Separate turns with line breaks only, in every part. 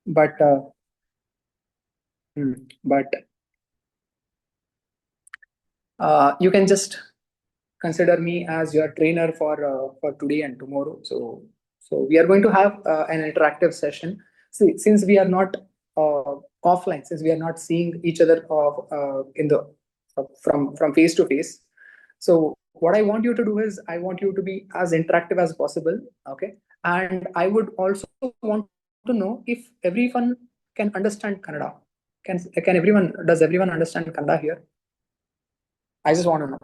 but but you can just consider me as your trainer for today and tomorrow. So we are going to have an interactive session. See, since we are not offline, since we are not seeing each other in the from face to face. So what I want you to do is I want you to be as interactive as possible. Okay, and I would also want to know if everyone can understand Kannada. Can everyone, does everyone understand Kannada here? I just want to know.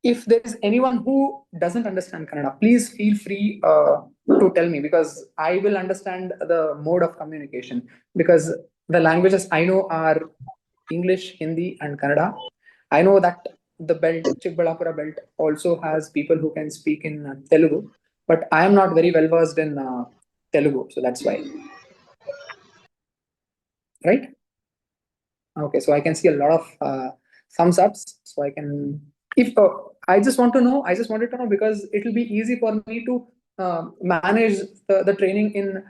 If there is anyone who doesn't understand Kannada, please feel free to tell me, because I will understand the mode of communication. Because the languages I know are English, Hindi, and Kannada. I know that the belt, Chikbalapura belt, also has people who can speak in Telugu, but I am not very well versed in Telugu, so that's why. Right? Okay, so I can see a lot of thumbs ups. So I can, if I just want to know, I just wanted to know because it will be easy for me to manage the training in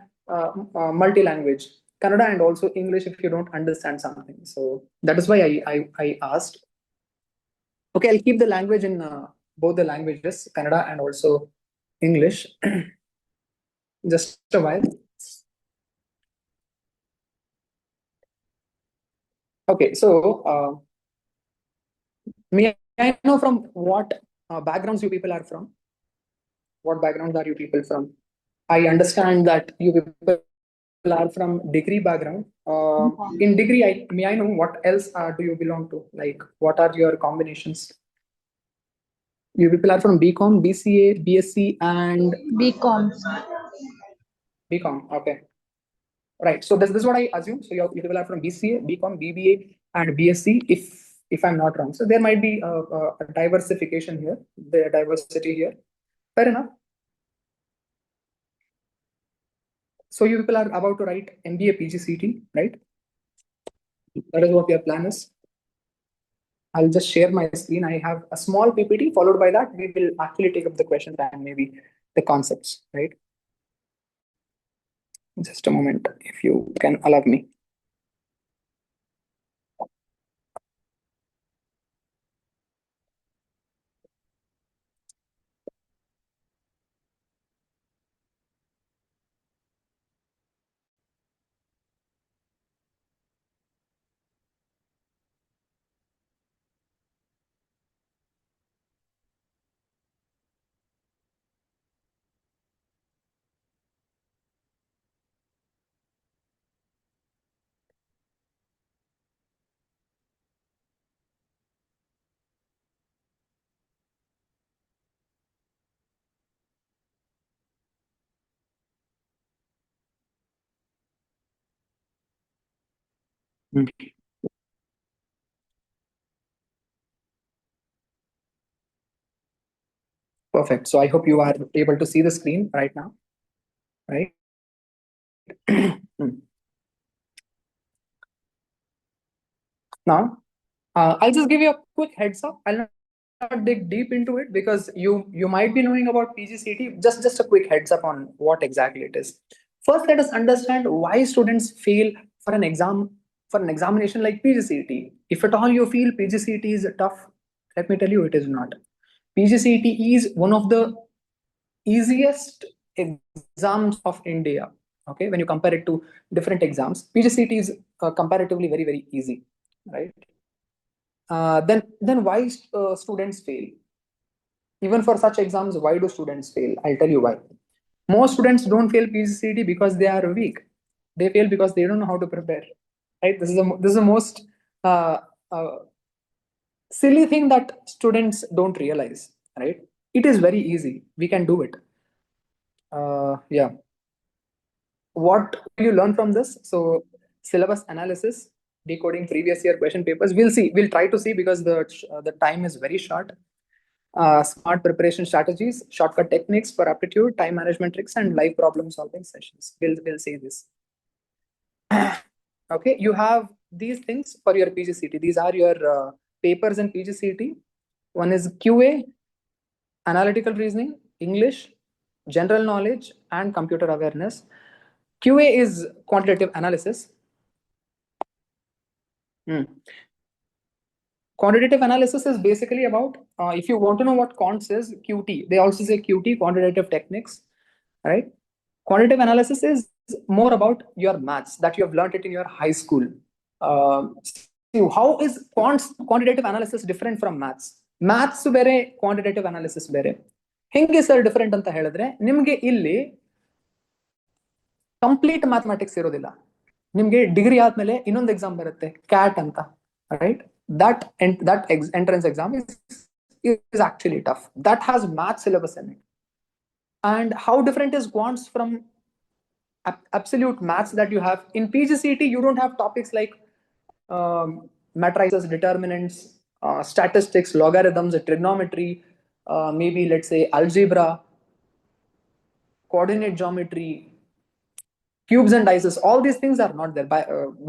multi-language, Kannada and also English if you don't understand something. So that is why I asked. Okay, I'll keep the language in both the languages, Kannada and also English. Just a while. Okay, so may I know from what backgrounds you people are from? What backgrounds are you people from? I understand that you people are from degree background. In degree, may I know what else do you belong to? Like, what are your combinations? You people are from BCom, BCA, BSc, and
BCom.
BCom. Okay, right. So this is what I assume. So you people are from BCA, BCom, BBA, and BSc. If I'm not wrong, so there might be a diversification here, the diversity here. Fair enough. So you people are about to write MBA PGCET, right? That is what your plan is. I'll just share my screen. I have a small PPT. Followed by that, we will actually take up the questions and maybe the concepts, right? Just a moment, if you can allow me. Mm. Perfect. So I hope you are able to see the screen right now, right? Mm. Now, I'll just give you a quick heads up. I'll not dig deep into it because you might be knowing about PGCT. Just a quick heads up on what exactly it is. First, let us understand why students fail for an exam, for an examination like PGCT. If at all you feel PGCT is tough, let me tell you it is not. PGCT is one of the easiest exams of India. Okay, when you compare it to different exams, PGCT is comparatively very easy, right? Then why students fail? Even for such exams, why do students fail? I'll tell you why. Most students don't fail PGCET because they are weak. They fail because they don't know how to prepare. Right? This is the most uh, uh, silly thing that students don't realize. Right? It is very easy. We can do it. Yeah. What will you learn from this? So syllabus analysis, decoding previous year question papers. We'll see. We'll try to see because the time is very short. Smart preparation strategies, shortcut techniques for aptitude, time management tricks, and live problem solving sessions. We'll see this. Okay, you have these things for your PGCT. These are your papers in PGCT. One is QA, analytical reasoning, English, general knowledge, and computer awareness. QA is quantitative analysis. Quantitative analysis is basically about, if you want to know what quants is, QT. They also say QT, quantitative techniques, right? Quantitative analysis is more about your maths that you have learned it in your high school. See, how is quantitative analysis different from maths? Maths ಬೇರೆ quantitative analysis ಬೇರೆ. ಹೆಂಗೆ sir different ಅಂತ ಹೇಳಿದ್ರೆ, ನಿಮ್ಗೆ ಇಲ್ಲಿ complete mathematics ಇರೋದಿಲ್ಲ. ನಿಮ್ಗೆ degree ಆದ್ಮೇಲೆ ಇನ್ನೊಂದು ಎಕ್ಸಾಮ್ ಬರುತ್ತೆ, ಕ್ಯಾಟ್ ಅಂತ, right? that entrance exam is actually tough. That has math syllabus in it. And how different is quants from absolute maths that you have in PGCET? You don't have topics like matrices, determinants, statistics, logarithms, trigonometry, maybe let's say algebra, coordinate geometry, cubes and dices. All these things are not there.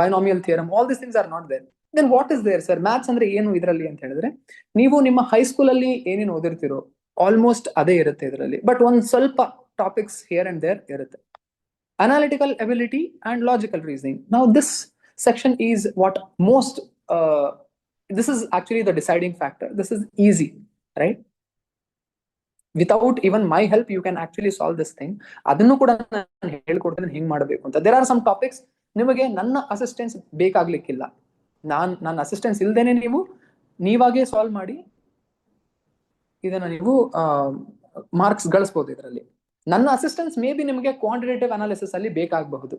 Binomial theorem, all these things are not there. Then what is there, sir? Maths ಅಂದ್ರೆ ಏನು ಇದರಲ್ಲಿ ಅಂತ ಹೇಳಿದ್ರೆ, ನೀವು ನಿಮ್ಮ high school ಅಲ್ಲಿ ಏನೇನು ಓದಿರ್ತೀರೋ almost ಅದೇ ಇರುತ್ತೆ ಇದರಲ್ಲಿ, ಬಟ್ ಒಂದ್ ಸ್ವಲ್ಪ ಟಾಪಿಕ್ಸ್ ಹಿಯರ್ ಅಂಡ್ ದೇರ್ ಇರುತ್ತೆ. Analytical ability and logical reasoning. Now this section is what most, this is actually the deciding factor. This is easy, right? Without even my help you can actually solve this thing. ಅದನ್ನು ಕೂಡ ನಾನು ಹೇಳ್ಕೊಡ್ತೀನಿ ಹೆಂಗ್ ಮಾಡಬೇಕು ಅಂತ. There are some topics ನಿಮಗೆ ನನ್ನ assistance ಬೇಕಾಗ್ಲಿಕ್ಕಿಲ್ಲ. ನನ್ನ ಅಸಿಸ್ಟೆನ್ಸ್ ಇಲ್ದೇನೆ ನೀವಾಗೆ ಸಾಲ್ವ್ ಮಾಡಿ ಇದನ್ನ ನೀವು ಮಾರ್ಕ್ಸ್ ಗಳಿಸಬಹುದು ಇದರಲ್ಲಿ. ನನ್ನ ಅಸಿಸ್ಟೆನ್ಸ್ ಮೇ ಬಿ ನಿಮಗೆ ಕ್ವಾಂಟಿಟೇಟಿವ್ ಅನಾಲಿಸಿಸ್ ಅಲ್ಲಿ ಬೇಕಾಗಬಹುದು.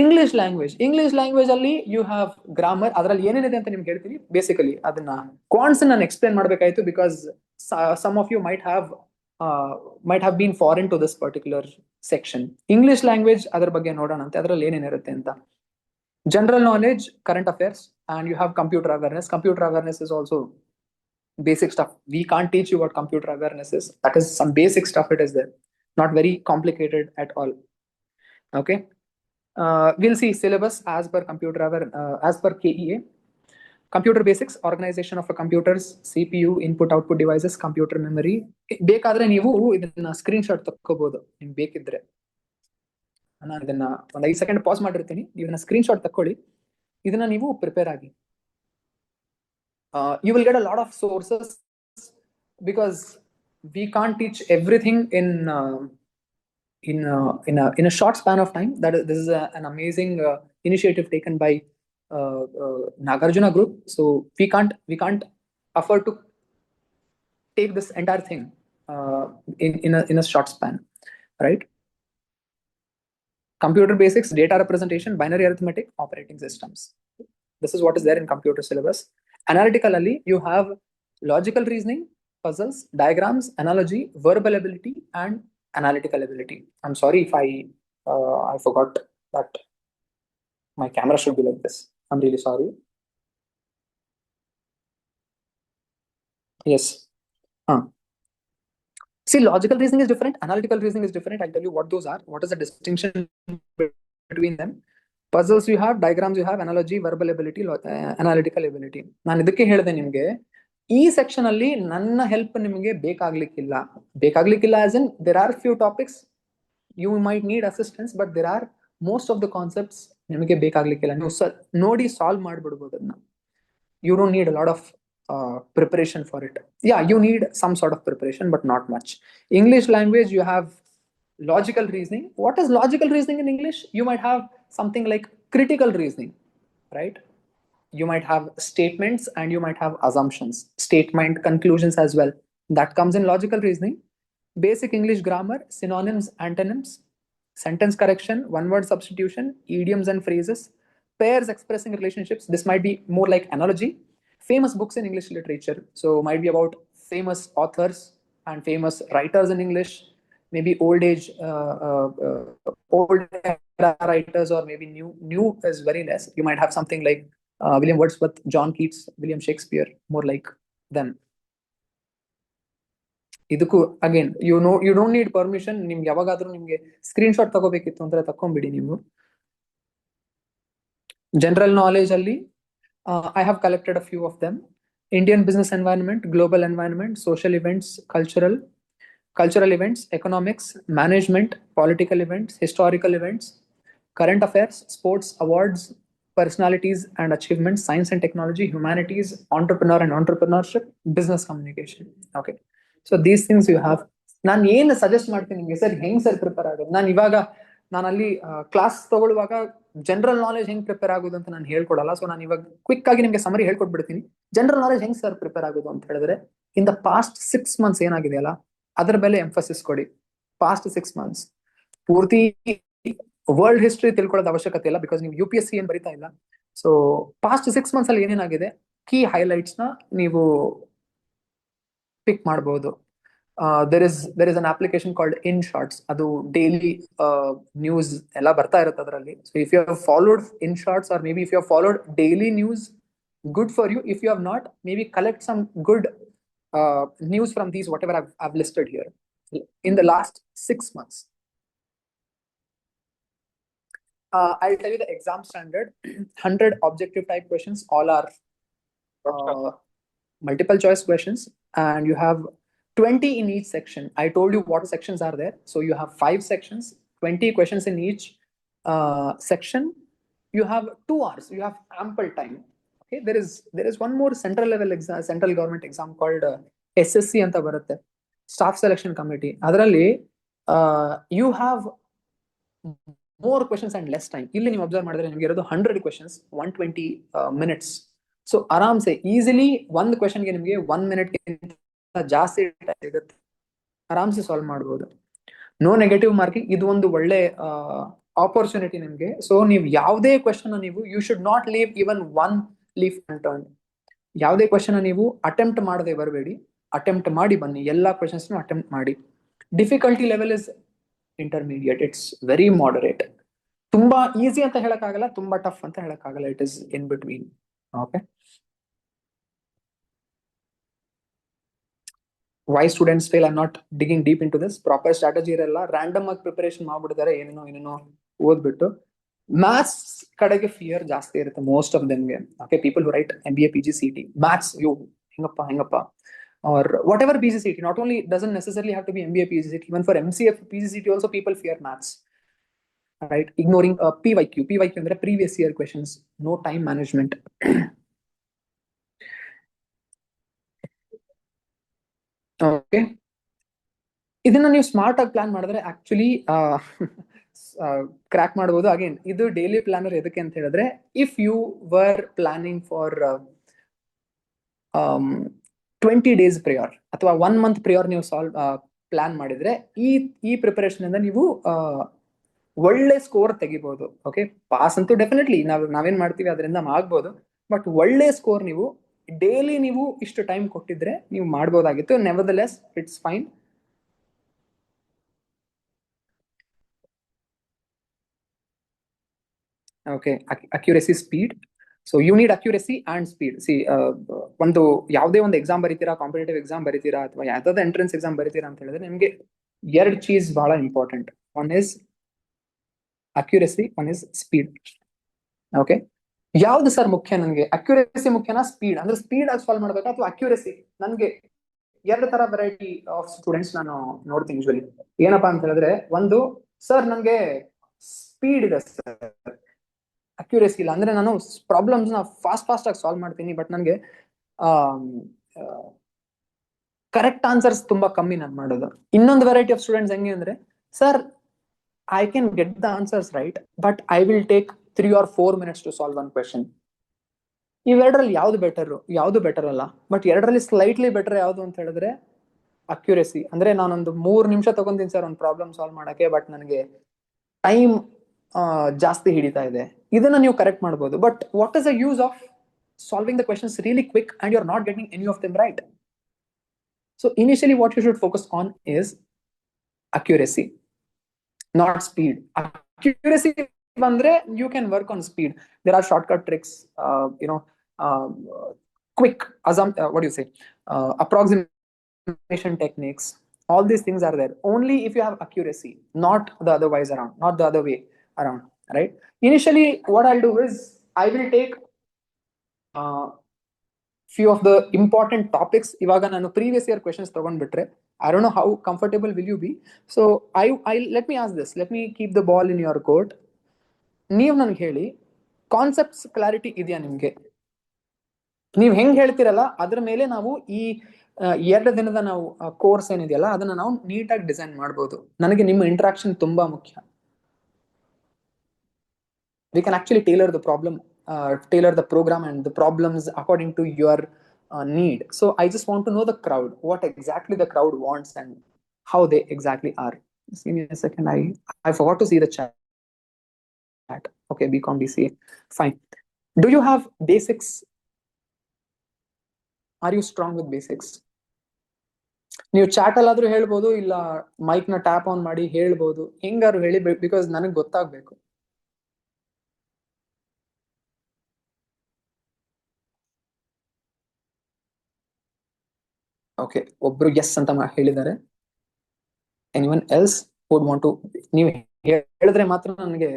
ಇಂಗ್ಲಿಷ್ ಲ್ಯಾಂಗ್ವೇಜ್ ಅಲ್ಲಿ ಯು ಹ್ಯಾವ್ ಗ್ರಾಮರ್. ಅದರಲ್ಲಿ ಏನೇನಿದೆ ಅಂತ ನಿಮ್ಗೆ ಹೇಳ್ತೀನಿ. ಬೇಸಿಕಲಿ ಅದನ್ನ ಕ್ವಾಂಟ್ಸ್ ನಾನು ಎಕ್ಸ್ಪ್ಲೇನ್ ಮಾಡಬೇಕಾಯ್ತು, because some of you might have been foreign to this particular section. English language ಅದ್ರ ಬಗ್ಗೆ ನೋಡೋಣ ಅಂತ, ಅದರಲ್ಲಿ ಏನೇನಿರುತ್ತೆ ಅಂತ. General knowledge, current affairs, and you have computer awareness. Computer awareness is also basic stuff. We can't teach you what computer awareness is. That is some basic stuff. It is there, not very complicated at all. Okay, we'll see syllabus as per as per KEA. Computer basics, organization of a computers, CPU, input output devices, computer memory. ಬೇಕಾದ್ರೆ ನೀವು ಇದನ್ನ screenshot ತಕ್ಕೋಬಹುದು ನಿಮ್ಗೆ ಬೇಕಿದ್ರೆ. ನಾನು ಇದನ್ನ ಒಂದು 5 second pass ಮಾಡಿರ್ತೀನಿ, ಇದನ್ನ ಸ್ಕ್ರೀನ್ಶಾಟ್ ತಕ್ಕೊಳ್ಳಿ. ಇದನ್ನ ನೀವು ಪ್ರಿಪೇರ್ ಆಗಿ. You will get a lot of sources, because we can't teach everything in a short span of time. This is an amazing initiative taken by Nagarjuna Group. So we can't afford to take this entire thing in a short span, right? Computer basics, data representation, binary arithmetic, operating systems. This is what is there in computer syllabus. Analytically, you have logical reasoning, puzzles, diagrams, analogy, verbal ability, and analytical ability. I'm sorry if I forgot that my camera should be like this. I'm really sorry. Yes. See, logical reasoning is different, analytical reasoning is different. I'll tell you what those are. What is the distinction between them? Puzzles you have, diagrams you have, analogy, verbal ability, analytical ability. ನಾನು ಇದಕ್ಕೆ ಹೇಳಿದೆ ನಿಮ್ಗೆ, ಈ section ಅಲ್ಲಿ ನನ್ನ help ನಿಮಗೆ ಬೇಕಾಗ್ಲಿಕ್ಕಿಲ್ಲ as in there are few topics you might need assistance, but there are most of the concepts ನಿಮಗೆ ಬೇಕಾಗ್ಲಿಕ್ಕಿಲ್ಲ. ನೀವು ನೋಡಿ ಸಾಲ್ವ್ ಮಾಡ್ಬಿಡ್ಬೋದು ಅದನ್ನ. You don't need a lot of preparation for it. Yeah, you need some sort of preparation, but not much. English language, you have logical reasoning. What is logical reasoning in English? You might have something like critical reasoning, right? You might have statements and you might have assumptions, statement conclusions as well. That comes in logical reasoning. Basic English grammar, synonyms, antonyms, sentence correction, one word substitution, idioms and phrases, pairs expressing relationships. This might be more like analogy. Famous books in English literature, so might be about famous authors and famous writers in English. Maybe old writers, or maybe new is very less. You might have something like William Wordsworth, John Keats, William Shakespeare, more like them. ಇದಕ್ಕೂ again you don't need permission. ನಿಮ್ಗೆ ಯಾವಾಗಾದ್ರೂ ನಿಮ್ಗೆ screenshot ತಗೋಬೇಕಿತ್ತು ಅಂದ್ರೆ ತಕೊಂಡ್ಬಿಡಿ ನೀವು. General knowledge ಅಲ್ಲಿ I have collected a few of them. Indian business environment, global environment, social events, cultural events, economics, management, political events, historical events, current affairs, sports, awards, personalities and achievements, science and technology, humanities, entrepreneur and entrepreneurship, business communication. Okay, so these things you have. ನಾನು ಏನು suggest ಮಾಡ್ತೀನಿ ನಿಮಗೆ sir, ಹೆಂಗ್ sir prepare ಆಗೋದು? ನಾನು ಅಲ್ಲಿ class ತಗೊಳ್ಳುವಾಗ general knowledge ಹೆಂಗ್ ಪ್ರಿಪೇರ್ ಆಗೋದು ಅಂತ ನಾನು ಹೇಳ್ಕೊಡಲ್ಲ. ಸೊ ನಾನು ಇವಾಗ ಕ್ವಿಕ್ ಆಗಿ ನಿಮಗೆ ಸಮರಿ ಹೇಳ್ಕೊಟ್ಬಿಡ್ತೀನಿ. ಜನರಲ್ ನಾಲೆಜ್ ಹೆಂಗ್ ಸರ್ ಪ್ರಿಪೇರ್ ಆಗೋದು ಅಂತ ಹೇಳಿದ್ರೆ, ಇನ್ ದ ಪಾಸ್ಟ್ 6 months ಏನಾಗಿದೆಯಲ್ಲ ಅದ್ರ ಮೇಲೆ ಎಂಫಸಿಸ್ ಕೊಡಿ. ಪಾಸ್ಟ್ 6 months ಪೂರ್ತಿ ವರ್ಲ್ಡ್ ಹಿಸ್ಟ್ರಿ ತಿಳ್ಕೊಳ್ಳೋದು ಅವಶ್ಯಕತೆ ಇಲ್ಲ, ಬಿಕಾಸ್ ನೀವು UPSC ಏನ್ ಬರಿತಾ ಇಲ್ಲ. ಸೊ ಪಾಸ್ಟ್ 6 months ಅಲ್ಲಿ ಏನೇನಾಗಿದೆ, ಕೀ ಹೈಲೈಟ್ಸ್ ನ ನೀವು ಪಿಕ್ ಮಾಡಬಹುದು. there is an application called in shots. ಅದು ಡೈಲಿ ನ್ಯೂಸ್ ಎಲ್ಲ ಬರ್ತಾ ಇರುತ್ತೆ ಅದರಲ್ಲಿ. So if you have followed in shots, or maybe if you have followed daily news, good for you. If you have not, maybe collect some good news from these whatever I've listed here in the last 6 months. I'll tell you the exam standard. 100 objective type questions, all are multiple choice questions, and you have 20 in each section. I told you what sections are there. So you have 5 sections, 20 questions in each section. You have 2 hours. You have ample time. Okay, there is one more central level exam, central government exam called SSC anta barutte, Staff Selection Committee. Adralli you have more questions and less time. Illi ನೀವು observe ಮಾಡಿದ್ರೆ ನಿಮಗೆ ಇರೋದು 100 questions, 120 minutes. So ಆರಾಮ್ಸೆ easily ಒಂದು ಕ್ವೆಶನ್ಗೆ ನಿಮಗೆ 1 minute ಜಾಸ್ತಿ ಸಿಗುತ್ತೆ, ಆರಾಮ್ಸೆ ಸಾಲ್ವ್ ಮಾಡ್ಬೋದು. No negative marking. ಇದು ಒಂದು ಒಳ್ಳೆ ಆಪರ್ಚುನಿಟಿ ನಿಮ್ಗೆ. ಸೊ ನೀವು ಯಾವುದೇ ಕ್ವೆಶನ್ ನೀವು you should not leave even one leaf unturned. ಯಾವುದೇ ಕ್ವೆಶನ್ ನೀವು ಅಟೆಂಪ್ಟ್ ಮಾಡದೆ ಬರಬೇಡಿ, ಅಟೆಂಪ್ಟ್ ಮಾಡಿ ಬನ್ನಿ. ಎಲ್ಲಾ ಕ್ವೆಶನ್ಸ್ ಅಟೆಂಪ್ಟ್ ಮಾಡಿ. Difficulty level is intermediate, it's very moderate. ತುಂಬಾ ಈಸಿ ಅಂತ ಹೇಳಕ್ಕಾಗಲ್ಲ, ತುಂಬಾ ಟಫ್ ಅಂತ ಹೇಳಕ್ಕಾಗಲ್ಲ. It is in between. Okay, why students fail, I'm not digging deep into this. Proper strategy ಇರಲ್ಲ, ರ್ಯಾಂಡಮ್ ಆಗಿ ಪ್ರಿಪರೇಷನ್ ಮಾಡ್ಬಿಡ್ತಾರೆ, ಏನೇನೋ ಓದ್ಬಿಟ್ಟು. ಮ್ಯಾಥ್ಸ್ ಕಡೆಗೆ ಫಿಯರ್ ಜಾಸ್ತಿ ಇರುತ್ತೆ ಮೋಸ್ಟ್ ಆಫ್ ದೆಮ್ಗೆ. Okay, people who write MBA PGCET, maths you ಹೆಂಗಪ್ಪ or whatever PGCET, not only doesn't necessarily have to be MBA PGCET, even for MCA PGCET also people fear maths, right? Ignoring PYQ ಅಂದ್ರೆ previous year questions, no time management. Okay, ಇದನ್ನ ನೀವು smart ಆಗಿ plan ಮಾಡಿದ್ರೆ actually crack ಮಾಡಬಹುದು. Again ಇದು daily planner ಎದಕ್ಕೆ ಅಂತ ಹೇಳಿದ್ರೆ, if you were planning for 20 days prior ಅಥವಾ 1 month ಪ್ರಿಯರ್ ನೀವು ಪ್ಲಾನ್ ಮಾಡಿದ್ರೆ ಈ ಪ್ರಿಪರೇಷನ್ ಇಂದ ನೀವು ಒಳ್ಳೆ ಸ್ಕೋರ್ ತೆಗಿಬಹುದು. ಓಕೆ, ಪಾಸ್ ಅಂತೂ ಡೆಫಿನೆಟ್ಲಿ ನಾವೇನ್ ಮಾಡ್ತೀವಿ ಅದರಿಂದ ಆಗ್ಬೋದು, ಬಟ್ ಒಳ್ಳೆ ಸ್ಕೋರ್ ನೀವು ಡೈಲಿ ನೀವು ಇಷ್ಟು ಟೈಮ್ ಕೊಟ್ಟಿದ್ರೆ ನೀವು ಮಾಡ್ಬೋದಾಗಿತ್ತು. Nevertheless it's fine. Okay, accuracy, speed. So you need accuracy and speed. ಒಂದು ಯಾವುದೇ ಒಂದು ಎಕ್ಸಾಮ್ ಬರೀತೀರಾ, ಕಾಂಪಿಟೇಟಿವ್ ಎಕ್ಸಾಮ್ ಬರೀತೀರಾ ಅಥವಾ ಯಾವ್ದಾದ್ರು ಎಂಟ್ರೆನ್ಸ್ ಎಕ್ಸಾಮ್ ಬರೀತೀರಾ ಅಂತ ಹೇಳಿದ್ರೆ ನಿಮ್ಗೆ 2 ಚೀಸ್ ಬಹಳ important. One is accuracy, one is speed. Okay, ಯಾವ್ದು ಸರ್ ಮುಖ್ಯ ನನಗೆ? ಅಕ್ಯುರಸಿ ಮುಖ್ಯನಾ, ಸ್ಪೀಡ್? ಅಂದ್ರೆ ಸ್ಪೀಡ್ ಆಗಿ ಸಾಲ್ವ್ ಮಾಡ್ಬೇಕಾ ಅಥವಾ ಅಕ್ಯುರಸಿ? ನನ್ಗೆ 2 ತರ ವೆರೈಟಿ ಆಫ್ ಸ್ಟೂಡೆಂಟ್ಸ್ ನಾನು ನೋಡ್ತೀನಿ ಯೂಶುವಲಿ. ಏನಪ್ಪಾ ಅಂತ ಹೇಳಿದ್ರೆ, ಒಂದು, ಸರ್ ನನ್ಗೆ ಸ್ಪೀಡ್ ಇದೆ ಸರ್, ಅಕ್ಯುರಸಿ ಇಲ್ಲ. ಅಂದ್ರೆ ನಾನು ಪ್ರಾಬ್ಲಮ್ಸ್ ನ ಫಾಸ್ಟ್ ಆಗಿ ಸಾಲ್ವ್ ಮಾಡ್ತೀನಿ, ಬಟ್ ನನಗೆ ಕರೆಕ್ಟ್ ಆನ್ಸರ್ಸ್ ತುಂಬಾ ಕಮ್ಮಿ ನಾನು ಮಾಡೋದು. ಇನ್ನೊಂದು ವೆರೈಟಿ ಆಫ್ ಸ್ಟೂಡೆಂಟ್ಸ್ ಹೆಂಗೆ ಅಂದ್ರೆ, sir I can get the answers right, but I will take 3 or 4 minutes to solve one question. ಇವೆರಡರಲ್ಲಿ ಯಾವ್ದು ಬೆಟರ್ ಅಲ್ಲ, ಬಟ್ ಎರಡರಲ್ಲಿ ಸ್ಲೈಟ್ಲಿ ಬೆಟರ್ ಯಾವ್ದು ಅಂತ ಹೇಳಿದ್ರೆ ಅಕ್ಯುರಸಿ. ಅಂದ್ರೆ ನಾನೊಂದು 3 ನಿಮಿಷ ತಗೊಂತೀನಿ ಸರ್ ಒಂದು ಪ್ರಾಬ್ಲಮ್ ಸಾಲ್ವ್ ಮಾಡಕ್ಕೆ, ಬಟ್ ನನಗೆ ಟೈಮ್ ಜಾಸ್ತಿ ಹಿಡಿತಾ ಇದೆ. ಇದನ್ನ ನೀವು ಕರೆಕ್ಟ್ ಮಾಡಬಹುದು, but what is the use of solving the questions really quick and you are not getting any of them right? So initially what you should focus on is accuracy, not speed. Accuracy ಬಂದ್ರೆ you can work on speed. There are shortcut tricks, quick what do you say, approximation techniques. All these things are there only if you have accuracy, not the other way around, right? Initially what I'll do is I will take few of the important topics. Ivaga nanu previous year questions tagondbitre, I don't know how comfortable will you be. So I let me ask this, let me keep the ball in your court. ನೀವು ನನಗೆ ಹೇಳಿ, concepts clarity ಇದೆಯಾ ನಿಮ್ಗೆ? ನೀವು ಹೆಂಗ್ ಹೇಳ್ತಿರಲ್ಲ ಅದ್ರ ಮೇಲೆ ನಾವು ಈ 2 ದಿನದ ನಾವು ಕೋರ್ಸ್ ಏನಿದೆಯಲ್ಲ ಅದನ್ನ ನಾವು ನೀಟಾಗಿ ಡಿಸೈನ್ ಮಾಡ್ಬೋದು. ನನಗೆ ನಿಮ್ಮ ಇಂಟ್ರಾಕ್ಷನ್ ತುಂಬಾ ಮುಖ್ಯ. We can actually tailor the problem, tailor the program and the problems according to your need. So I just want to know the crowd, what exactly the crowd wants and how they exactly are. Just give me a second. I forgot to see the chat. Okay, BCom BCA, fine. Do you have basics? Are you strong with basics? ನೀವು chat ಅಲ್ಲಾದ್ರೂ ಹೇಳ್ಬೋದು, ಇಲ್ಲ mic ನ tap on ಮಾಡಿ ಹೇಳ್ಬೋದು, ಹೆಂಗಾರು ಹೇಳಿ, because ನನಗೆ ಗೊತ್ತಾಗ್ಬೇಕು. Okay, ಒಬ್ರು yes ಅಂತ ಹೇಳಿದ್ದಾರೆ. Anyone else would want to? ನೀವು ಹೇಳಿದ್ರೆ ಮಾತ್ರ ನನಗೆ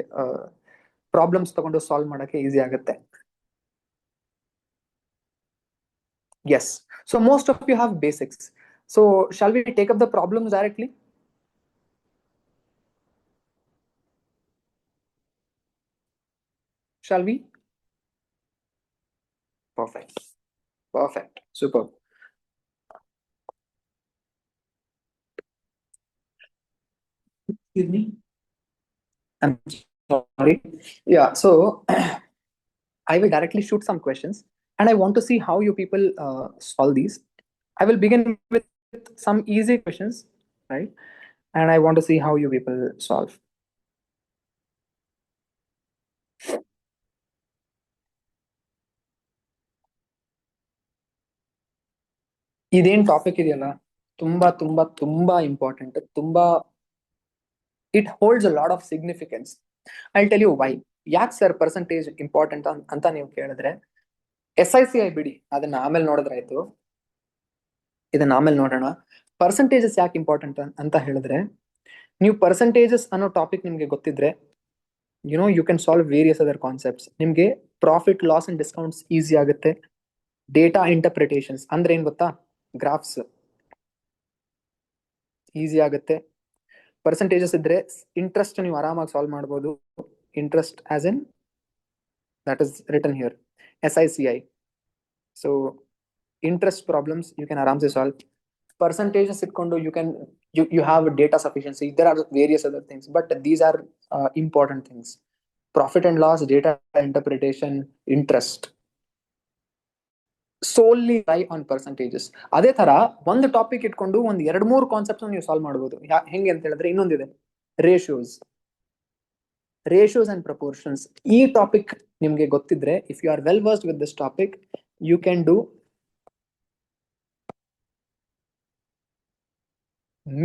ಪ್ರಾಬ್ಲಮ್ಸ್ ತಗೊಂಡು ಸಾಲ್ವ್ ಮಾಡಕ್ಕೆ ಈಸಿ ಆಗುತ್ತೆ. Yes, so most of you have basics. So shall we take up the problems directly? Shall we? Perfect. Perfect. Super. Excuse me. I'm sorry. Yeah, so I will directly shoot some questions and I want to see how you people solve these. I will begin with some easy questions, right? And I want to see how you people solve. ಇದೇನ್ topic ಇದೆಯಲ್ಲ, ತುಂಬಾ ತುಂಬಾ ತುಂಬಾ important, ತುಂಬಾ it holds a lot of significance. I tell you why. ಯಾಕೆ sir percentage important ಅಂತ ನೀವು ಕೇಳಿದ್ರೆ, SICI ಬಿಡಿ, ಅದನ್ನ ಆಮೇಲೆ ನೋಡಿದ್ರಾಯ್ತು, ಇದನ್ನ ಆಮೇಲೆ ನೋಡೋಣ. ಪರ್ಸೆಂಟೇಜಸ್ ಯಾಕೆ ಇಂಪಾರ್ಟೆಂಟ್ ಅಂತ ಹೇಳಿದ್ರೆ, ನೀವು ಪರ್ಸೆಂಟೇಜಸ್ ಅನ್ನೋ ಟಾಪಿಕ್ ನಿಮ್ಗೆ ಗೊತ್ತಿದ್ರೆ, you can solve various other concepts. ನಿಮ್ಗೆ profit loss and discounts easy ಆಗುತ್ತೆ. ಡೇಟಾ ಇಂಟರ್ಪ್ರಿಟೇಷನ್ಸ್ ಅಂದ್ರೆ ಏನ್ ಗೊತ್ತಾ, ಗ್ರಾಫ್ಸ್ ಈಸಿ ಆಗುತ್ತೆ. ಪರ್ಸೆಂಟೇಜಸ್ ಇದ್ರೆ ಇಂಟ್ರೆಸ್ಟ್ ನೀವು ಆರಾಮಾಗಿ ಸಾಲ್ವ್ ಮಾಡ್ಬೋದು. Interest as in that is written here, SICI. So interest problems you can ಆರಾಮ್ಸೆ solve. Percentages itkondo you have data sufficiency. There are various other things, but these are important things. Profit and loss, data interpretation, interest, solely rely on percentages. ಅದೇ ತರ ಒಂದು topic ಇಟ್ಕೊಂಡು ಒಂದು 2-3 concepts ನೀವು solve ಮಾಡಬಹುದು. ಹೆಂಗೆ ಅಂತ ಹೇಳಿದ್ರೆ, ಇನ್ನೊಂದಿದೆ ರೇಷಿಯೋಸ್. Ratios and proportions. ಈ ಟಾಪಿಕ್ ನಿಮ್ಗೆ ಗೊತ್ತಿದ್ರೆ, if you are well versed with this topic, you can do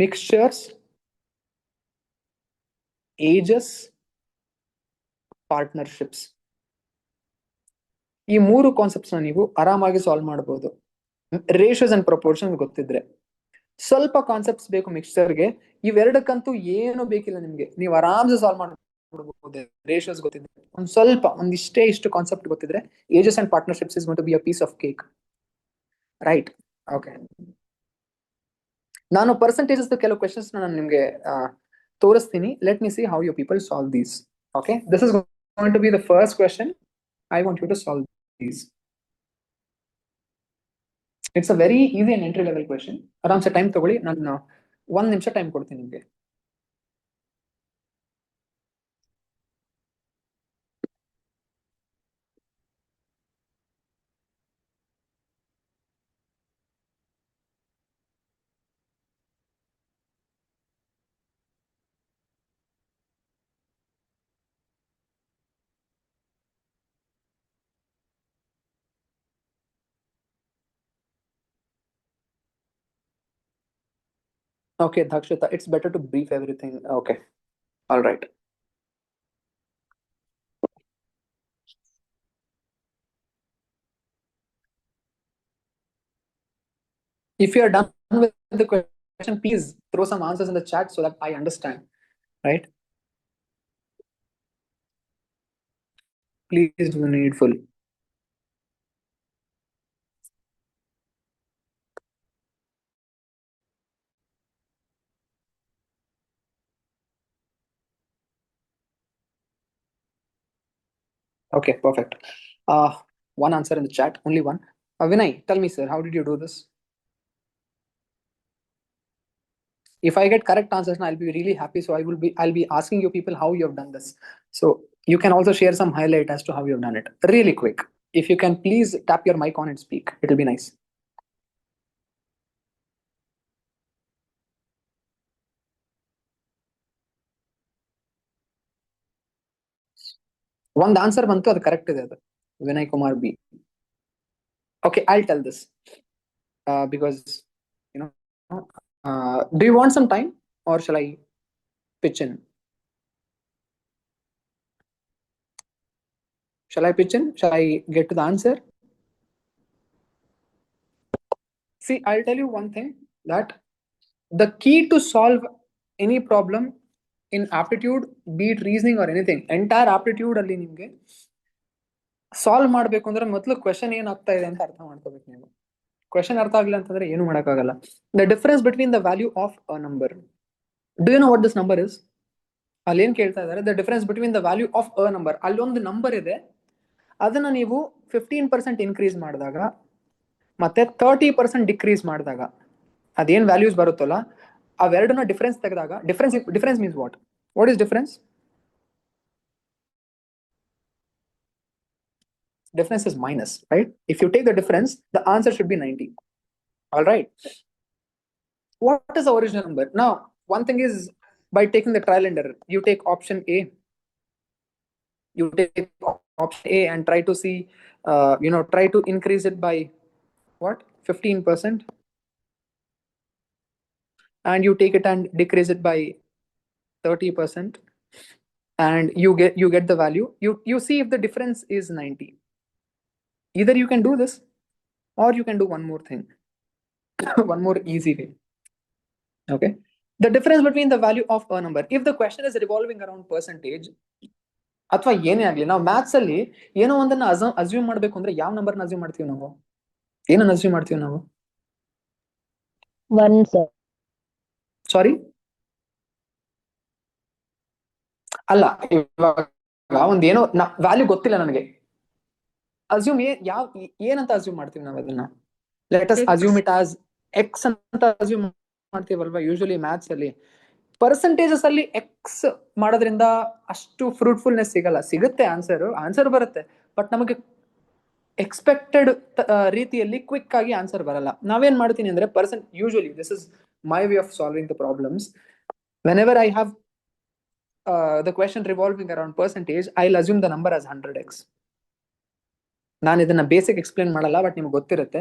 mixtures, ages, partnerships. ಈ 3 ಕಾನ್ಸೆಪ್ಟ್ಸ್ ನ ನೀವು ಆರಾಮಾಗಿ ಸಾಲ್ವ್ ಮಾಡಬಹುದು, ರೇಷಿಯೋಸ್ ಅಂಡ್ ಪ್ರಪೋರ್ಷನ್ ಗೊತ್ತಿದ್ರೆ. ಸ್ವಲ್ಪ ಕಾನ್ಸೆಪ್ಟ್ಸ್ ಬೇಕು ಮಿಕ್ಸ್ಚರ್ಗೆ, ಇವೆರಡಕ್ಕಂತೂ ಏನು ಬೇಕಿಲ್ಲ ನಿಮ್ಗೆ, ನೀವು ಆರಾಮ್ಸೆ ಸಾಲ್ವ್ ಮಾಡಬಹುದು ರೇಷಿಯೋಸ್ ಗೊತ್ತಿದ್ರೆ. ಒಂದಿಷ್ಟು ಕಾನ್ಸೆಪ್ಟ್ ಗೊತ್ತಿದ್ರೆ, ages and partnerships is going to be a piece of cake, right? Okay, ನಾನು ಪರ್ಸೆಂಟೇಜಸ್ ಕೆಲವು ಕ್ವೆಶನ್ಸ್ ನಾನು ನಿಮ್ಗೆ ತೋರಿಸ್ತೀನಿ. Let me see how you people solve these. Okay, this is going to be the first question. I want you to solve these. It's a very easy and entry level question. ಆರಾಮ್ಸೆ time ತಗೊಳ್ಳಿ, ನಾನು 1 ನಿಮಿಷ time ಕೊಡ್ತೀನಿ ನಿಮ್ಗೆ. Okay, Dhakshita, it's better to brief everything. Okay, all right. If you are done with the question, please throw some answers in the chat so that I understand, right? Please do needful. Okay, perfect. One answer in the chat, only one. Vinay, tell me, sir, how did you do this? If I get correct answers, I'll be really happy. So I'll be asking you people how you have done this. So you can also share some highlight as to how you have done it. Really quick. If you can please tap your mic on and speak, it'll be nice. One answer bantu adu correct ಇದೆ ಅದು. Vinay Kumar B. Okay, I'll tell this. Because you know, do you want some time or shall I pitch in? Shall I pitch in? Shall I get to the answer? See, I'll tell you one thing, that the key to solve any problem in aptitude, be it reasoning or anything, entire aptitude ಅಲ್ಲಿ ನಿಮ್ಗೆ solve ಮಾಡಬೇಕು ಅಂದ್ರೆ ಮೊದಲು question ಏನಾಗ್ತಾ ಇದೆ ಅಂತ ಅರ್ಥ ಮಾಡ್ಕೋಬೇಕು ನೀವು. ಕ್ವೆಶನ್ ಅರ್ಥ ಆಗಿಲ್ಲ ಅಂತಂದ್ರೆ ಏನು ಮಾಡೋಕ್ಕಾಗಲ್ಲ. The difference between the value of a number. Do you know what this number is? ಅಲ್ಲಿ ಏನ್ ಕೇಳ್ತಾ ಇದ್ದಾರೆ, the difference between the value of a number. ಅಲ್ಲೊಂದು ನಂಬರ್ ಇದೆ, ಅದನ್ನ ನೀವು 15% ಇನ್ಕ್ರೀಸ್ ಮಾಡಿದಾಗ ಮತ್ತೆ 30% ಡಿಕ್ರೀಸ್ ಮಾಡಿದಾಗ ಅದೇನ್ ವ್ಯಾಲ್ಯೂಸ್ ಬರುತ್ತಲ್ಲ ಅವೆರಡನ್ನ ಡಿಫರೆನ್ಸ್ ತೆಗೆದಾಗ, difference means what is difference? Difference is minus, right? If you take the difference, the answer should be 90. All right. What is the original number? Now, one thing is, by taking the trial and error, you take option A. You take option A and try to see, try to increase it by what? 15%. And you take it and decrease it by 30%. And you get the value. You see if the difference is 90. Either you can do this, or you can do one more thing. One more easy way. Okay, the difference between the value of a number, if the question is revolving around percentage ಅಥವಾ ಏನೇ ಆಗ್ಲಿ, ನಾವು maths ಅಲ್ಲಿ ಏನೋ ಒಂದನ್ನ assume ಮಾಡ್ಬೇಕು ಅಂದ್ರೆ ಯಾವ ನಂಬರ್ನ ಅಸ್ಯೂಮ್ ಮಾಡ್ತೀವಿ ನಾವು? ಏನನ್ನ ಅಸ್ಯೂಮ್ ಮಾಡ್ತೀವಿ ನಾವು?
One sir.
ಸಾರಿ, ಅಲ್ಲ, ಇವಾಗ ಒಂದೇನೋ ವ್ಯಾಲ್ಯೂ ಗೊತ್ತಿಲ್ಲ ನನಗೆ, ಅಸ್ಯೂಮ್ ಏನಂತ ಅಸ್ಯೂಮ್ ಮಾಡ್ತೀವಿ ನಾವು ಅದನ್ನ? Let us assume it as X ಅಂತ ಅಸ್ಯೂಮ್ ಮಾಡ್ತೀವಲ್ವಾ ಯೂಶಲಿ ಮ್ಯಾಥ್ಸ್ ಅಲ್ಲಿ. ಪರ್ಸೆಂಟೇಜಸ್ ಅಲ್ಲಿ ಎಕ್ಸ್ ಮಾಡೋದ್ರಿಂದ ಅಷ್ಟು ಫ್ರೂಟ್ಫುಲ್ನೆಸ್ ಸಿಗಲ್ಲ. ಸಿಗುತ್ತೆ, ಆನ್ಸರ್ ಬರುತ್ತೆ, ಬಟ್ ನಮಗೆ ಎಕ್ಸ್ಪೆಕ್ಟೆಡ್ ರೀತಿಯಲ್ಲಿ ಕ್ವಿಕ್ ಆಗಿ ಆನ್ಸರ್ ಬರಲ್ಲ. ನಾವೇನ್ ಮಾಡ್ತೀನಿ ಅಂದ್ರೆ usually this is my way of solving the problems. Whenever I have the question revolving around percentage, I'll assume the number as 100x. ನಾನು ಇದನ್ನ ಬೇಸಿಕ್ ಎಕ್ಸ್ಪ್ಲೇನ್ ಮಾಡಲ್ಲ, ಬಟ್ ನಿಮ್ಗೆ ಗೊತ್ತಿರುತ್ತೆ.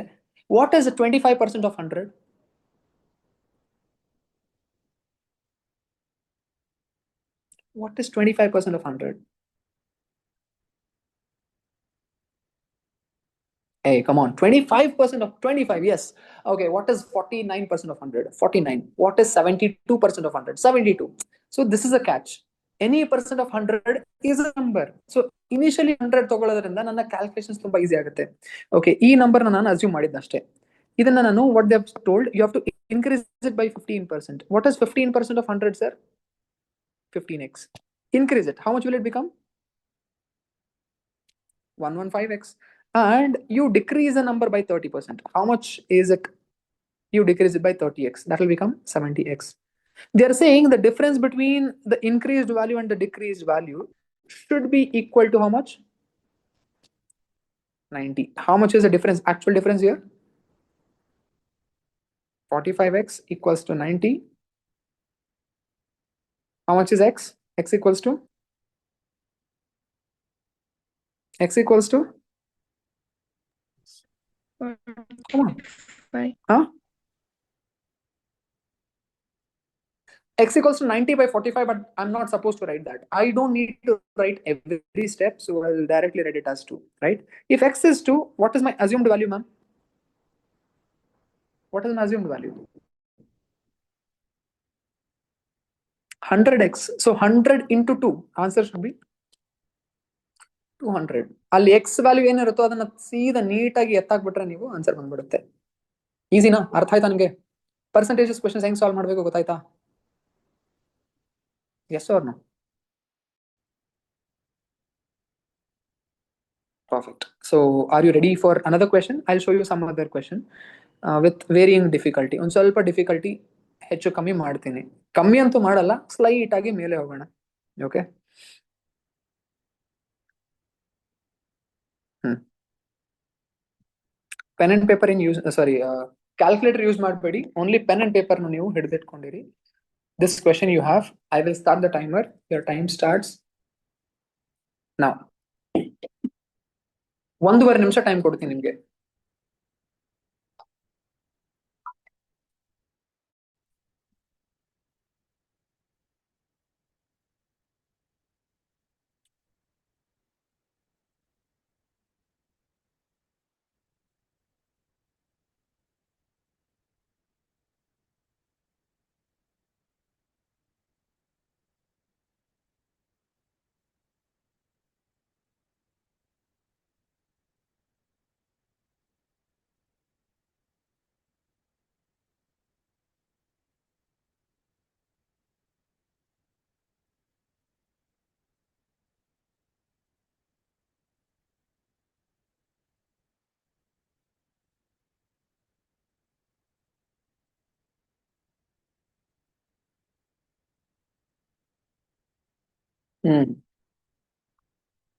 What is 25% of 100? What is 25% of 100? Hey, come on, 25% of 25, yes. Okay, what is 49% of 100? 49. What is 72% of 100? 72. So this is a catch. Any percent of 100 is a number. So initially 100 ತಗೊಳ್ಳೋದ್ರಿಂದ ನನ್ನ calculations ತುಂಬಾ easy ಆಗುತ್ತೆ. Okay, ಈ ನಂಬರ್ನ ನಾನು assume ಮಾಡಿದ್ದಷ್ಟೇ. ಇದನ್ನ ನಾನು what they have told, you have to increase it by 15%. What is 15% of 100, sir? 15x. Increase it. How much will it become? 115x. And you decrease the number by 30%. How much is it? You decrease it by 30x. That will become 70x. They are saying the difference between the increased value and the decreased value should be equal to how much? 90. How much is the difference? Actual difference here? 45x equals to 90. How much is x? X equals to? X equals to? Come on. Huh? X equals to 90 by 45, but I'm not supposed to write that. I don't need to write every step, so I'll directly write it as 2, right? If x is 2, what is my assumed value, ma'am? What is my assumed value? 100x. So 100 into 2, answer should be 200. ಅಲ್ಲಿ X value ಏನಿರುತ್ತೋ ಅದನ್ನ ಸೀದಾ ನೀಟಾಗಿ ಎತ್ತಾಕ್ಬಿಟ್ರೆ ನೀವು answer ಬಂದ್ಬಿಡುತ್ತೆ. ಈಸಿನಾ? ಅರ್ಥ ಆಯ್ತಾ ನಿಮಗೆ? Percentages questions ಹೆಂಗ್ ಸಾಲ್ವ್ ಮಾಡಬೇಕು ಗೊತ್ತಾಯ್ತಾ? Yes or no? Perfect. So, are you ready for another question? I'll show you some other question with varying difficulty. ಒಂದು ಸ್ವಲ್ಪ ಡಿಫಿಕಲ್ಟಿ ಹೆಚ್ಚು ಕಮ್ಮಿ ಮಾಡ್ತೀನಿ. ಕಮ್ಮಿ ಅಂತೂ ಮಾಡಲ್ಲ, ಸ್ಲೈಟ್ ಆಗಿ ಮೇಲೆ ಹೋಗೋಣ. Okay. Pen and paper in use, sorry, calculator use ಮಾಡಬೇಡಿ. ಓನ್ಲಿ ಪೆನ್ ಅಂಡ್ ಪೇಪರ್ ನೀವು ಹಿಡಿದಿಟ್ಕೊಂಡಿರಿ. This question you have, I will start the timer. Your time starts now. 1.5 ನಿಮಿಷ ಟೈಮ್ ಕೊಡ್ತೀನಿ ನಿಮ್ಗೆ.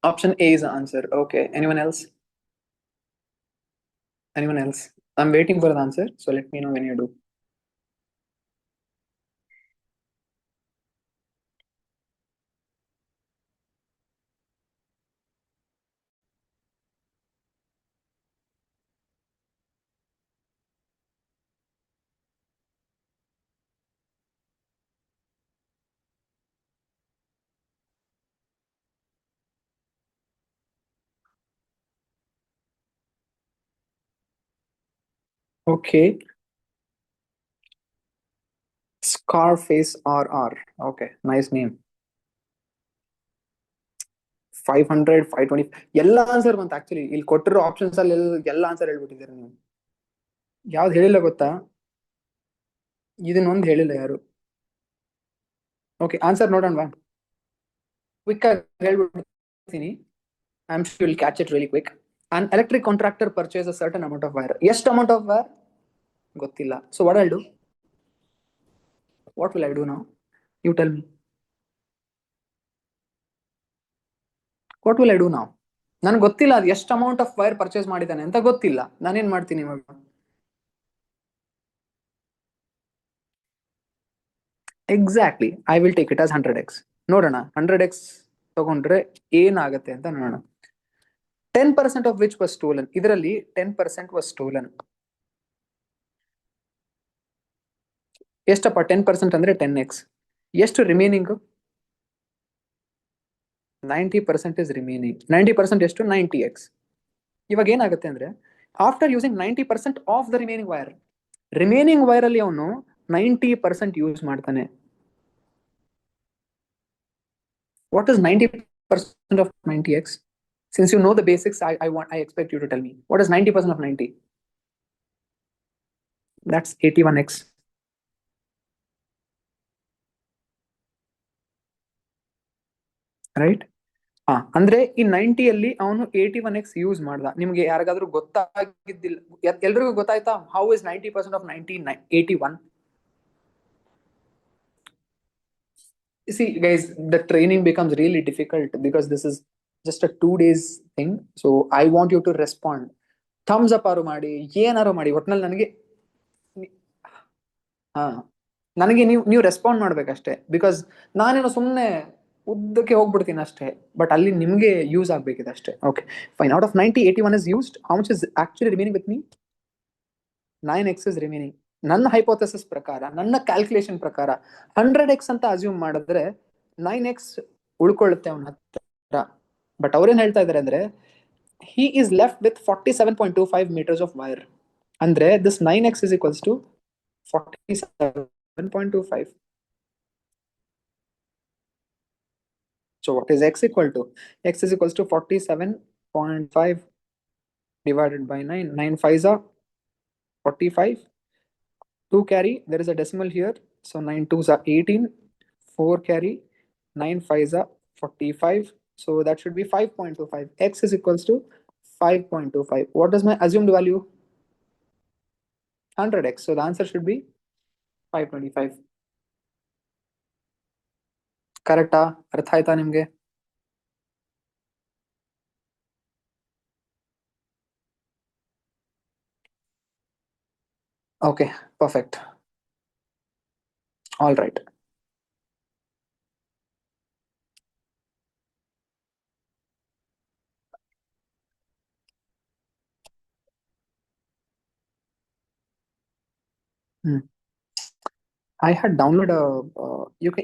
Option A is the answer. Okay. Anyone else? Anyone else? I'm waiting for the answer. So let me know when you do. Okay. Scarface RR. Okay. Nice name. 500, 520. ಎಲ್ಲ answer ಬಂತು actually. ಇಲ್ಲಿ ಕೊಟ್ಟಿರೋ options ಅಲ್ಲಿ ಎಲ್ಲ answer ಹೇಳ್ಬಿಟ್ಟಿದ್ದೀರಿ ನೀವು. ಯಾವ್ದು ಹೇಳಿಲ್ಲ ಗೊತ್ತಾ? ಇದನ್ನೊಂದು ಹೇಳಿಲ್ಲ ಯಾರು. ಓಕೆ, ಆನ್ಸರ್ ನೋಡೋಣ. ಕ್ವಿಕ್ ಆಗಿ ಹೇಳ್ಬಿಡ್ತೀನಿ. I am sure will catch it really quick. An electric contractor purchase a certain amount of wire. ಎಷ್ಟು amount of wire? ಗೊತ್ತಿಲ್ಲ. So what I'll do? What will I do now? You tell me. What will I do now? ನನ್ಗೆ ಗೊತ್ತಿಲ್ಲ ಅದು ಎಷ್ಟು amount of wire purchase ಮಾಡಿದ್ದಾನೆ ಅಂತ ಗೊತ್ತಿಲ್ಲ. ನಾನೇನ್ ಮಾಡ್ತೀನಿ ಇವಾಗ? Exactly, I will take it as 100x. ನೋಡೋಣ 100x ತಗೊಂಡ್ರೆ ಏನಾಗತ್ತೆ ಅಂತ ನೋಡೋಣ. 10% ಆಫ್ ವಿಚ್ ವಾಸ್ ಸ್ಟೋಲನ್. ಇದರಲ್ಲಿ 10% ವಾಸ್ ಸ್ಟೋಲನ್. ಎಷ್ಟಪ್ಪ 10% ಅಂದ್ರೆ 10x. ಎಷ್ಟು ರಿಮೈನಿಂಗ್? 90% is remaining. 90% ಎಷ್ಟು? 90x. ಇವಾಗ ಏನಾಗುತ್ತೆ ಅಂದ್ರೆ, after using 90% of the remaining wire ಅಲ್ಲಿ ಅವನು 90% ಯೂಸ್ ಮಾಡ್ತಾನೆ. What is 90% of 90x? Since you know the basics, I expect you to tell me. What is 90% of 90? That's 81x. Right? ಅಂದ್ರೆ ಈ 90 ಅಲ್ಲಿ ಅವನು 81x ಯೂಸ್ ಮಾಡ್ದ. ನಿಮ್ಗೆ ಯಾರಿಗಾದ್ರೂ ಗೊತ್ತಾಗಿದ್ದಿಲ್ಲ? ಎಲ್ರಿಗೂ ಗೊತ್ತಾಯ್ತಾ? How is 90% of 90 81? See guys, the training becomes really difficult because this is just a 2 days thing. So I want you to respond. Thumbs up ಆರು ಮಾಡಿ, ಏನಾರು ಮಾಡಿ, ಒಟ್ನಲ್ಲಿ ನನಗೆ ನೀವು ರೆಸ್ಪಾಂಡ್ ಮಾಡ್ಬೇಕಷ್ಟೇ. ಬಿಕಾಸ್ ನಾನೇನೋ ಸುಮ್ಮನೆ ಉದ್ದಕ್ಕೆ ಹೋಗ್ಬಿಡ್ತೀನಿ ಅಷ್ಟೇ, ಬಟ್ ಅಲ್ಲಿ ನಿಮ್ಗೆ ಯೂಸ್ ಆಗ್ಬೇಕಿದೆ ಅಷ್ಟೇ. Okay fine. Out of 90, 81 is used. How much is actually remaining with me? 9x is remaining. ನನ್ನ ಹೈಪೋಥೆಸಿಸ್ ಪ್ರಕಾರ, ನನ್ನ ಕ್ಯಾಲ್ಕುಲೇಷನ್ ಪ್ರಕಾರ 100x ಅಂತ ಅಸ್ಯೂಮ್ ಮಾಡಿದ್ರೆ 9x ಉಳ್ಕೊಳ್ಳುತ್ತೆ ಅವನ ಹತ್ರ. ಬಟ್ ಅವ್ರೇನ್ ಹೇಳ್ತಾ ಇದಾರೆ ಅಂದ್ರೆ, he is left with 47.25 meters of wire. ಅಂದ್ರೆ this 9x is equals to 47.25. So what is x equal to? X is equals to 47.5 divided by 9. 9 5s are 45. 2 carry, there is a decimal here. So 9 2s are 18. 4 carry, 9 5s are 45. So that should be 5.25. X is equals to 5.25. What is my assumed value? 100x. So the answer should be 525. ಕರೆಕ್ಟಾ? ಅರ್ಥ ಆಯ್ತಾ ನಿಮ್ಗೆ? Okay, perfect. All right. Hmm. I had downloaded a.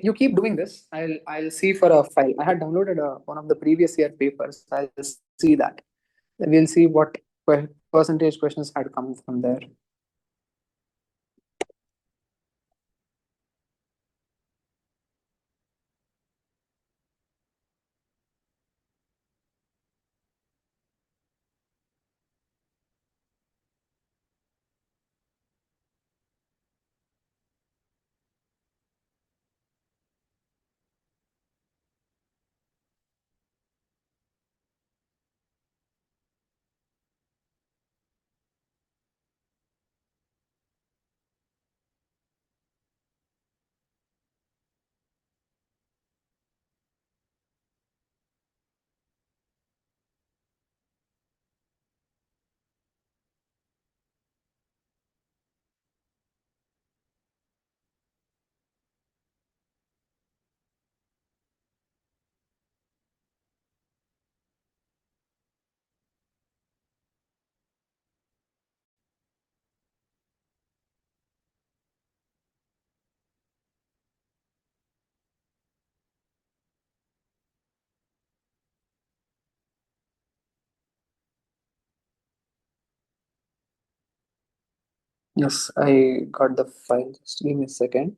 You keep doing this. I'll see for a file. I had downloaded one of the previous year papers. I'll see that. We'll see what percentage questions had come from there. Yes, I got the file. Just give me a second.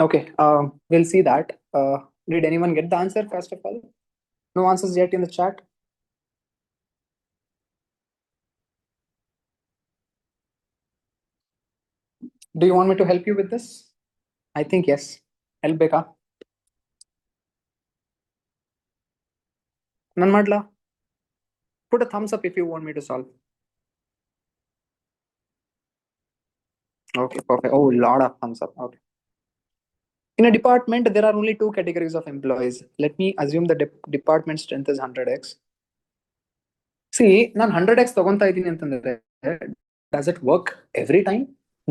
Okay, we'll see that. Did anyone get the answer first of all? No answers yet in the chat. Do you want me to help you with this? I think yes. Help ಬೇಕಾ? ನನ್ ಮಾಡ್ಲಾ? Put a thumbs up if you want me to solve. Okay, perfect. Oh, lot of thumbs up. Okay. In a department, there are only two categories of employees. Let me assume the department strength is 100x. See, ನಾನು 100x ತಗೊಂತಾ ಇದ್ದೀನಿ ಅಂತಂದ್ರೆ does it work every time?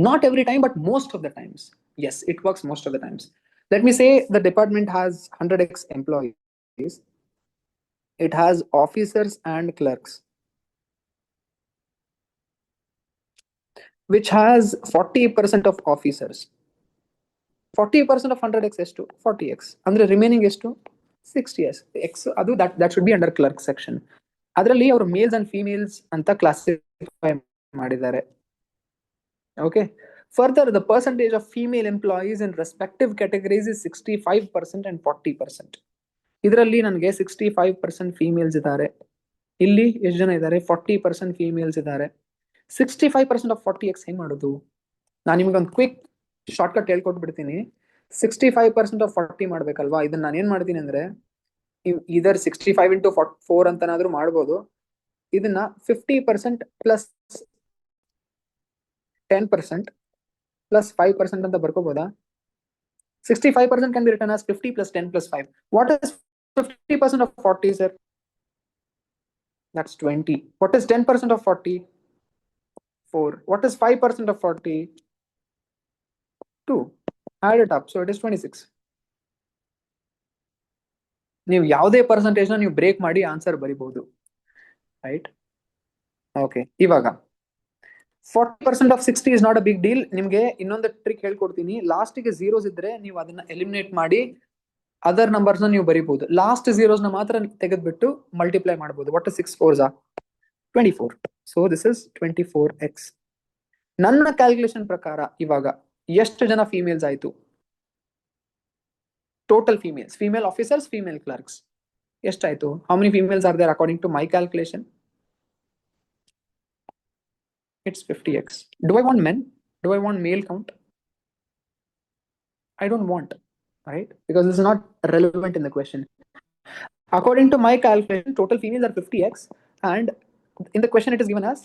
Not every time, but most of the times. Yes, it works most of the times. Let me say the department has 100x employees. It has officers and clerks, which has 40% of officers. 40% of 100x ಎಷ್ಟು 40x ಅಂದ್ರೆ remaining ಎಷ್ಟು 60s x ಅದು that should be under clerk section. ಅದರಲ್ಲಿ ಅವರು mails and females ಅಂತ classify ಮಾಡಿದ್ದಾರೆ. Okay. Further, the percentage of female employees in respective categories is 65% and 40%. ಇದರಲ್ಲಿ ನನಗೆ 65% ಫೀಮೇಲ್ಸ್ ಇದ್ದಾರೆ, ಇಲ್ಲಿ ಎಷ್ಟು ಜನ ಇದ್ದಾರೆ, 40% ಫೀಮೇಲ್ಸ್ ಇದ್ದಾರೆ. 65% ಆಫ್ 40x ಹೆಂಗ್ ಮಾಡೋದು? ನಾನು ನಿಮ್ಗೆ ಒಂದು ಕ್ವಿಕ್ ಶಾರ್ಟ್ಕಟ್ ಹೇಳ್ಕೊಟ್ಬಿಡ್ತೀನಿ. 65% ಆಫ್ 40 ಮಾಡ್ಬೇಕಲ್ವಾ? ಇದನ್ನ ನಾನು ಏನ್ ಮಾಡ್ತೀನಿ ಅಂದ್ರೆ, ಇದರ್ 65 into 4 ಅಂತನಾದ್ರೂ ಮಾಡ್ಬೋದು. ಇದನ್ನ 50% ಪ್ಲಸ್ 10% plus 5% ಅಂತ ಬರ್ಕೋಬೋದಾ? 65% can be written as 50 plus 10 plus 5. What is 50% of 40, sir? That's 20. What is 10% of 40? 4. What is 5% of 40? 2. Add it up, so it is 26. ನೀವು ಯಾವುದೇ ಪರ್ಸೆಂಟೇಜ್ ನ ನೀವು ಬ್ರೇಕ್ ಮಾಡಿ ಆನ್ಸರ್ ಬರಿಬಹುದು, ರೈಟ್? ಓಕೆ, ಇವಾಗ 40% of 60 is not a big deal. ನಿಮ್ಗೆ ಇನ್ನೊಂದು trick ಹೇಳ್ಕೊಡ್ತೀನಿ. ಲಾಸ್ಟ್ಗೆ ಝೀರೋಸ್ ಇದ್ರೆ ನೀವು ಅದನ್ನ ಎಲಿಮಿನೇಟ್ ಮಾಡಿ ಅದರ್ ನಂಬರ್ಸ್ ನ ನೀವು ಬರೀಬಹುದು. ಲಾಸ್ಟ್ ಝೀರೋಸ್ ನ ಮಾತ್ರ ತೆಗೆದ್ಬಿಟ್ಟು ಮಲ್ಟಿಪ್ಲೈ ಮಾಡಬಹುದು. What is 6 4s 24. So this is 24x. ನನ್ನ ಕ್ಯಾಲ್ಕುಲೇಷನ್ ಪ್ರಕಾರ ಇವಾಗ ಎಷ್ಟು ಜನ ಫೀಮೇಲ್ಸ್ ಆಯ್ತು? Total females, female officers, female clerks ಎಷ್ಟಾಯ್ತು? How many females are there according to my calculation? It's 50x. Do I want men? Do I want male count? I don't want, right? Because this is not relevant in the question. According to my calculation, total females are 50x, and in the question it is given as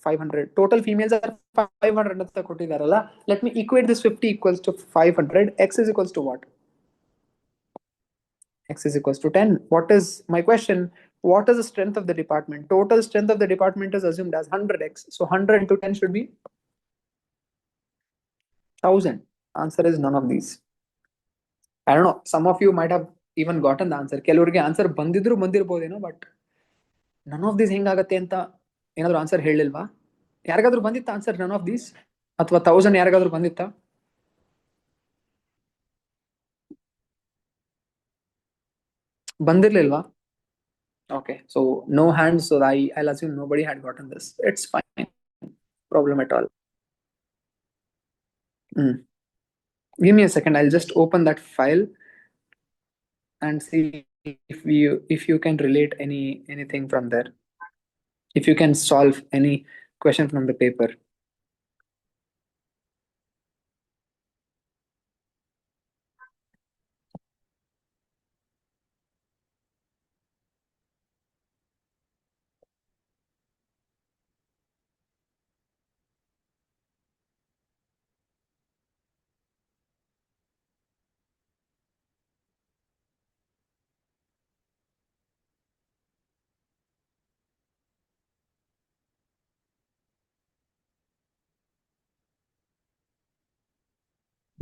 500. Total females are 500 ಅಂತ ಕೊಟ್ಟಿದಾರಲ್ಲ. Let me equate this 50 equals to 500. X is equals to what? X is equals to 10. What is my question? What is the strength of the department? Total strength of the department is assumed as 100x. So 100 into 10 should be 1000. Answer is none of these. I don't know. Some of you might have even gotten the answer. ಕೆಲವರಿಗೆ answer ಬಂದಿರ್ಬೋದೇನೋ, but none of these ಹೆಂಗಾಗತ್ತೆ ಅಂತ ಏನಾದ್ರು answer ಹೇಳಿಲ್ವಾ? ಯಾರಿಗಾದ್ರೂ ಬಂದಿತ್ತ answer none of these? ಅಥವಾ 1000 ಯಾರಿಗಾದ್ರೂ ಬಂದಿತ್ತಾ? ಬಂದಿರ್ಲಿಲ್ವಾ? Okay, so no hands, so I'll assume nobody had gotten this. It's fine, problem at all. Give me a second. I'll just open that file and see if you can relate anything from there. If you can solve any question from the paper.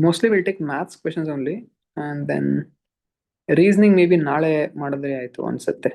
Mostly we'll take maths questions only, and then reasoning maybe ನಾಳೆ ಮಾಡಿದ್ರೆ ಆಯ್ತು ಅನ್ಸುತ್ತೆ.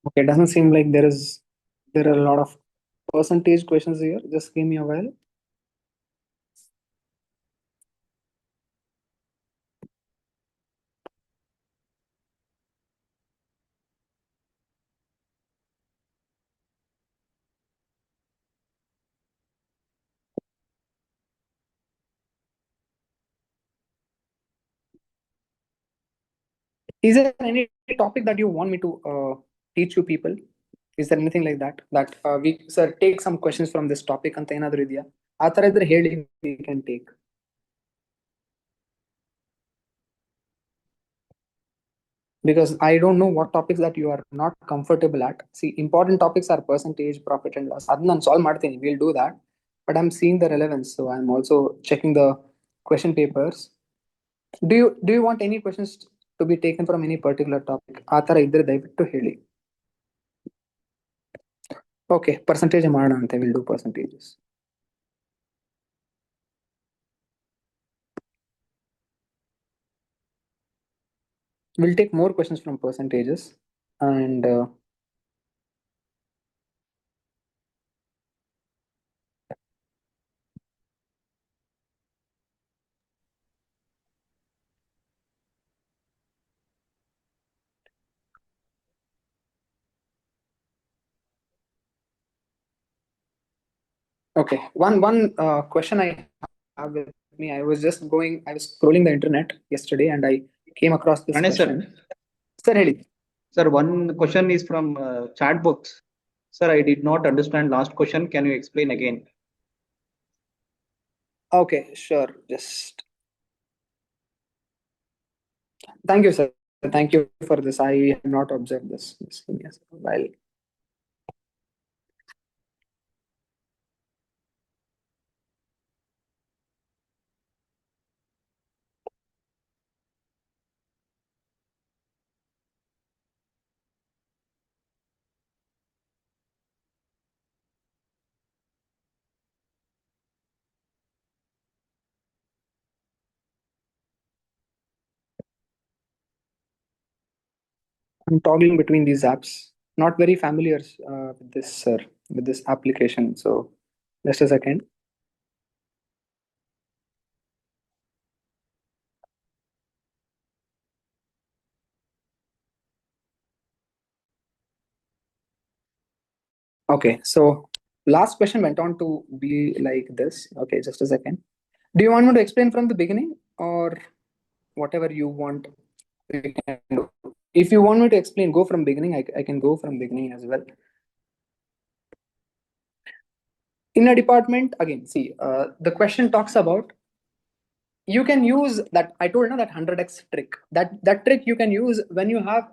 Okay, it doesn't seem like there are a lot of percentage questions here. Just give me a while. Is there any topic that you want me to teach you people? Is there anything like that we sir take some questions from this topic ಅಂತ ಏನಾದ್ರು ಇದೆಯಾ? ಆ ತರ ಇದ್ರೆ ಹೇಳಿ, we can take. Because I don't know what topics that you are not comfortable at. See, important topics are percentage, profit and loss. ಅದನ್ನ ನಾನು solve ಮಾಡ್ತೀನಿ. We'll do that. But I'm seeing the relevance, so I'm also checking the question papers. Do you want any questions to be taken from any particular topic? ಆ ತರ ಇದ್ರೆ ದಯವಿಟ್ಟು ಹೇಳಿ. Okay, percentage ಮಾಡೋಣ ಅಂತೆ. We'll do percentages. We'll take more questions from percentages and okay, one question I have with me. I was scrolling the internet yesterday and I came across this
Ganesh sir.
question. Sir, ಹೇಳಿ.
Sir, one question is from chat box. Sir, I did not understand last question. Can you explain again?
Okay, sure. Just thank you, sir. Thank you for this. I have not observed this. Just give me a second while. I'm toggling between these apps. Not very familiar with this, sir, with this application. So just a second. Okay, so last question went on to be like this. Okay, just a second. Do you want me to explain from the beginning or whatever you want? We can do. If you want me to explain, go from beginning. I can go from beginning as well. In a department, again, see, the question talks about you can use that. I told you that 100x trick. That trick you can use when you have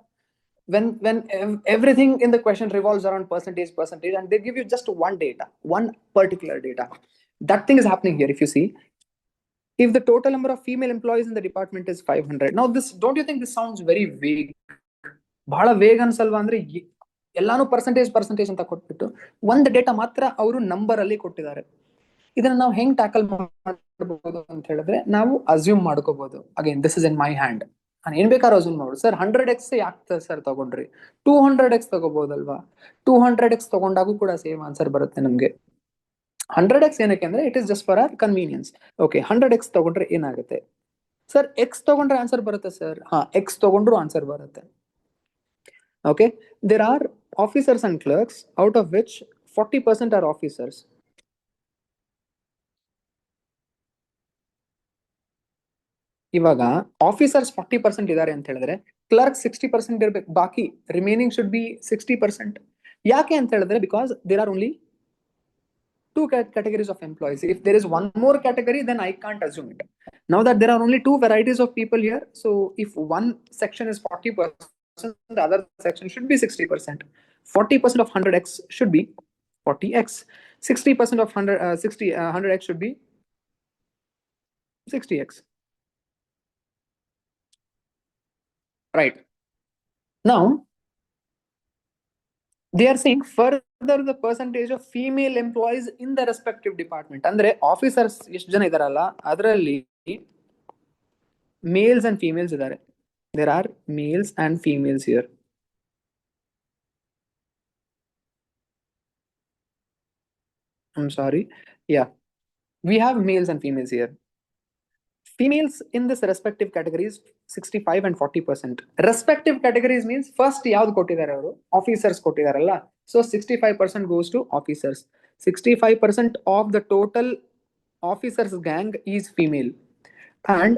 everything in the question revolves around percentage, and they give you just one particular data. That thing is happening here. If you see, if the total number of female employees in the department is 500, now this, don't you think this sounds very vague? ಬಹಳ vague ಅನ್ಸಲ್ವಾ? ಅಂದ್ರೆ ಎಲ್ಲಾನು percentage ಅಂತ ಕೊಟ್ಬಿಟ್ಟು ಒಂದು data ಮಾತ್ರ ಅವರು number ಅಲ್ಲಿ ಕೊಟ್ಟಿದ್ದಾರೆ. ಇದನ್ನ ನಾವು ಹೆಂಗ್ ಟ್ಯಾಕಲ್ ಮಾಡಬಹುದು ಅಂತ ಹೇಳಿದ್ರೆ, ನಾವು ಅಸ್ಯೂಮ್ ಮಾಡ್ಕೋಬಹುದು. Again, this is in my hand. ನಾನು ಏನ್ ಬೇಕಾದ್ರೂ ಅಸ್ಯೂಮ್ ಮಾಡೋದು. ಸರ್ 100x ಯಾಕೆ ಸರ್ ತಗೊಂಡ್ರಿ? 200x ತಗೋಬಹುದಲ್ವಾ? 200x ತಗೊಂಡಾಗೂ ಕೂಡ ಸೇಮ್ ಆನ್ಸರ್ ಬರುತ್ತೆ ನಮ್ಗೆ. 100x ಏನಕ್ಕೆ ಅಂದ್ರೆ it is just for our convenience. Okay, 100x ತಗೊಂಡ್ರೆ ಏನಾಗುತ್ತೆ ಸರ್? ಎಕ್ಸ್ ತಗೊಂಡ್ರೆ ಆನ್ಸರ್ ಬರುತ್ತೆ ಸರ್. ಹಾ, ಎಕ್ಸ್ ತಗೊಂಡ್ರು ಆನ್ಸರ್ ಬರುತ್ತೆ. Okay, there are officers and clerks, out of which 40% are officers. ಇವಾಗ ಆಫೀಸರ್ಸ್ 40% ಇದ್ದಾರೆ ಅಂತ ಹೇಳಿದ್ರೆ ಕ್ಲರ್ಕ್ 60% ಇರ್ಬೇಕು, ಬಾಕಿ ರಿಮೈನಿಂಗ್ ಶುಡ್ ಬಿ 60%. ಯಾಕೆ ಅಂತ ಹೇಳಿದ್ರೆ, because there are only two categories of employees. If there is one more category, then I can't assume it. Now that there are only two varieties of people here, so if one section is 40%, the other section should be 60%. 40% of 100x should be 40x. 60% of 100x should be 60x. Right. Now, they are saying further the percentage of female employees in the respective department. ಅಂದ್ರೆ officers ಎಷ್ಟು ಜನ ಇದಾರಲ್ಲ, ಅದರಲ್ಲಿ mails and females ಇದ್ದಾರೆ. There are males and females here. I'm sorry. Yeah, we have males and females here. Females in this respective categories 65 and 40%. Respective categories means first ಯಾವ್ದು ಕೊಟ್ಟಿದ್ದಾರೆ ಅವರು officers ಕೊಟ್ಟಿದಾರಲ್ಲ, so 65% goes to officers. 65% of the total officers gang is female and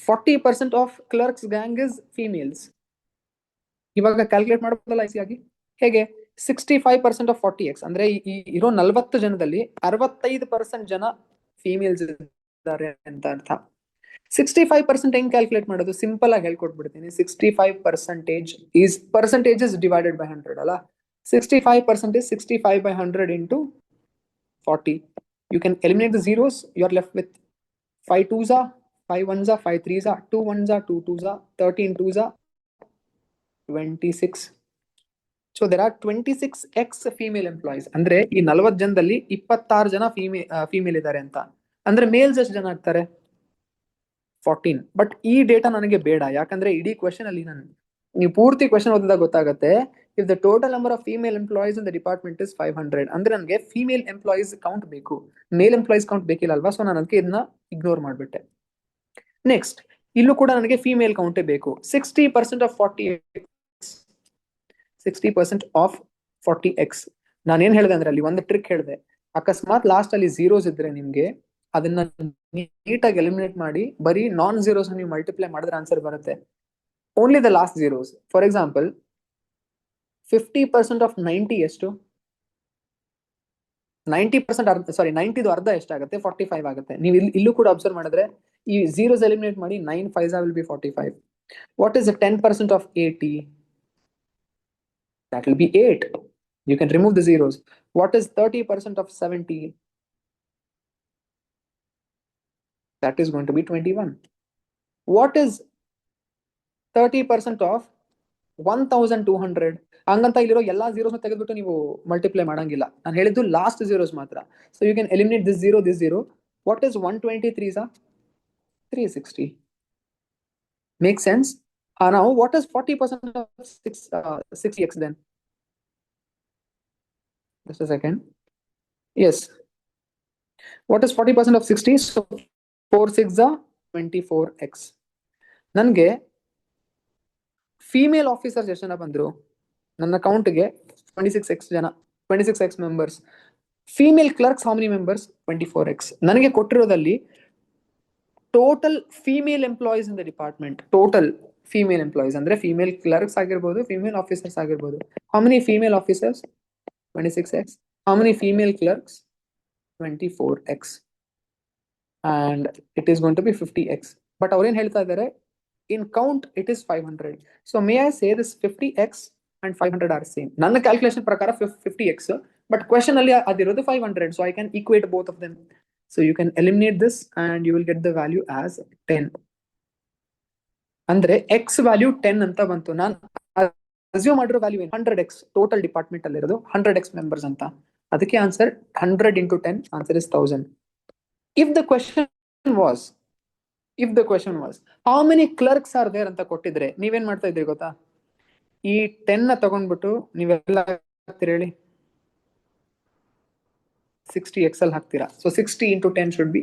40% of clerks gang is females. ಇವಾಗ calculate ಮಾಡಬಹುದಲ್ಲ ಈಸಿಯಾಗಿ. ಹೇಗೆ? 65% of 40x ಅಂದ್ರೆ ಈ ಇರೋ 40 ಜನದಲ್ಲಿ 65% ಜನ ಫೀಮೇಲ್ಸ್ ಇದ್ದಾರೆ ಅಂತ ಅರ್ಥ. 65% ಹೆಂಗ್ ಕ್ಯಾಲ್ಕುಲೇಟ್ ಮಾಡೋದು? ಸಿಂಪಲ್ ಆಗಿ ಹೇಳ್ಕೊಟ್ಬಿಡ್ತೀನಿ. 65% is percentage is divided by 100 ಅಲ್ಲ. 65% is 65 by 100 into 40. You can eliminate the zeros. You are left with 5 2s are 5 1s are 5 3s are 2 1s are 2 2s are 13 2s are 26. So there are 26x female employees. ಅಂದ್ರೆ ಈ 40 ಜನದಲ್ಲಿ 26 ಜನ female ಇದ್ದಾರೆ ಅಂತ. ಅಂದ್ರೆ mails ಎಷ್ಟು ಜನ ಆಗ್ತಾರೆ? 14. ಬಟ್ ಈ ಡೇಟಾ ನನಗೆ ಬೇಡ, ಯಾಕಂದ್ರೆ ಇಡೀ ಕ್ವೆಶನ್ ಅಲ್ಲಿ ನೀವು ಪೂರ್ತಿ ಕ್ವೆಶನ್ ಓದಿದಾಗ ಗೊತ್ತಾಗುತ್ತೆ. If the total number of female employees in the department is 500 ಅಂದ್ರೆ ನನಗೆ ಫೀಮೇಲ್ ಎಂಪ್ಲಾಯೀಸ್ ಕೌಂಟ್ ಬೇಕು, ಮೇಲ್ ಎಂಪ್ಲಾಯೀಸ್ ಕೌಂಟ್ ಬೇಕಿಲ್ಲ ಅಲ್ವಾ. ಸೊ ನಾನು ಅದಕ್ಕೆ ಇದನ್ನ ಇಗ್ನೋರ್ ಮಾಡ್ಬಿಟ್ಟೆ. ನೆಕ್ಸ್ಟ್ ಇಲ್ಲೂ ಕೂಡ ನನಗೆ ಫೀಮೇಲ್ ಕೌಂಟೇ ಬೇಕು. 60% ಆಫ್ 60% ಆಫ್ 40x. ನಾನೇನ್ ಹೇಳಿದೆ ಅಂದ್ರೆ ಅಲ್ಲಿ ಒಂದು ಟ್ರಿಕ್ ಹೇಳಿದೆ. ಅಕಸ್ಮಾತ್ ಲಾಸ್ಟ್ ಅಲ್ಲಿ ಝೀರೋಸ್ ಇದ್ರೆ ನಿಮ್ಗೆ ಅದನ್ನ ನೀಟಾಗಿ ಎಲಿಮಿನೇಟ್ ಮಾಡಿ ಬರೀ ನಾನ್ ಝೀರೋಸ್ ನೀವು ಮಲ್ಟಿಪ್ಲೈ ಮಾಡಿದ್ರೆ ಆನ್ಸರ್ ಬರುತ್ತೆ. Only the last zeros. For example 50% of 90 ಎಷ್ಟು? 90% ಸಾರಿ 90 ಅರ್ಧ ಎಷ್ಟಾಗುತ್ತೆ? 45 ಆಗುತ್ತೆ. ನೀವು ಇಲ್ಲೂ ಕೂಡ ಅಬ್ಸರ್ವ್ ಮಾಡಿದ್ರೆ ಈ ಝೀರೋಸ್ ಎಲಿಮಿನೇಟ್ ಮಾಡಿ 9 5s will be 45. What is 10% of 80? That will be 8. You can remove the zeros. What is 30% of 70? That is going to be 21. What is 30% of 1200? ಹಂಗಂತ ಇಲ್ಲಿರೋ ಎಲ್ಲಾ ಝೀರೋಸ್ ತೆಗೆದ್ಬಿಟ್ಟು ನೀವು ಮಲ್ಟಿಪ್ಲೈ ಮಾಡಂಗಿಲ್ಲ. ನಾನು ಹೇಳಿದ್ದು ಲಾಸ್ಟ್ ಝೀರೋಸ್ ಮಾತ್ರ. So you can eliminate this zero. What is 123 360? Make sense? Now what is 40% of 60x then? Just a second. Yes. What is 40% of 60? So 4 6 are 24x. ನನಗೆ ಫೀಮೇಲ್ ಆಫೀಸರ್ಸ್ ಎಷ್ಟು ಜನ ಬಂದ್ರು? ನನ್ನ ಅಕೌಂಟ್ಗೆ 26x ಜನ, 26x members. Female clerks how many members? 24x. ನನಗೆ ಕೊಟ್ಟಿರೋದಲ್ಲಿ total female employees in the department, total female employees ಅಂದ್ರೆ ಫೀಮೇಲ್ ಕ್ಲರ್ಕ್ಸ್ ಆಗಿರ್ಬೋದು, ಫೀಮೇಲ್ ಆಫೀಸರ್ಸ್ ಆಗಿರ್ಬೋದು. How many female officers? 26x. How many female clerks? 24x. and it is going to be 50x. But ಅವ್ರೇನ್ ಹೇಳ್ತಾ ಇದ್ದಾರೆ? In count it is 500. So may I say this 50x and 500 are same? ನನ್ನ calculation ಪ್ರಕಾರ 50x, but question ಅಲ್ಲಿ ಅದಿರೋದು 500. So I can equate both of them. So you can eliminate this and you will get the value as 10. ಅಂದ್ರೆ x value 10 ಅಂತ ಬಂತು. ನಾನು assume ಮಾಡಿರೋ value ಏನು? 100x. Total department ಅಲ್ಲಿ ಇರೋದು 100x ಮೆಂಬರ್ಸ್ ಅಂತ. ಅದಕ್ಕೆ answer 100 into 10, answer is 1000. If the question was how many clerks are there ಅಂತ ಕೊಟ್ಟಿದ್ರೆ ನೀವೇನ್ ಮಾಡ್ತಾ ಇದ್ರಿ ಗೊತ್ತಾ? ಈ 10 ನ ತಗೊಂಡ್ಬಿಟ್ಟು ನೀವೆಲ್ಲ ಹಾಕ್ತೀರಾ ಹೇಳಿ? 60x ಅಲ್ಲಿ ಹಾಕ್ತೀರಾ. So 60 into 10 should be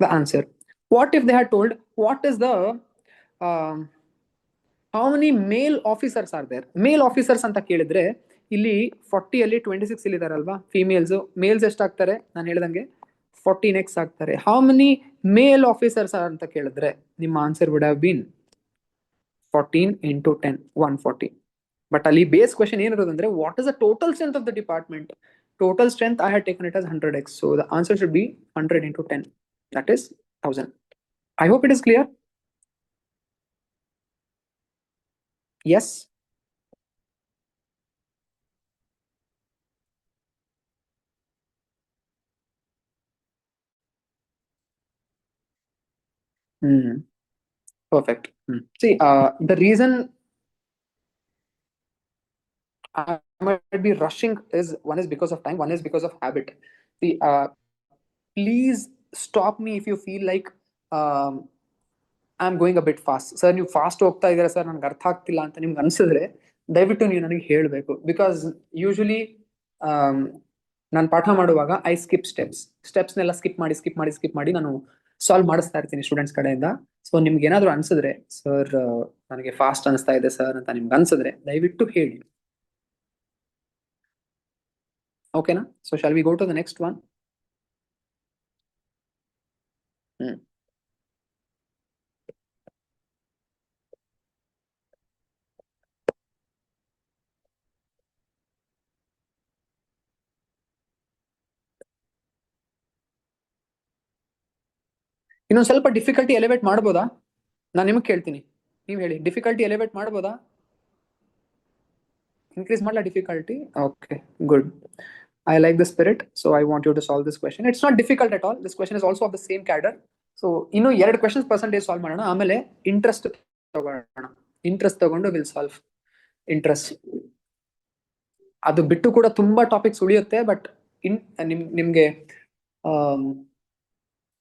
the answer. What if they had told what is the how many male officers are there? Male officers ಅಂತ ಕೇಳಿದ್ರೆ ಇಲ್ಲಿ 40 ಅಲ್ಲಿ 26 ಇಲ್ಲಿ ಇದಾರಲ್ವಾ ಫಿಮೇಲ್ಸ್. ಮೇಲ್ಸ್ ಎಷ್ಟಾಗ್ತಾರೆ? ನಾನು ಹೇಳ್ದಂಗೆ 14x ಆಗ್ತಾರೆ. ಹೌ ಮೆನಿ ಮೇಲ್ ಆಫೀಸರ್ಸ್ ಅಂತ ಕೇಳಿದ್ರೆ ನಿಮ್ಮ answer would have been 14 into 10, 140. But ಅಲ್ಲಿ ಬೇಸ್ ಕ್ವೆಶನ್ ಏನಿರೋದಂದ್ರೆ what is the total strength of the department? Total strength I had taken it as 100x. So the answer should be 100 into 10. That is 1000. I hope it is clear. Yes. Perfect. See, the reason I might be rushing is one is because of time, one is because of habit. See, please stop me if you feel like I'm going a bit fast. Sir, ನೀವು fast ಹೋಗ್ತಾ ಇದ್ದೀರಾ sir, ನನ್ಗೆ ಅರ್ಥ ಆಗ್ತಿಲ್ಲ ಅಂತ ನಿಮ್ಗೆ ಅನ್ಸಿದ್ರೆ ದಯವಿಟ್ಟು ನೀವು ನನಗೆ ಹೇಳಬೇಕು. ಬಿಕಾಸ್ ಯೂಶಲಿ ನಾನು ಪಾಠ ಮಾಡುವಾಗ ಐ ಸ್ಕಿಪ್ ಸ್ಟೆಪ್ಸ್ನೆಲ್ಲ ಸ್ಕಿಪ್ ಮಾಡಿ ನಾನು ಸಾಲ್ವ್ ಮಾಡಿಸ್ತಾ ಇರ್ತೀನಿ ಸ್ಟೂಡೆಂಟ್ಸ್ ಕಡೆಯಿಂದ. ಸೊ ನಿಮ್ಗೆ ಏನಾದ್ರು ಅನ್ಸಿದ್ರೆ ಸರ್ ನನಗೆ ಫಾಸ್ಟ್ ಅನಿಸ್ತಾ ಇದೆ ಸರ್ ಅಂತ ನಿಮ್ಗೆ ಅನ್ಸಿದ್ರೆ ದಯವಿಟ್ಟು ಹೇಳಿ. ಓಕೆನಾ? So shall we go to the next one? ಇನ್ನೊಂದು ಸ್ವಲ್ಪ ಡಿಫಿಕಲ್ಟಿ ಎಲಿವೇಟ್ ಮಾಡ್ಬೋದಾ? ನಾನು ನಿಮಗೆ ಕೇಳ್ತೀನಿ, ನೀವು ಹೇಳಿ. ಡಿಫಿಕಲ್ಟಿ ಎಲಿವೇಟ್ ಮಾಡ್ಬೋದಾ? ಇನ್ಕ್ರೀಸ್ ಮಾಡಲ difficulty? Okay, good. I like the spirit, so I want you to solve this question. It's not difficult at all. This question is also of the same cadre. So ಇನ್ನು 2 questions percentage solve ಮಾಡೋಣ, ಆಮೇಲೆ interest ತಗೋಣ. Interest ತಗೊಂಡು will solve interest. ಅದು ಬಿಟ್ಟು ಕೂಡ ತುಂಬಾ topics ಉಳಿಯುತ್ತೆ, ಬಟ್ ನಿಮ್ಗೆ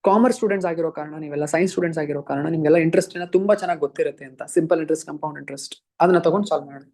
ಕಾಮರ್ಸ್ ಸ್ಟೂಡೆಂಟ್ಸ್ ಆಗಿರೋ ಕಾರಣ, ನೀವೆಲ್ಲ ಸೈನ್ಸ್ ಸ್ಟೂಡೆಂಟ್ಸ್ ಆಗಿರೋ ಕಾರಣ ನಿಮ್ಗೆಲ್ಲ ಇಂಟ್ರೆಸ್ಟ್ ತುಂಬಾ ಚೆನ್ನಾಗಿ ಗೊತ್ತಿರುತ್ತೆ ಅಂತ. ಸಿಂಪಲ್ ಇಂಟ್ರೆಸ್ಟ್, ಕಂಪೌಂಡ್ ಇಂಟ್ರೆಸ್ಟ್, ಅದನ್ನ ತಗೊಂಡು ಸಾಲ್ವ್ ಮಾಡೋಣ.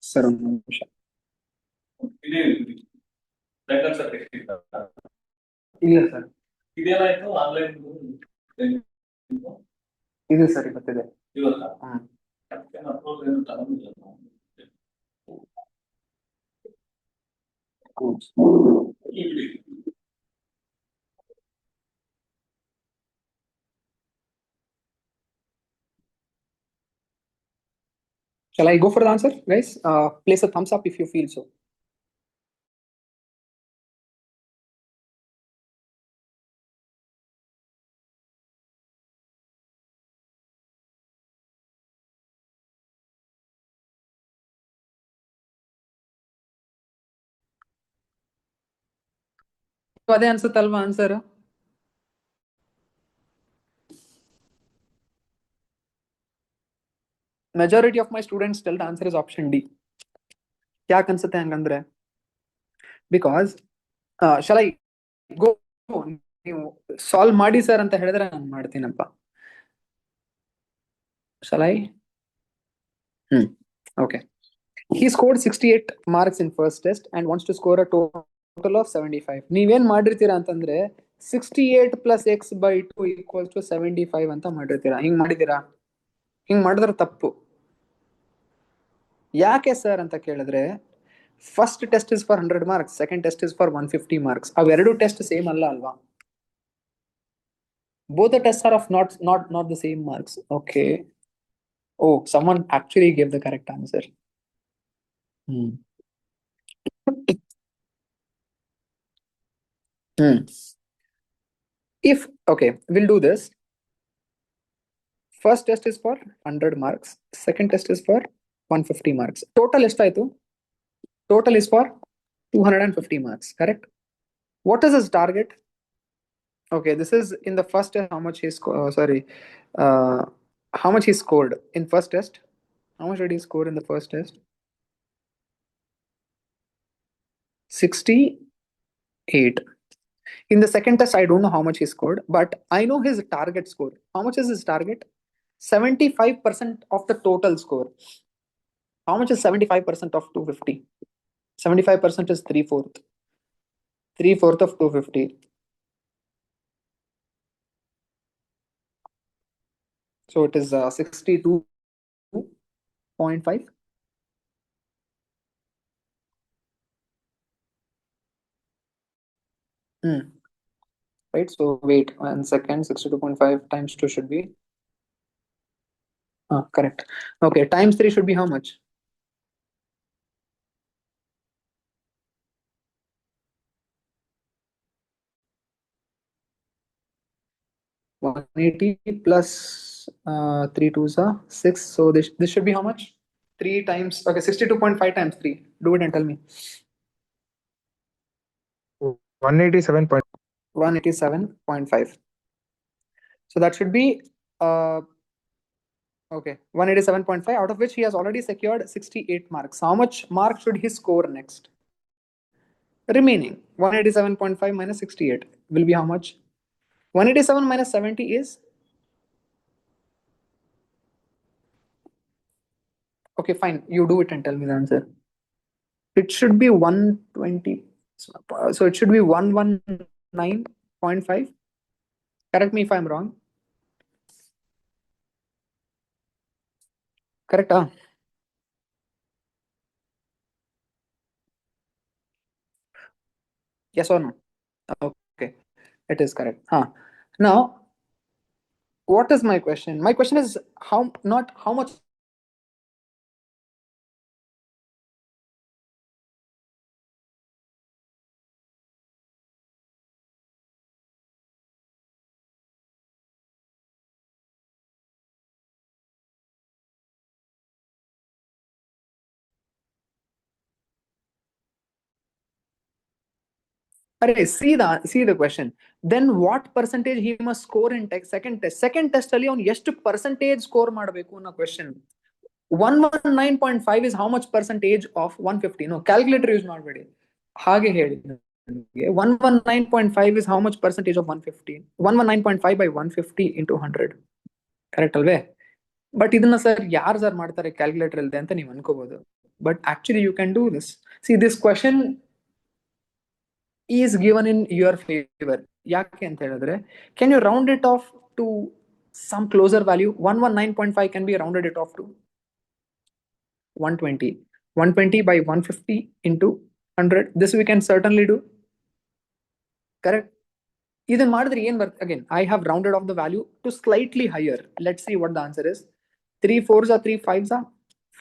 ಸರ್ ಒಂದು ನಿಮಿಷ. ಇಲ್ಲ ಸರ್, ಇದೆ sir, ಇವತ್ತಿದೆ. Shall I go for the answer, guys? Place a thumbs up if you feel so. ಅದೇ ಅನ್ಸುತ್ತಲ್ವಾ answer? Majority of my students tell the answer is option D. ಯಾಕೆ ಅನ್ಸುತ್ತೆ ಹಂಗಂದ್ರೆ, ಬಿಕಾಸ್ ಶಾಲ್ ಐ ಗೋ? ನೀವು solve ಮಾಡಿ sir ಅಂತ ಹೇಳಿದ್ರೆ ನಾನು ಮಾಡ್ತೀನಪ್ಪ. Shall I? Okay. He scored 68 marks in first test and wants to score a total of 75. ನೀವೇನ್ ಮಾಡಿರ್ತೀರಾ ಅಂತಂದ್ರೆ 68 plus x/2 equals to 75 ಅಂತ ಮಾಡಿರ್ತೀರಾ. ಹಿಂಗ್ ಮಾಡಿದೀರಾ? ಹಿಂಗ್ ಮಾಡಿದ್ರೆ ತಪ್ಪು. ಯಾಕೆ ಸರ್ ಅಂತ ಕೇಳಿದ್ರೆ, first test is for 100 marks, second test is for 150 marks. ಅವೆರಡು ಟೆಸ್ಟ್ ಸೇಮ್ ಅಲ್ಲ ಅಲ್ವಾ? Both the tests are of not the same marks. Okay. Oh, someone actually gave the correct answer. If, okay, we'll do this. First test is for 100 marks, second test is for 150 marks. Total ಎಷ್ಟಾಯ್ತು? Total is for 250 marks, correct? What is his target? Okay, this is in the first test. How much he how much he scored in first test? How much did he score in the first test? 68. In the second test, I don't know how much he scored, but I know his target score. How much is his target? 75% of the total score. How much is 75% of 250? 75% is 3/4. 3/4 of 250. So it is 62.5. Right. So wait 1 second. 62.5 times 2 should be. Correct. Okay. Times 3 should be how much? 180 plus 3 twos are 6. So this should be how much? 3 times. Okay. 62.5 times 3. Do it and tell me.
187.
187.5. So that should be okay, 187.5, out of which he has already secured 68 marks. How much mark should he score next? Remaining 187.5 minus 68 will be how much? 187 minus 70 is, okay, fine. You do it and tell me the answer. It should be 120. So it should be 119.5. Correct me if I'm wrong. Correct, huh? Yes or no? Okay, it is correct. Now, what is my question? My question is not how much Array, see the question. Then what percentage he must score in second test? Second test ಅಲ್ಲಿ ಅವನು ಎಷ್ಟು percentage score ಮಾಡಬೇಕು ಅನ್ನೋ question. 119.5 is how much percentage of 150? No, calculator use ಮಾಡಬೇಡಿ. ಹಾಗೆ ಹೇಳಿ. 119.5 is how much percentage of 150? 119.5 by 150 into 100. Correct ಅಲ್ವೇ? But ಇದನ್ನ ಸರ್ ಯಾರು ಸರ್ ಮಾಡ್ತಾರೆ ಕ್ಯಾಲ್ಕುಲೇಟರ್ ಇಲ್ಲದೆ ಅಂತ ನೀವು ಅನ್ಕೋಬಹುದು. But actually you can do this. See this question is given in your favor. ಯಾಕೆ ಅಂತ ಹೇಳಿದ್ರೆ, can you round it off to some closer value? 119.5 can be rounded it off to 120. 120 by 150 into 100. This we can certainly do. Correct. ಇದನ್ನ ಮಾಡಿದ್ರೆ ಏನ್ ಬರುತ್ತೆ? Again, I have rounded off the value to slightly higher. Let's see what the answer is. 3 4s are 3 5s are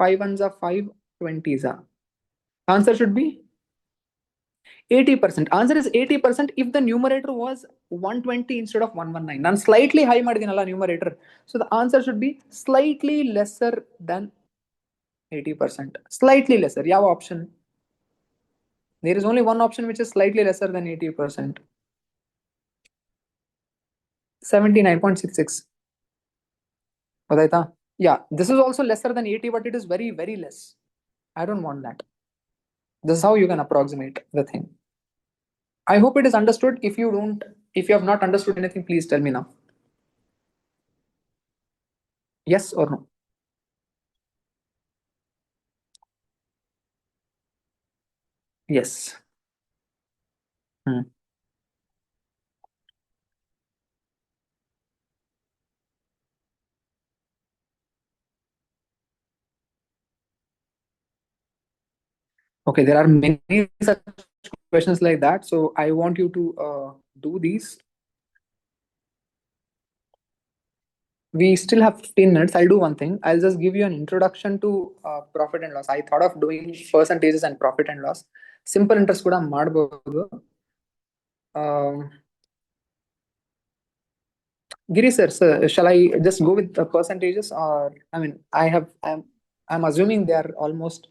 5 1s are 5 20s are. Answer should be 80%. Answer is 80% if the numerator was 120 instead of 119. ನಾನು slightly high ಮಾಡಿದ್ದೀನಲ್ಲ numerator. So the answer should be slightly lesser than 80%. Slightly lesser. ಯಾವ option? There is only one option which is slightly lesser than 80%. 79.66. ಗೊತ್ತಾಯ್ತಾ? Yeah, this is also lesser than 80, but it is very, very less. I don't want that. This is how you can approximate the thing. I hope it is understood. If you have not understood anything, please tell me now. Yes or no? Yes. Okay, there are many such questions like that. So I want you to do these. We still have 15 minutes. I'll do one thing. I'll just give you an introduction to profit and loss. I thought of doing percentages and profit and loss. Simple interest kuda ಮಾಡಬಹುದು. Giri sir, shall I just go with the percentages, or I mean, I'm assuming they are almost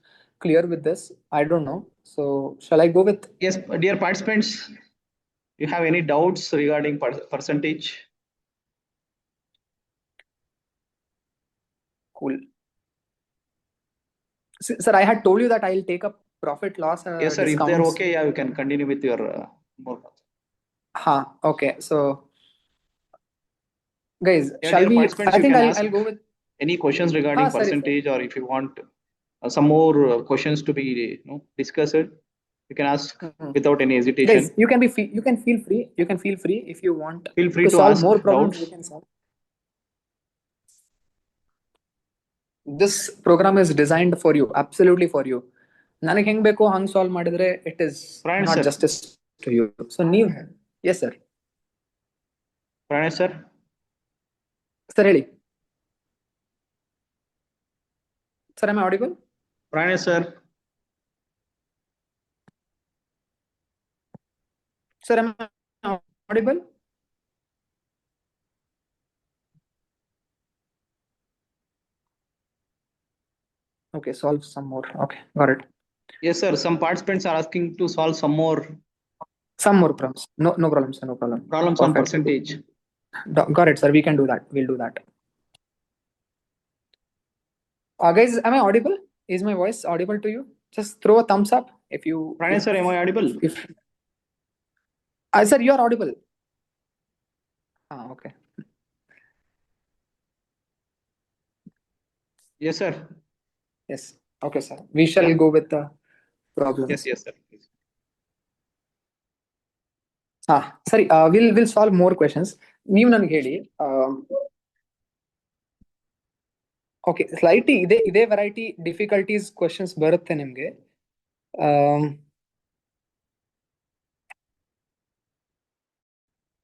clear with this. I don't know. So shall I go with?
Yes, dear participants, you have any doubts regarding percentage?
Cool. Sir, I had told you that I'll take up profit loss.
Yes, sir.
Discounts.
If they're okay, yeah, you can continue with your more.
Okay. So, guys,
Yeah,
shall
dear
we?
participants,
I
you
think
can
I'll
ask
I'll go with.
any questions regarding
Sorry, sir.
percentage, or if you want some more questions to be discussed, you can ask
Mhm.
without any
Guys,
hesitation.
you can feel free. You can feel free if you want
Feel free
to
to
solve
ask
more problems. We
doubts.
can solve. This program is designed for you, absolutely for you. ನನಗೆ ಹೆಂಗ್ ಬೇಕು ಹಂಗ್ solve ಮಾಡಿದ್ರೆ it is
Pranay
not
sir,
justice to you. So ನೀವು yes sir.
Pranay sir,
Sir ಹೇಳಿ. Sir, am I audible?
Pranay sir,
Sir, am I audible? Okay, solve some more. Okay, got it.
yes sir. Some participants are asking to solve some more
Some more problems. No problem, sir. No problem.
problems on
Perfect.
percentage.
Got it, sir. We can do that. We'll do that. Guys, am I audible? Is my voice audible to you? Just throw a thumbs up if you
Pranay sir, am I audible?
if sir, you are audible. Okay.
Yes sir.
Yes. Okay, sir. We shall
Yeah.
go with the
Yes,
problems.
yes sir. Please.
Sorry. We'll solve more questions. ನೀವು ನನಗೆ ಹೇಳಿ. Okay slightly ಇದೇ variety difficulties questions ಬರುತ್ತೆ ನಿಮಗೆ.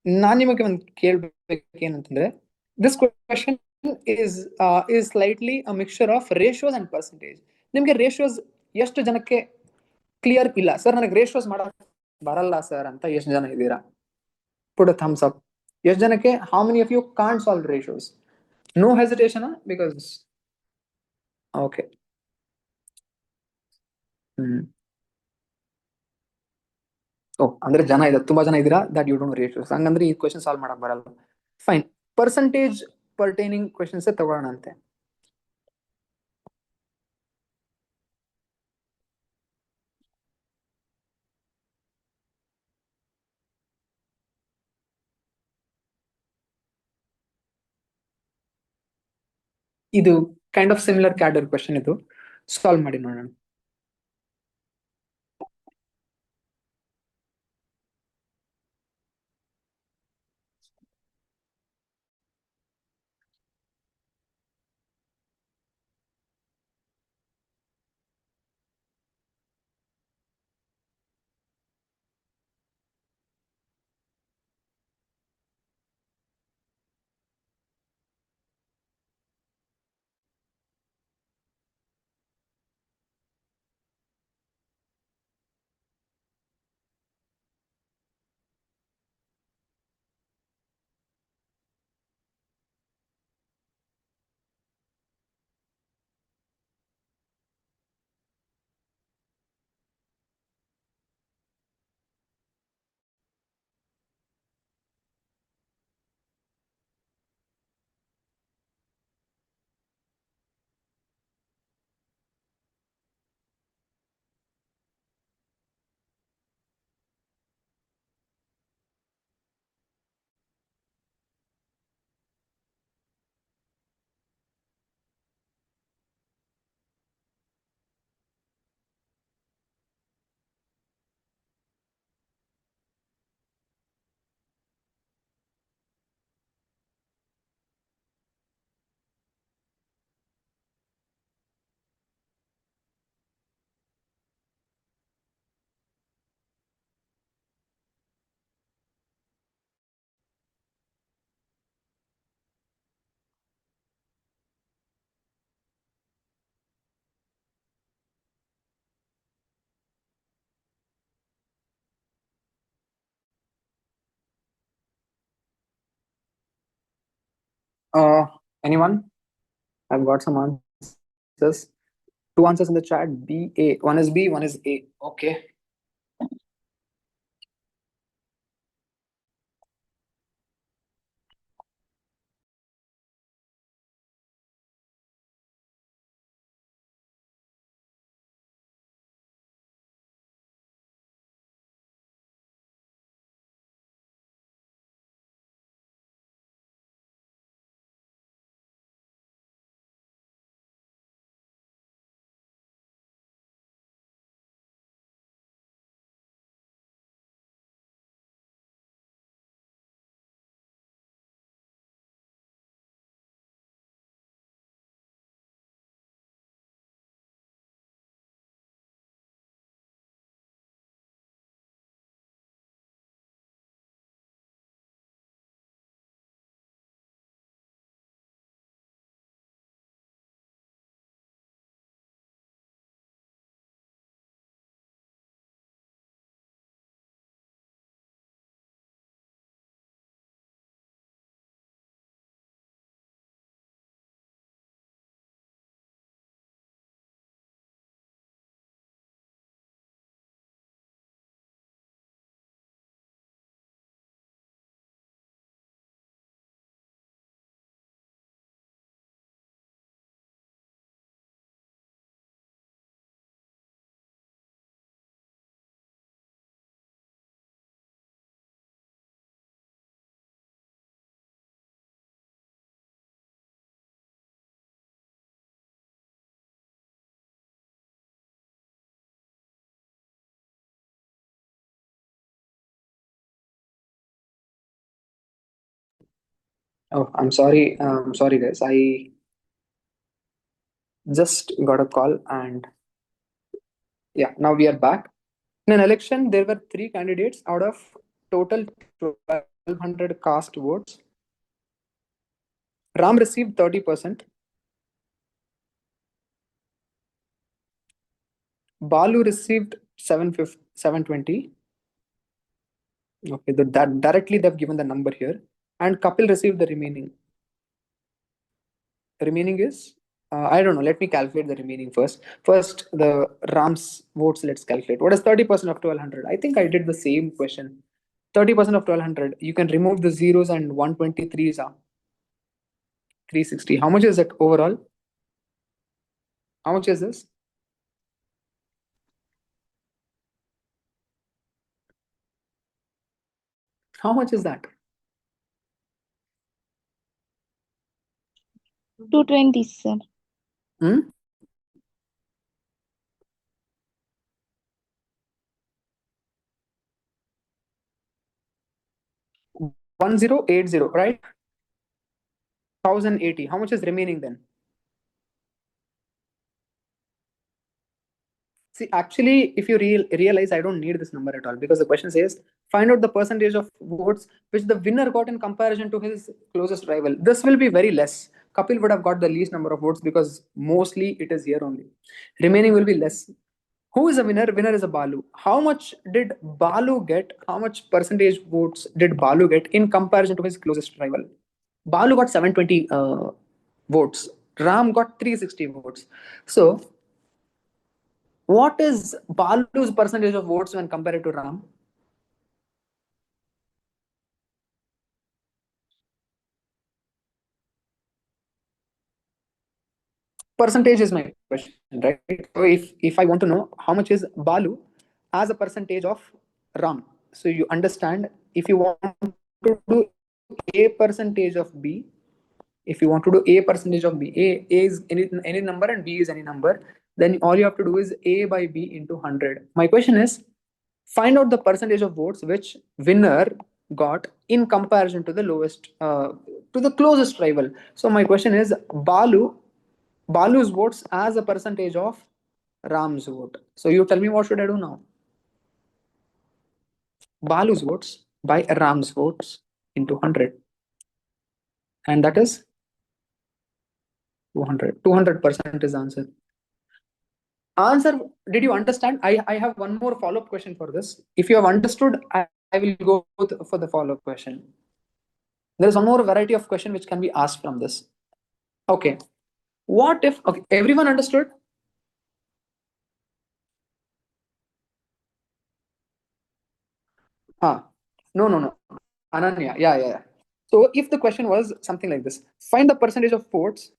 ನಾನು ನಿಮಗೆ ಒಂದು ಕೇಳ್ಬೇಕೇನಂತಂದ್ರೆ this question is slightly a mixture of ratios and percentage. ನಿಮಗೆ ರೇಷಿಯೋಸ್ ಎಷ್ಟು ಜನಕ್ಕೆ ಕ್ಲಿಯರ್ ಇಲ್ಲ ಸರ್ ನನಗೆ ರೇಷಿಯೋಸ್ ಮಾಡಕ್ ಬರಲ್ಲ ಸರ್ ಅಂತ ಎಷ್ಟು ಜನ ಇದ್ದೀರಾ? ಪುಟ್ ಥಮ್ಸ್ ಅಪ್. ಎಷ್ಟು ಜನಕ್ಕೆ how many of you can't solve ratios? No hesitation because okay. ಅಂದ್ರೆ ಜನ ಇದೆ ತುಂಬಾ ಜನ ಇದ್ದೀರಾ ದಟ್ ಯು ಡೋಂಟ್ ರೇಷಿಯೋಸ್ ಹಂಗಂದ್ರೆ ಈ ಕ್ವಶನ್ ಸಾಲ್ವ್ ಮಾಡಕ್ ಬರಲ್ಲ. ಫೈನ್, ಪರ್ಸೆಂಟೇಜ್ ಪರ್ಟೈನಿಂಗ್ ಕ್ವಶನ್ಸ್ ತಗೊಳ್ಳೋಣ ಅಂತೆ. ಇದು kind of similar cadre question, ಇದು ಸಾಲ್ವ್ ಮಾಡಿ ನೋಡೋಣ. Anyone? I've got some answers. Two answers in the chat. B, A. One is B, one is A. Okay. Oh, I'm sorry. Sorry, guys. I just got a call, and yeah, now we are back. In an election, there were three candidates out of total 1,200 cast votes. Ram received 30%. Balu received 720. Okay, that directly they've given the number here, and Kapil received the remaining. The remaining is I don't know. Let me calculate the remaining first. First, the Ram's votes. Let's calculate. What is 30% of 1,200? I think I did the same question. 30% of 1,200. You can remove the zeros, and 123 is 360. How much is it overall? How much is this? How much is that?
220, sir.
Hmm? One zero eight zero, right? 1,080. How much is remaining then? See, actually, if you realize, I don't need this number at all, because the question says find out the percentage of votes which the winner got in comparison to his closest rival. This will be very less. Kapil would have got the least number of votes because mostly it is here only. Remaining will be less. Who is a winner? Winner is a Balu. How much did Balu get? How much percentage votes did Balu get in comparison to his closest rival? Balu got 720 votes. Ram got 360 votes. So what is Balu's percentage of votes when compared to Ram? Percentage is my question, right? So if I want to know how much is Balu as a percentage of Ram, so you understand, if you want to do a percentage of B, if you want to do a percentage of B, A is any number and B is any number, then all you have to do is A by B into 100. My question is, find out the percentage of votes which winner got in comparison to the to the closest rival. So my question is, Balu's votes as a percentage of Ram's vote. So you tell me, what should I do now? Balu's votes by Ram's votes into 100, and that is 200. 200% is the answer. Did you understand? I have one more follow-up question for this. If you have understood, I will go for the follow-up question. There is one more variety of question which can be asked from this. Okay. What if, okay, everyone understood? No. Ananya, yeah. So if the question was something like this, find the percentage of votes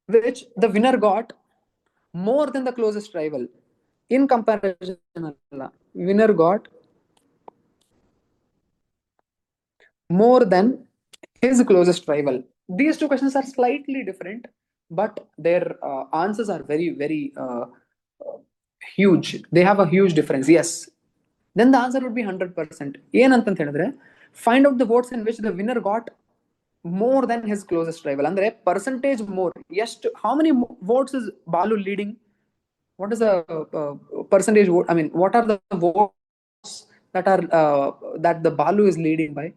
which the winner got more than the closest rival. In comparison, winner got more than his closest rival. These two questions are slightly different, but their answers are very huge. They have a huge difference. Yes. Then the answer would be 100%. ಏನಂತ ಹೇಳಿದ್ರೆ, find out the votes in which the winner got more than his closest rival. ಅಂದ್ರೆ percentage more. How many votes is Balu leading? What is the percentage vote? I mean, what are the votes that the Balu is leading by?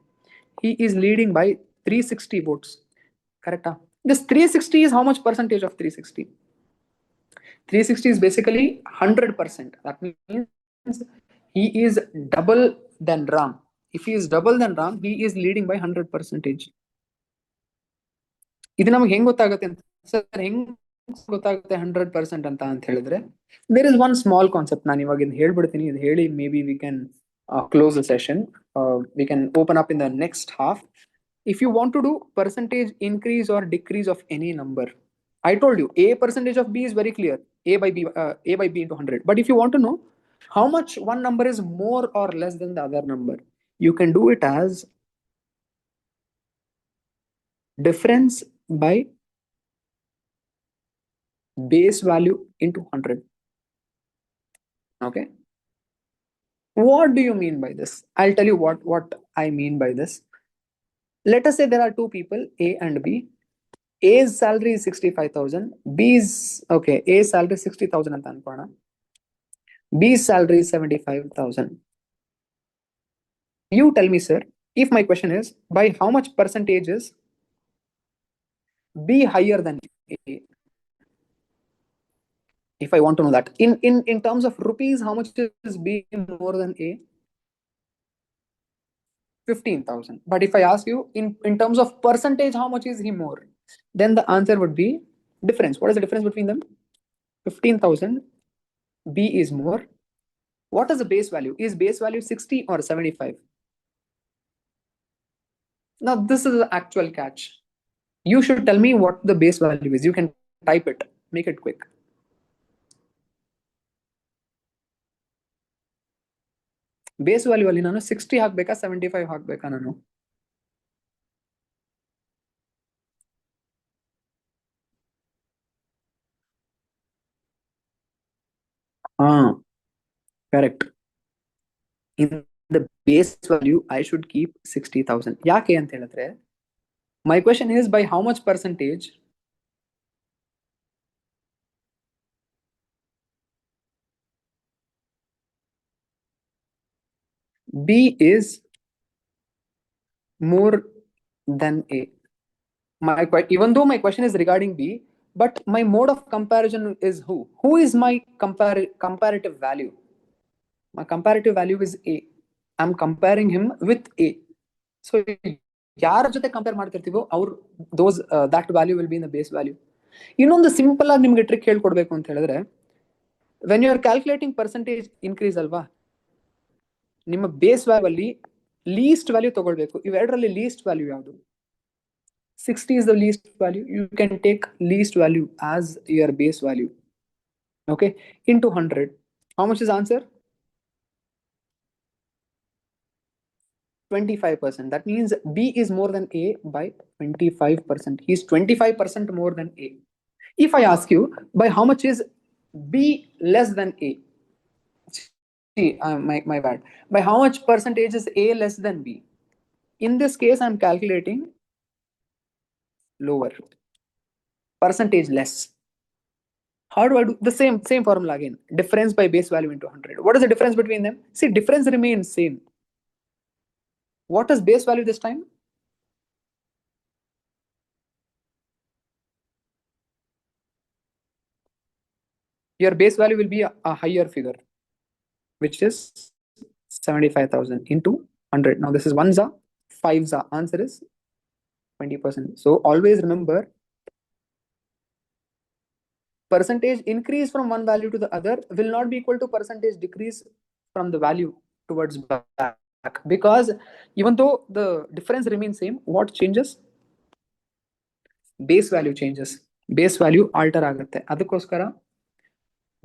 He is leading by 360 votes. Correct? This 360 is how much percentage of 360? 360 is basically 100%. That means he is double than Ram. If he is double than Ram, he is leading by 100%. ಇದು ನಮ್ಗೆ ಹೆಂಗ್ ಗೊತ್ತಾಗುತ್ತೆ ಅಂತ sir, ಹೆಂಗ್ ಗೊತ್ತಾಗುತ್ತೆ 100% ಅಂತ ಹೇಳಿದ್ರೆ, there is one small concept. ನಾನು ಇವಾಗ ಇದು ಹೇಳ್ಬಿಡ್ತೀನಿ. ಇದು ಹೇಳಿ maybe we can close the session. We can open up in the next half. If you want to do percentage increase or decrease of any number, I told you a percentage of B is very clear, a by b into 100. But if you want to know how much one number is more or less than the other number, you can do it as difference by base value into 100. Okay. What do you mean by this? I'll tell you what I mean by this. Let us say there are two people, A and B. A's salary is 65,000. B's, okay, A's salary is 60,000 ಅಂತ ಅನ್ಕೋಣ. B's salary is 75,000. You tell me, sir, if my question is by how much percentage is B higher than A? If I want to know that in terms of rupees, how much is B more than A? 15,000. But if I ask you in terms of percentage, how much is he more? Then the answer would be difference. What is the difference between them? 15,000. B is more. What is the base value? Is base value 60 or 75? Now this is the actual catch. You should tell me what the base value is. You can type it. Make it quick. Base value ಅಲ್ಲಿ ನಾನು 60 ಹಾಕ್ಬೇಕಾ 75 ಹಾಕ್ಬೇಕಾ ನಾನು? ಹಾ, correct. In the base value I should keep 60,000. ಯಾಕೆ ಅಂತ ಹೇಳಿದ್ರೆ ಮೈ question is by how much percentage B is more than A. Even though my question is regarding B, but my mode of comparison is who? Who is my comparative value? My comparative value is A. I'm comparing him with A. So ಯಾರ ಜೊತೆ compare ಮಾಡ್ತಿರ್ತೀವೋ ಅವ್ರು those that value will be in the base value. ಇನ್ನೊಂದು simple ಆಗಿ ನಿಮ್ಗೆ trick ಹೇಳ್ಕೊಡ್ಬೇಕು ಅಂತ ಹೇಳಿದ್ರೆ, when you are calculating percentage increase ಅಲ್ವಾ, ನಿಮ್ಮ ಬೇಸ್ ವ್ಯಾಲ್ಯೂ ಅಲ್ಲಿ ಲೀಸ್ಟ್ ವ್ಯಾಲ್ಯೂ ತಗೊಳ್ಬೇಕು. ಇವೆರಡರಲ್ಲಿ ಲೀಸ್ಟ್ ವ್ಯಾಲ್ಯೂ ಯಾವುದು? 60 is the least value. You can take least value as your base value. Okay, into 100. How much is answer? 25%. That means B is more than A by 25%. He is 25% more than A. If I ask you by how much is B less than A? See, my bad. By how much percentage is A less than B? In this case, I'm calculating lower. Percentage less. How do I do the same formula again? Difference by base value into 100. What is the difference between them? See, difference remains same. What is base value this time? Your base value will be a higher figure, which is 75,000 into 100. Now this is 1 za, 5 za. Answer is 20%. So always remember, percentage increase from one value to the other will not be equal to percentage decrease from the value towards back. Because even though the difference remains same, what changes? Base value changes. Base value alter ಆಗುತ್ತೆ. ಅದಕ್ಕೋಸ್ಕರ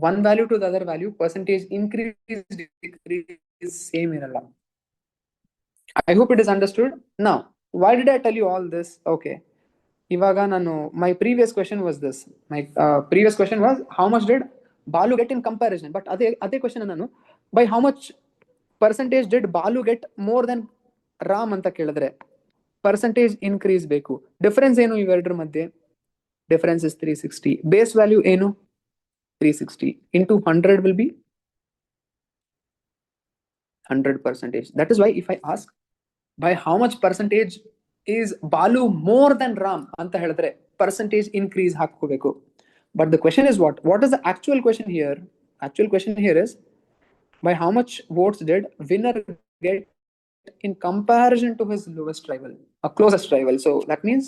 one value to the other value, percentage increase decrease same ಇರಲ್ಲ. I hope it is understood. Now, why did I tell you all this? Okay. ಇವಾಗ ನಾನು my previous question was this. My previous question was how much did Balu get in comparison? But ಅದೇ question ನಾನು by how much percentage did Balu get more than Ram ಅಂತ ಕೇಳಿದ್ರೆ percentage increase ಬೇಕು. Difference ಏನು ಇವೆರಡರ ಮಧ್ಯೆ? Difference is 360. Base value ಏನು? 360 into 100 will be 100%. That is why if I ask by how much percentage is Balu more than Ram ಅಂತ ಹೇಳಿದ್ರೆ percentage increase ಹಾಕೋಬೇಕು. But the question is what is the actual question here? Actual question here is by how much votes did winner get in comparison to his lowest rival, a closest rival. So that means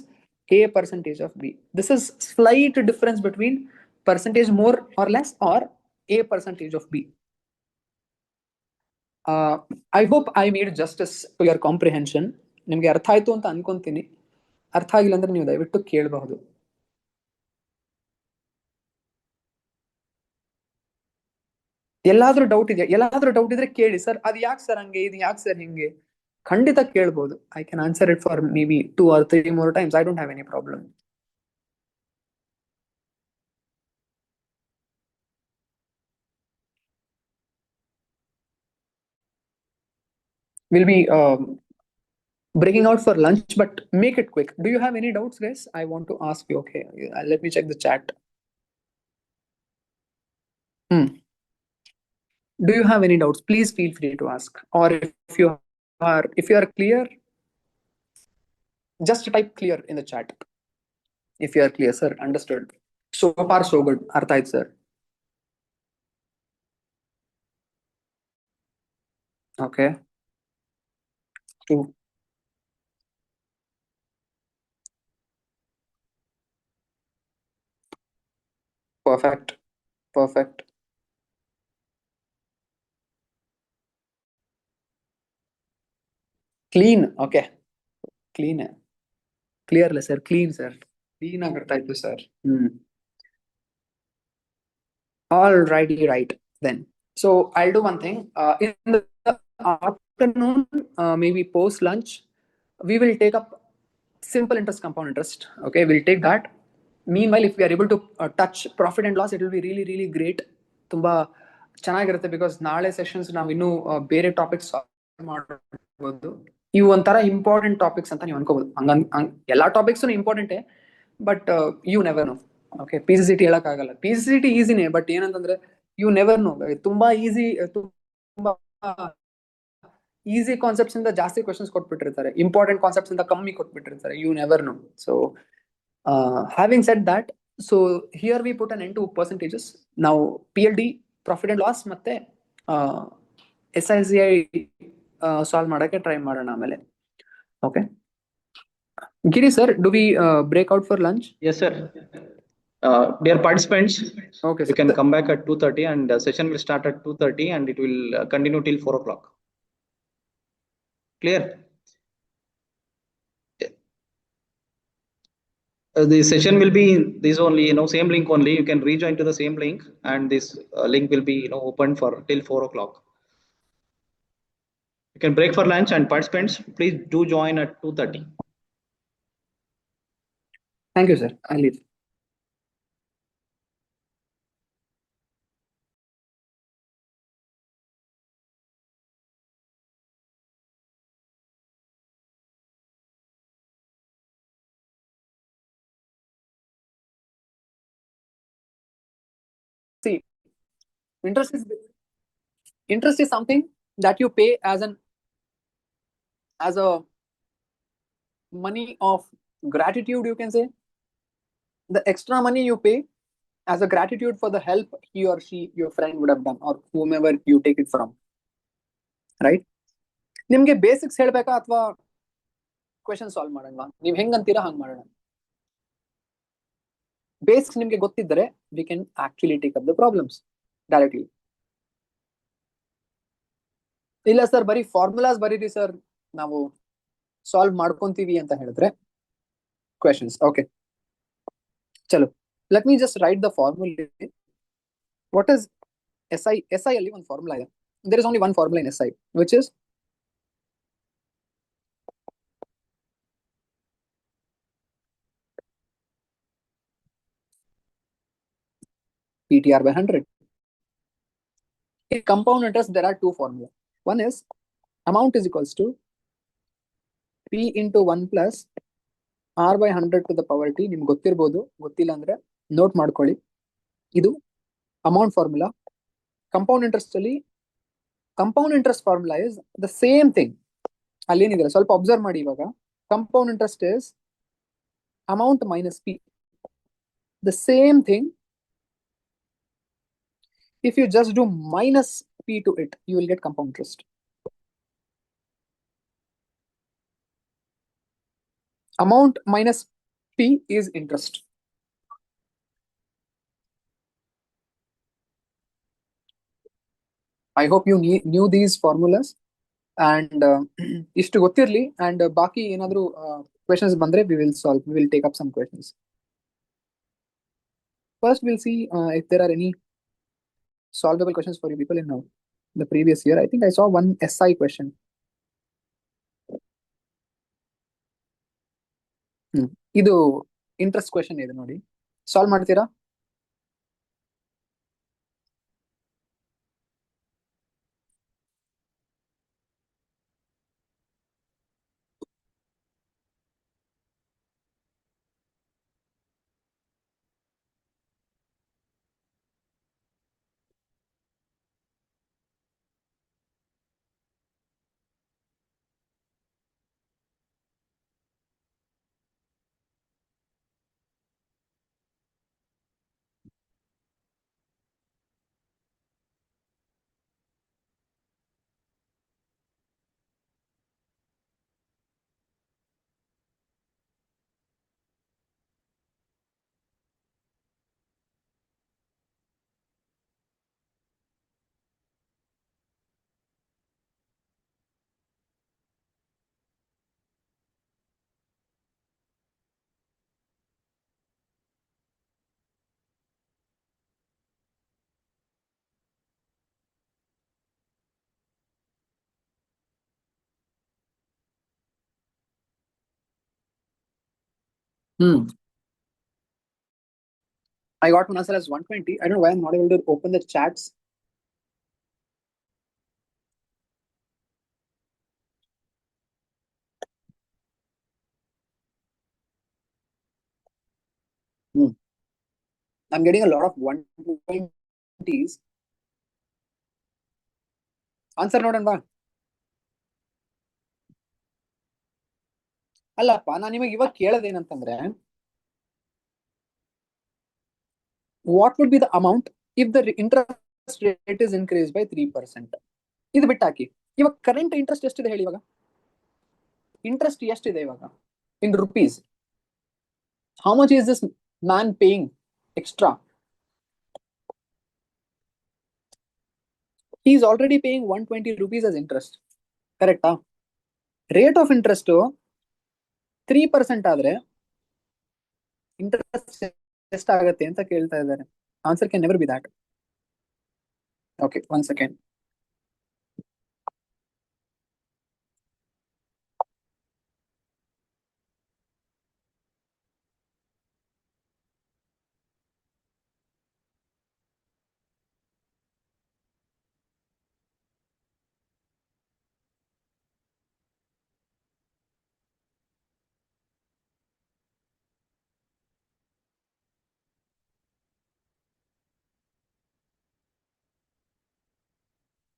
A percentage of B. This is slight difference between percentage more or less or A percentage of B. I hope I made justice to your comprehension. ನಿಮ್ಗೆ ಅರ್ಥ ಆಯ್ತು ಅಂತ ಅನ್ಕೊಂತೀನಿ. ಅರ್ಥ ಆಗಿಲ್ಲ ಅಂದ್ರೆ ನೀವು ದಯವಿಟ್ಟು ಕೇಳಬಹುದು. ಎಲ್ಲಾದ್ರೂ ಡೌಟ್ ಇದೆಯಾ? ಎಲ್ಲಾದ್ರೂ ಡೌಟ್ ಇದ್ರೆ ಕೇಳಿ, ಸರ್ ಅದು ಯಾಕೆ ಸರ್ ಹಂಗೆ, ಇದು ಯಾಕೆ ಸರ್ ಹಿಂಗೆ, ಖಂಡಿತ ಕೇಳ್ಬೋದು. I can answer it for may be 2 or 3 more times. I don't have any problem. We'll be breaking out for lunch, but make it quick. Do you have any doubts, guys? I want to ask you. Okay, let me check the chat. Do you have any doubts? Please feel free to ask. Or if you are clear, just type clear in the chat. If you are clear, sir, understood. So far, so good. Artha ಆಯ್ತು, sir. Okay. True. Perfect. Perfect. Clean. Okay. Clean. Clear, sir. Clean, sir. Clean ಆಗಿ ಅರ್ಥ ಆಯ್ತು, sir. Alrighty, right then. So I'll do one thing. In the afternoon, maybe post lunch, we will take up simple interest, compound interest. Okay, we'll take that. Meanwhile, if we are able to touch profit and loss, it will be really, really great. ತುಂಬಾ ಚೆನ್ನಾಗಿರುತ್ತೆ because ನಾಳೆ sessions ನಾವು ಇನ್ನೂ ಬೇರೆ topics ಮಾಡ್ಬೋದು. ಇವು ಒಂಥರ important topics ಅಂತ ನೀವು ಅನ್ಕೋಬಹುದು. ಎಲ್ಲಾ ಟಾಪಿಕ್ಸ್ ಇಂಪಾರ್ಟೆಂಟೇ, but you never know. Okay, PGCET ಹೇಳಕ್ಕಾಗಲ್ಲ. PGCET ಈಸಿನೇ, ಬಟ್ ಏನಂತಂದ್ರೆ ಯು ನೆವರ್ ನೋ. ತುಂಬಾ ತುಂಬಾ ಈಸಿ ಕಾನ್ಸೆಪ್ಟ್ಸ್ ಇಂದ ಜಾಸ್ತಿ ಕ್ವಶನ್ಸ್ ಕೊಟ್ಬಿಟ್ಟಿರ್ತಾರೆ, ಇಂಪಾರ್ಟೆಂಟ್ ಕಾನ್ಸೆಪ್ಟ್ಸ್ ಇಂದ ಕಮ್ಮಿ ಕೊಟ್ಬಿಟ್ಟಿರ್ತಾರೆ. You never know. So having said that, so here we put an end to percentages. Now PLD, profit and loss, ಮತ್ತೆ SICI ಸಾಲ್ವ್ ಮಾಡಕ್ಕೆ ಟ್ರೈ ಮಾಡೋಣ ಆಮೇಲೆ. Okay Giri sir, do we break out for lunch?
Yes, sir. Dear participants,
Okay,
you can come back at 2:30 and the session will start at 2:30 and it will continue till 4 o'clock. Clear? The session will be this only, same link only. You can rejoin to the same link and this link will be, open for till 4 o'clock. You can break for lunch and participants, please do join at 2:30.
Thank you, sir. I'll leave. See, interest is something that you pay as a money of gratitude, you can say. The extra money you pay as a gratitude for the help he or she, your friend, would have done, or whomever you take it from, right? ನಿಮ್ಗೆ basics ಹೇಳ್ಬೇಕಾ ಅಥವಾ question solve ಮಾಡೋಣ? ನೀವ್ ಹೆಂಗಂತೀರಾ ಹಂಗ್ ಮಾಡೋಣ. Basics ನಿಮ್ಗೆ ಗೊತ್ತಿದ್ದರೆ we can actually take up the problems directly. ಇಲ್ಲ sir, ಬರೀ ಫಾರ್ಮುಲಾಸ್ ಬರೀರಿ ಸರ್, ನಾವು ಸಾಲ್ವ್ ಮಾಡ್ಕೊಂತೀವಿ ಅಂತ ಹೇಳಿದ್ರೆ ಕ್ವೆಶನ್ಸ್. ಓಕೆ, ಚಲೋ, let me just write the formula. What is SI ಅಲ್ಲಿ ಒಂದು ಫಾರ್ಮುಲಾ ಇದೆ. There is only one formula in SI, which is PTR by 100. In compound interest, there are two formulas. One is amount is equals to P into 1 plus R by 100 to the power T. ನಿಮ್ಗೆ ಗೊತ್ತಿರ್ಬೋದು, ಗೊತ್ತಿಲ್ಲ ಅಂದ್ರೆ note ಮಾಡ್ಕೊಳ್ಳಿ. ಇದು amount formula. Compound interest ಅಲ್ಲಿ compound interest formula is the same thing. ಅಲ್ಲಿ ಏನಿದೆ ಸ್ವಲ್ಪ ಅಬ್ಸರ್ವ್ ಮಾಡಿ. ಇವಾಗ compound interest is amount minus P. The same thing, if you just do minus P to it, you will get compound interest. Amount minus P is interest. I hope you knew these formulas and ಇಷ್ಟು ಗೊತ್ತಿರ್ಲಿ. and ಬಾಕಿ ಏನಾದ್ರು questions ಬಂದ್ರೆ we will take up some questions. First we'll see if there are any solvable questions for you people in the previous year. I think I saw one SI question. ಇದು interest question ಇದೆ ನೋಡಿ, solve ಮಾಡ್ತೀರಾ? I got one answer as 120. I don't know why I'm not able to open the chats. I'm getting a lot of 120s. Answer ನೋಡೋಣ ಬಾ. ಅಲ್ಲಪ್ಪ ನಾನು ನಿಮಗೆ ಇವಾಗ ಕೇಳೋದೇನಂತಂದ್ರೆ, what would be the amount if the interest rate is increase by 3%? ಇದು ಬಿಟ್ಟಾಕಿ, ಇವಾಗ current interest ಎಷ್ಟಿದೆ ಹೇಳಿ? ಇವಾಗ ಇಂಟ್ರೆಸ್ಟ್ ಎಷ್ಟಿದೆ ಇವಾಗ in rupees? How much is this man paying extra? he is already paying 120 rupees as interest, ಕರೆಕ್ಟಾ? Rate of interest 3% ಆದ್ರೆ interest ಎಷ್ಟಾಗತ್ತೆ ಅಂತ ಕೇಳ್ತಾ ಇದ್ದಾರೆ. Answer can never be that. Okay, 1 second.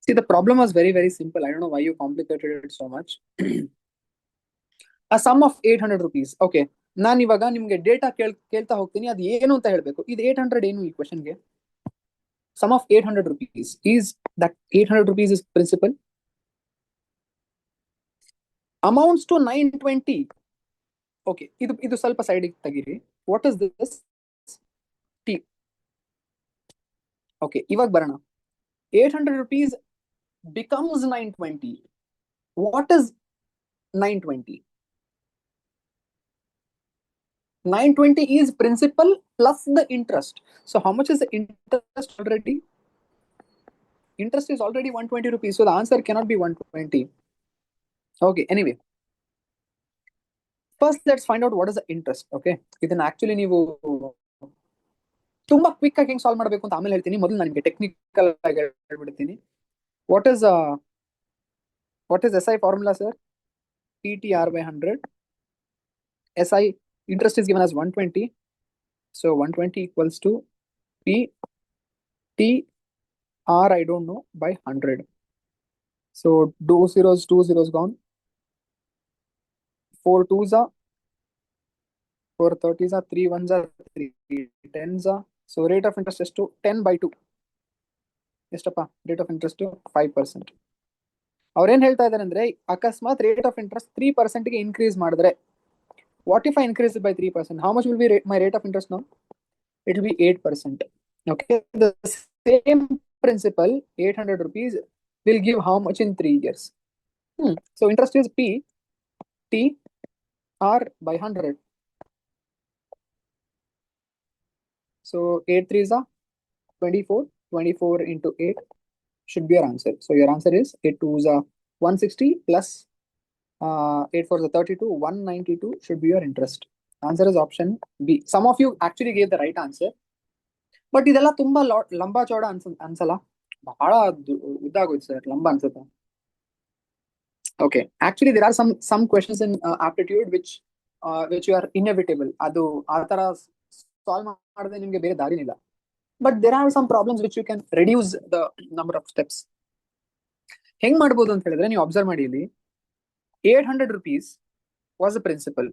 See, the problem was very, very simple. I don't know why you complicated it so much. A sum of 800 rupees. Okay. ನಾನು ಇವಾಗ ನಿಮ್ಗೆ data ಕೇಳ್ತಾ ಹೋಗ್ತೀನಿ, ಅದು ಏನು ಅಂತ ಹೇಳ್ಬೇಕು. ಇದು 800 ಏನು ಈ ಕ್ವೆಶನ್ಗೆ? Sum of 800 rupees. Is that 800 rupees is principal? Amounts to 920. Okay. ಇದು ಸ್ವಲ್ಪ ಸೈಡಿಗೆ ತೆಗೀರಿ. What is this? T. Okay. ಇವಾಗ ಬರೋಣ. 800 rupees becomes 920. What is 920? 920 is principal plus the interest. So how much is the interest already? Interest is already 120 rupees. So the answer cannot be 120. Okay, anyway. First, let's find out what is the interest. Okay, ಇದನ್ನ actually ನೀವು ತುಂಬಾ quick ಆಗಿ ಹೆಂಗ್ solve ಮಾಡಬೇಕು ಅಂತ ಆಮೇಲೆ ಹೇಳ್ತೀನಿ. ಮೊದಲು ನಾನು ನಿಮಗೆ ಟೆಕ್ನಿಕಲ್ ಆಗಿ ಹೇಳ್ಬಿಡ್ತೀನಿ. What is SI formula sir? PTR by 100. SI interest is given as 120. So 120 equals to PTR, I don't know, by 100. So 2 zeros gone. 4 2s are 4 30s are 3 1s are 3 10s are. So rate of interest is to 10 by 2. ಎಷ್ಟಪ್ಪ rate of interest? 5%. ಅವ್ರೇನ್ ಹೇಳ್ತಾ ಇದಾರೆ ಅಂದ್ರೆ, ಅಕಸ್ಮಾತ್ rate of interest 3% ಗೆ increase ಮಾಡಿದ್ರೆ, what if I increase it by 3%? How much will be my rate of interest now? It will be 8%. Okay, the same principle, 800 rupees, will give how much in 3 years? So interest is PTR by 100. So 8 3s are 24. 24 into 8 should be your answer. So your answer is 8 2s are 160 plus 8 4s are 32. 192 should be your interest. Answer is option B. Some of you actually gave the right answer. But ಇದೆಲ್ಲ ತುಂಬಾ ಲಂಬಾ ಚೌಡ ಅನ್ಸಲ್ಲ? ಬಹಳ ಉದ್ದ ಆಗೋಯ್ತು sir, ಲಂಬಾ ಅನ್ಸುತ್ತೆ. Okay, actually there are some questions in aptitude which you are inevitable. ಅದು ಆ ತರ ಸಾಲ್ವ್ ಮಾಡದೆ ನಿಮ್ಗೆ ಬೇರೆ ದಾರಿನಿಲ್ಲ. But there are some problems which you can reduce the number of steps. ಹೆಂಗ್ ಮಾಡ್ಬೋದು ಅಂತ ಹೇಳಿದ್ರೆ, ನೀವು ಅಬ್ಸರ್ವ್ ಮಾಡಿ, ಇಲ್ಲಿ 800 rupees was a principal.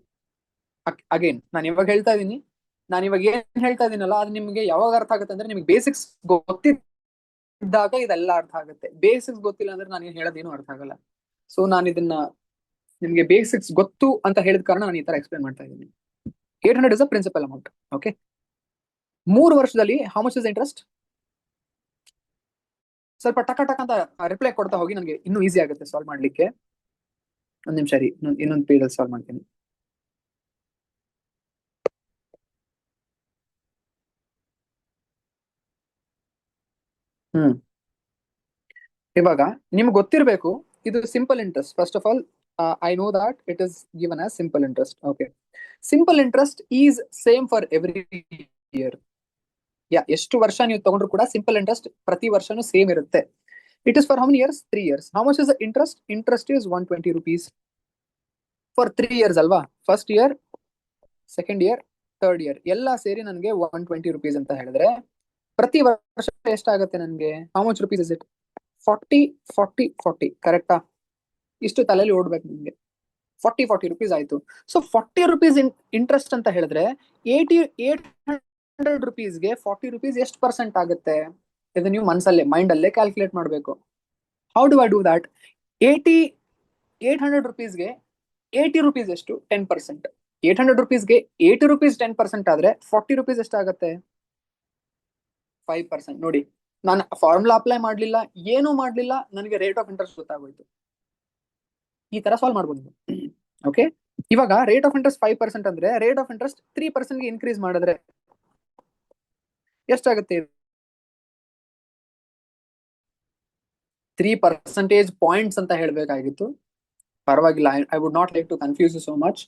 Again ನಾನು ಇವಾಗ ಹೇಳ್ತಾ ಇದ್ದೀನಿ, ನಾನು ಇವಾಗ ಏನ್ ಹೇಳ್ತಾ ಇದೀನಲ್ಲ, ಅದು ನಿಮ್ಗೆ ಯಾವಾಗ ಅರ್ಥ ಆಗುತ್ತೆ ಅಂದ್ರೆ, ನಿಮ್ಗೆ ಬೇಸಿಕ್ಸ್ ಗೊತ್ತಿದ್ದಾಗ ಇದೆಲ್ಲ ಅರ್ಥ ಆಗುತ್ತೆ. ಬೇಸಿಕ್ಸ್ ಗೊತ್ತಿಲ್ಲ ಅಂದ್ರೆ ನಾನು ಹೇಳೋದೇನು ಅರ್ಥ ಆಗಲ್ಲ. ಸೊ ನಾನು ಇದನ್ನ ನಿಮ್ಗೆ ಬೇಸಿಕ್ಸ್ ಗೊತ್ತು ಅಂತ ಹೇಳಿದ ಕಾರಣ ನಾನು ಈ ತರ ಎಕ್ಸ್ಪ್ಲೇನ್ ಮಾಡ್ತಾ ಇದ್ದೀನಿ. 800 is a principal amount. Okay, 3 ವರ್ಷದಲ್ಲಿ ಹೌ ಮಚ್ ಇಸ್ ಇಂಟ್ರೆಸ್ಟ್? ಸ್ವಲ್ಪ ಟಕ ಟಕ್ ಅಂತ ರಿಪ್ಲೈ ಕೊಡ್ತಾ ಹೋಗಿ, ನನಗೆ ಇನ್ನೂ ಈಸಿ ಆಗುತ್ತೆ ಸಾಲ್ವ್ ಮಾಡ್ಲಿಕ್ಕೆ. ಒಂದ್ ನಿಮಿಷ ರೀ, ಇನ್ನೊಂದು ಪೇಜ್ ಅಲ್ಲಿ ಸಾಲ್ವ್ ಮಾಡ್ತೀನಿ. ಇವಾಗ ನಿಮ್ಗೆ ಗೊತ್ತಿರಬೇಕು, ಇದು simple interest. First of all I know that it is given as simple interest. Okay. Simple interest is same for every year. Yeah, ಎಷ್ಟು ವರ್ಷ ನೀವು ತಗೊಂಡ್ರು ಕೂಡ simple interest ಪ್ರತಿ ವರ್ಷನೂ ಸೇಮ್ ಇರುತ್ತೆ. It is for how many years? 3 years. How much is the interest? Interest is 120 rupees for 3 years ಅಲ್ವಾ? First year, second year, third year ಎಲ್ಲ ಸೇರಿ ನನಗೆ 120 rupees ಅಂತ ಹೇಳಿದ್ರೆ ಪ್ರತಿ ವರ್ಷ ಎಷ್ಟಾಗುತ್ತೆ ನನಗೆ? How much rupees is it? 40 40 40 ಕರೆಕ್ಟಾ? ಇಷ್ಟು ತಲೆಯಲ್ಲಿ ಓಡ್ಬೇಕು ನಿಮ್ಗೆ. 40 rupees ಆಯ್ತು. ಸೊ 40 rupees ಇಂಟ್ರೆಸ್ಟ್ ಅಂತ ಹೇಳಿದ್ರೆ 800 rupeesಗೆ 40 rupees ಎಷ್ಟು ಪರ್ಸೆಂಟ್ ಆಗುತ್ತೆ? ಇದು ನೀವು ಮನಸ್ಸಲ್ಲೇ ಮೈಂಡಲ್ಲೇ ಕ್ಯಾಲ್ಕುಲೇಟ್ ಮಾಡಬೇಕು. How do I do that? 800 rupeesಗೆ 80 rupees ಎಷ್ಟು? 10%. 800 rupeesಗೆ 80 rupees 10% ಆದ್ರೆ 40 rupees ಎಷ್ಟಾಗುತ್ತೆ? 5%. ನೋಡಿ, ನಾನು ಫಾರ್ಮುಲಾ ಅಪ್ಲೈ ಮಾಡ್ಲಿಲ್ಲ, ಏನೂ ಮಾಡ್ಲಿಲ್ಲ, ನನಗೆ ರೇಟ್ ಆಫ್ ಇಂಟ್ರೆಸ್ಟ್ ಗೊತ್ತಾಗೋಯ್ತು. ಈ ತರ ಸಾಲ್ವ್ ಮಾಡ್ಬೋದು. ಓಕೆ, ಇವಾಗ ರೇಟ್ ಆಫ್ ಇಂಟ್ರೆಸ್ಟ್ 5% ಅಂದ್ರೆ ರೇಟ್ ಆಫ್ ಇಂಟ್ರೆಸ್ಟ್ 3% ಗೆ ಇನ್ಕ್ರೀಸ್ ಮಾಡಿದ್ರೆ ಎಷ್ಟಾಗುತ್ತೆ? 3 percentage points ಅಂತ ಹೇಳ್ಬೇಕಾಗಿತ್ತು. ಪರವಾಗಿಲ್ಲ, I would not like to confuse you so much.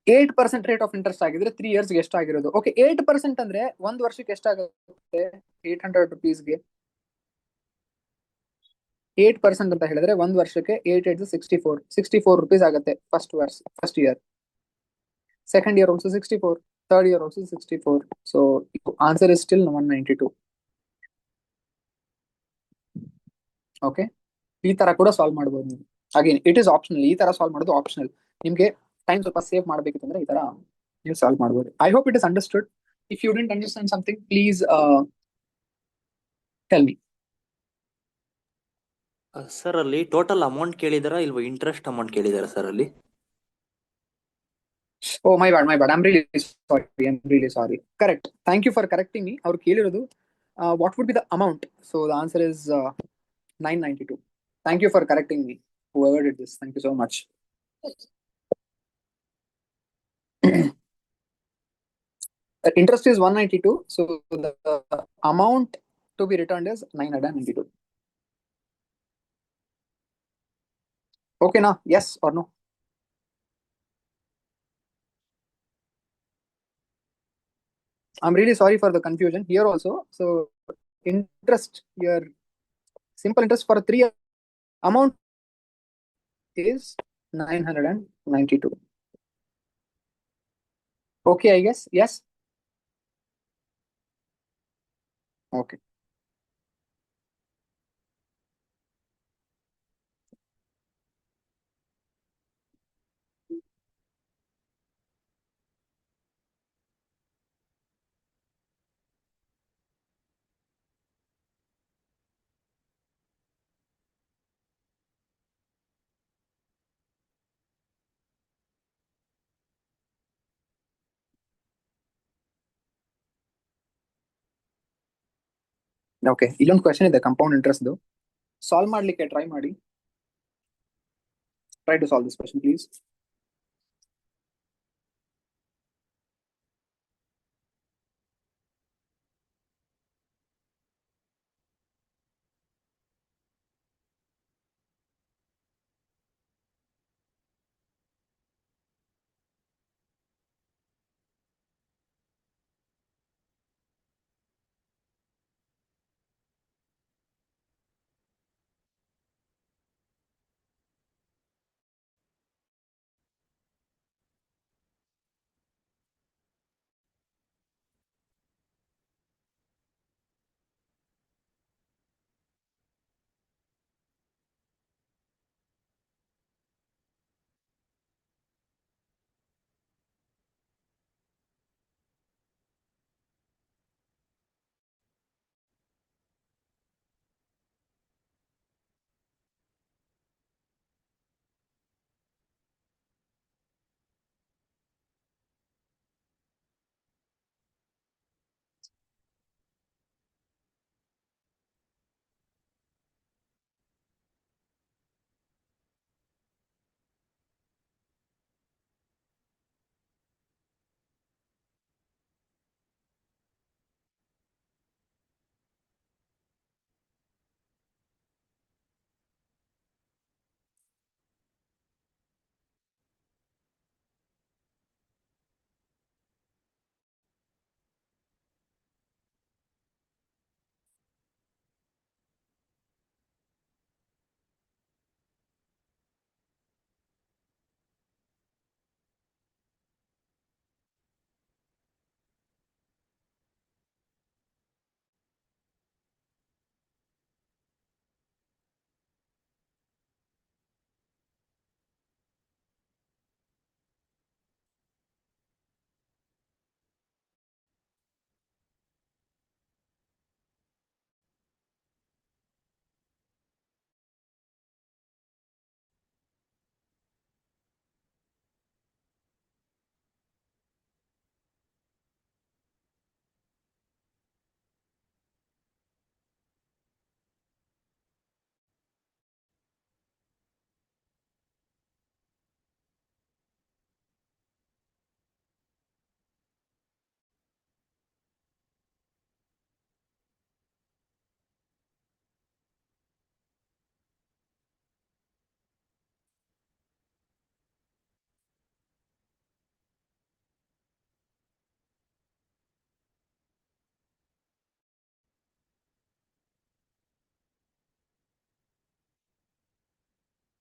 8% rate of interest ಆಗಿದ್ರೆ 3 years ಎಷ್ಟಾಗಿರೋದು? ಓಕೆ, 8% ಅಂದ್ರೆ ಒಂದ್ ವರ್ಷಕ್ಕೆ ಎಷ್ಟಾಗುತ್ತೆ? 800 rupeesಗೆ 8% ಅಂತ ಹೇಳಿದ್ರೆ ಒಂದ್ ವರ್ಷಕ್ಕೆ 8 8 64 rupees ಆಗುತ್ತೆ first year. Second year also 64, third year also 64. So answer is still 192. Okay, ಈ ತರ ಕೂಡ ಸಾಲ್ವ್ ಮಾಡಬಹುದು ನೀವು. Again it is optional. ಈ ತರ ಸಾಲ್ವ್ ಮಾಡೋದು ಆಪ್ಷನಲ್. ನಿಮ್ಗೆ ಟೈಮ್ ಸ್ವಲ್ಪ ಸೇವ್ ಮಾಡಬೇಕಿತ್ತಂದ್ರೆ ಈ ತರ ನೀವು ಸಾಲ್ವ್ ಮಾಡಬಹುದು. I hope it is understood. If you didn't understand something, please tell me.
Sir ಅಲ್ಲಿ ಟೋಟಲ್ ಅಮೌಂಟ್ ಕೇಳಿದಾರಾ ಇಲ್ವಾ ಇಂಟ್ರೆಸ್ಟ್ ಅಮೌಂಟ್ ಕೇಳಿದಾರಾ ಸರ್ ಅಲ್ಲಿ?
Oh, my bad. I'm really sorry. Correct. Thank you for correcting me. ಅವ್ರು ಕೇಳಿರೋದು what would be the amount? So the answer is 992. Thank you for correcting me, whoever did this. Thank you so much. Interest is 192, so the amount to be returned is 992. Okay, now yes or no? I'm really sorry for the confusion here also. So interest here, simple interest for 3 years amount is 992. Okay, I guess. Yes. Okay. Okay, ಇಲ್ಲೊಂದು question ಇದೆ compound interest solve ಮಾಡ್ಲಿಕ್ಕೆ try ಮಾಡಿ. Try to solve this question please.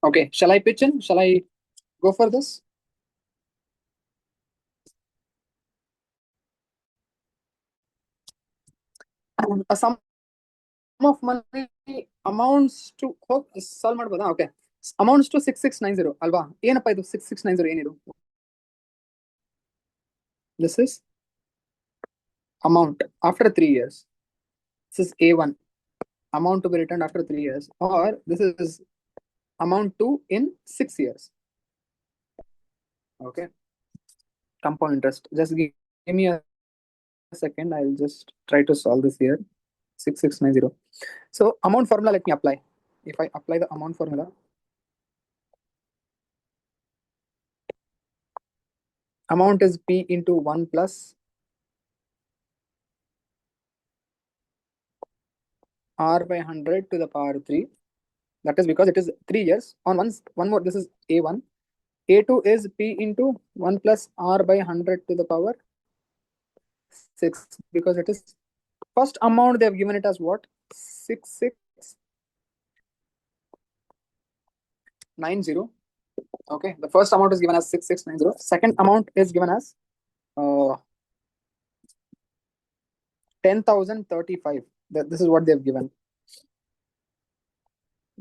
Okay, shall I pitch in? Shall I go for this? A sum of money amounts to solve ಮಾಡ್ಬೋದಾ? Okay, amounts to 6690 ಅಲ್ವಾ? ಏನಪ್ಪ ಇದು 6690 ಏನಿದು? This is amount after 3 years. This is A1, amount to be returned after 3 years, or this is amount to in 6 years. Okay, compound interest. Just give me a second. I'll just try to solve this here. 6690. So amount formula, let me apply. If I apply the amount formula, amount is P into 1 plus R by 100 to the power 3. That is because it is 3 years. On one more, this is A1. A2 is P into 1 plus R by 100 to the power 6, because it is first amount they have given it as what? 6690. Okay, the first amount is given as 6690. Second amount is given as 10,035. This is what they have given.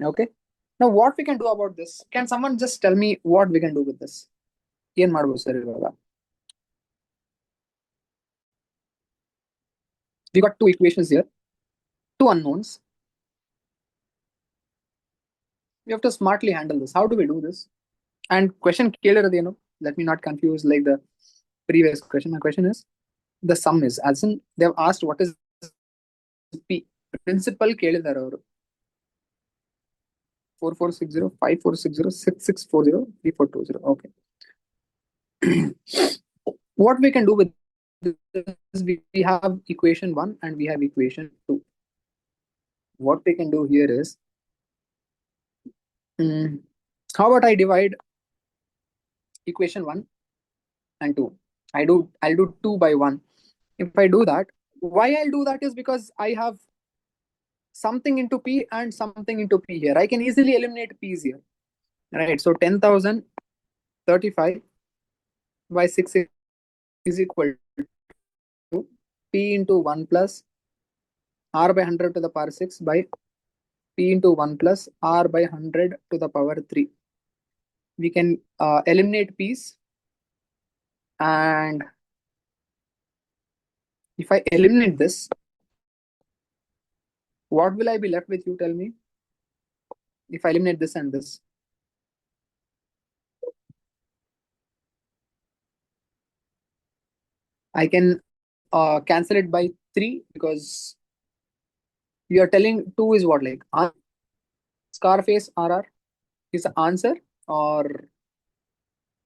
Okay, now what we can do about this? Can someone just tell me what we can do with this? ಏನ್ ಮಾಡ್ಬೋದು sir ಇವಾಗ? We got two equations here, two unknowns. We have to smartly handle this. How do we do this? And question ಕೇಳಿರೋದೇನು? Let me not confuse like the previous question. My question is, the sum is, as in they have asked what is P. Principal ಕೇಳಿದಾರೆ ಅವರು. 4460, 5460, 6640, 3420. Okay. What we can do with this, we have equation 1 and we have equation 2. What we can do here is, how about I divide equation 1 and 2? I'll do 2 by 1. If I do that, why I'll do that is because I have something into P and something into P here. I can easily eliminate P's here, right? So 10,035 by 6 is equal to P into 1 plus R by 100 to the power 6 by P into 1 plus R by 100 to the power 3. We can eliminate P's, and if I eliminate this, what will I be left with? You tell me. If I eliminate this and this, I can cancel it by 3, because you are telling 2 is what, like Scarface RR is the answer, or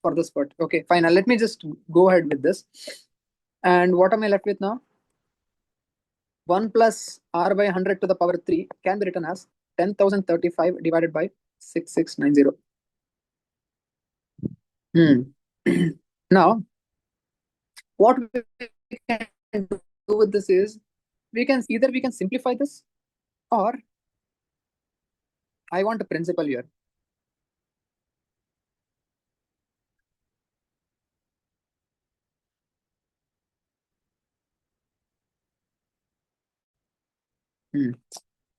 for this part? Okay, fine. Now let me just go ahead with this. And what am I left with now? 1 plus R by 100 to the power 3 can be written as 10,035 divided by 6690. Now, what we can do with this is, we can simplify this, or I want a principal here.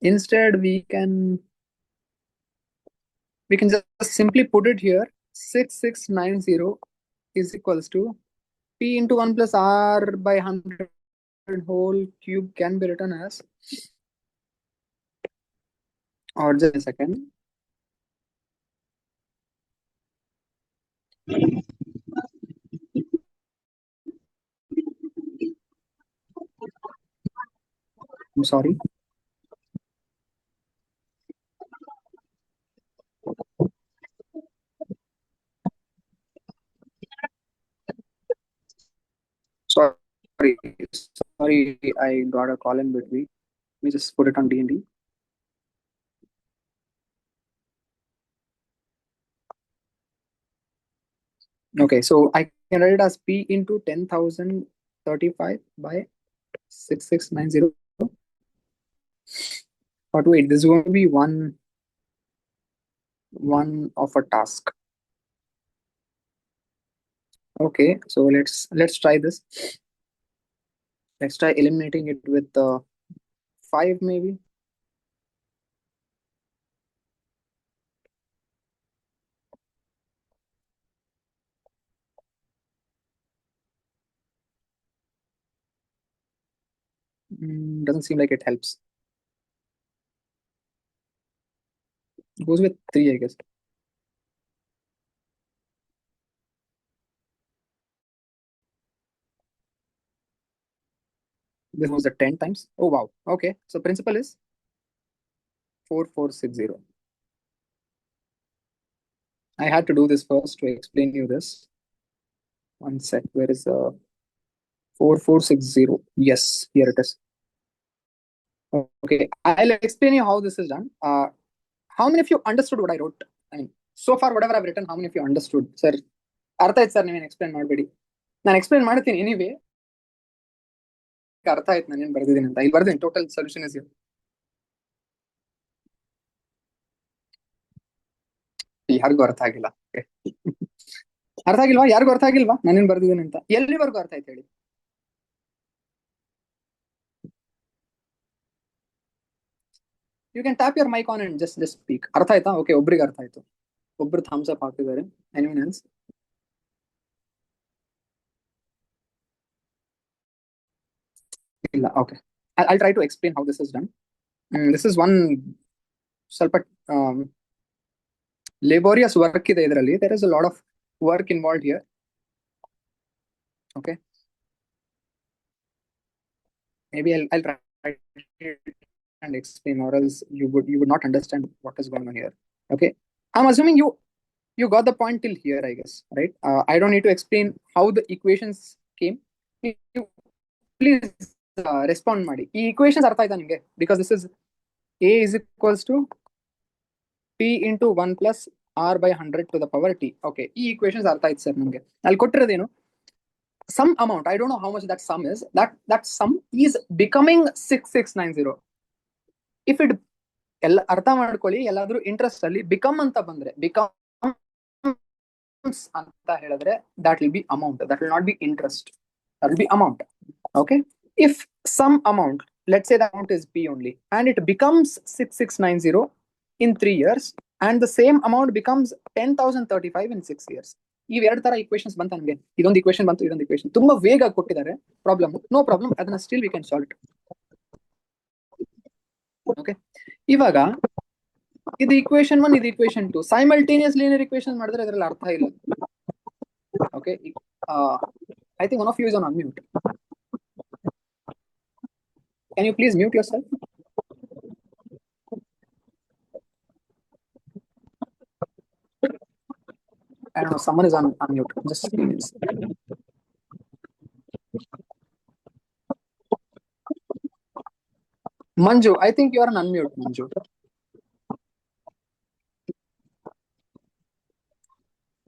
Instead, we can just simply put it here. 6690 is equals to P into 1 plus R by 100 whole cube can be written as, or just a second. I'm sorry. Sorry, I got a call in between. Let me just put it on D&D. Okay, so I can write it as P into 10,035 by 6690. But wait, this is going to be one. one of a task. Okay, so let's try this. Let's try eliminating it with 5 maybe. Doesn't seem like it helps. Goes with 3, I guess. This was the 10 times. Oh wow. Okay, so principal is 4460. I had to do this first to explain you this. One sec. Where is the 4460? Yes, here it is. Okay, I'll explain you how this is done. How many of you understood what I wrote? I mean, so far whatever I've written, how many of you understood? Sir, ಅರ್ಥ ಆಯ್ತು sir, ನೀವೇನು explain ಮಾಡಬೇಡಿ. ನಾನು explain ಮಾಡ್ತೀನಿ anyway. ಅರ್ಥ ಆಯ್ತು ನಾನೇನು ಬರ್ದಿದ್ದೀನಿ ಅಂತ. ಇಲ್ಲಿ ಬರ್ತೀನಿ ಟೋಟಲ್ ಸೊಲ್ಯೂಷನ್ ಇಸ್ ಯಾರಿಗೂ ಅರ್ಥ ಆಗಿಲ್ಲ. ಅರ್ಥ ಆಗಿಲ್ವಾ? ಯಾರಿಗೂ ಅರ್ಥ ಆಗಿಲ್ವಾ ನಾನೇನು ಬರ್ದಿದ್ದೀನಿ ಅಂತ? ಎಲ್ಲಿವರೆಗೂ ಅರ್ಥ ಆಯ್ತು ಹೇಳಿ? You can tap your mic on and just speak. ಅರ್ಥ ಆಯ್ತಾ? ಓಕೆ, ಒಬ್ರಿಗೆ ಅರ್ಥ ಆಯ್ತು. ಒಬ್ರು ಥಮ್ಸ್ ಅಪ್ ಹಾಕಿದ್ದಾರೆ. Anyone else? ಇಲ್ಲ. Okay, I'll try to explain how this is done. This is one ಸ್ವಲ್ಪ laborious work ಇದೆ ಇದರಲ್ಲಿ. There is a lot of work involved here. Okay, maybe I'll try and explain, or else you would not understand what is going on here. Okay, I'm assuming you got the point till here, I guess, right? I don't need to explain how the equations came. You please respond ಮಾಡಿ. ಈ equations ಅರ್ಥ ಆಯ್ತಾ ನಿಮಗೆ? Because this is a is equals to p into 1 plus r by 100 to the power t. Okay, ಈ equations ಅರ್ಥ ಆಯ್ತು sir ನಮಗೆ. ಅಲ್ಲಿ ಕೊಟ್ಟಿರೋದೇನು? Some amount, I don't know how much that sum is, that sum is becoming 6690. If it ಎಲ್ಲ ಅರ್ಥ ಮಾಡ್ಕೊಳ್ಳಿ, ಎಲ್ಲಾದ್ರೂ interest ಅಲ್ಲಿ ಬಿಕಮ್ ಅಂತ ಬಂದ್ರೆ, ಬಿಕಮ್ಸ್ ಅಂತ ಹೇಳಿದ್ರೆ that will be amount, that will not be interest, that will be amount. Okay, if some amount, let's say the amount is p only, and it becomes 6690 in 3 years, and the same amount becomes 10,035 in 6 years. ಈ ಎರಡು ತರ equations ಬಂತ ನಮಗೆ. ಇದೊಂದು equation ಬಂತು, ಇದೊಂದು equation ತುಂಬಾ ವೇಗ ಕೊಟ್ಟಿದ್ದಾರೆ. ಪ್ರಾಬ್ಲಮ್, ನೋ ಪ್ರಾಬ್ಲಮ್, ಅದನ್ನ still we can solve it. Okay, ಇವಾಗ ಇದು ಇಕ್ವೇಶನ್ 1, ಇದು ಇಕ್ವೇಶನ್ 2 ಸೈಮಲ್ಟೇನಿಯಸ್ ಲೀನಿಯರ್ ಇಕ್ವೇಶನ್ ಮಾಡಿದ್ರೆ ಅದರಲ್ಲಿ ಅರ್ಥ ಇಲ್ಲ. Okay, I think one of you is on unmute. Can you please mute yourself? I don't know, someone is on mute. Just please. Manju, I think you are on unmute, Manju.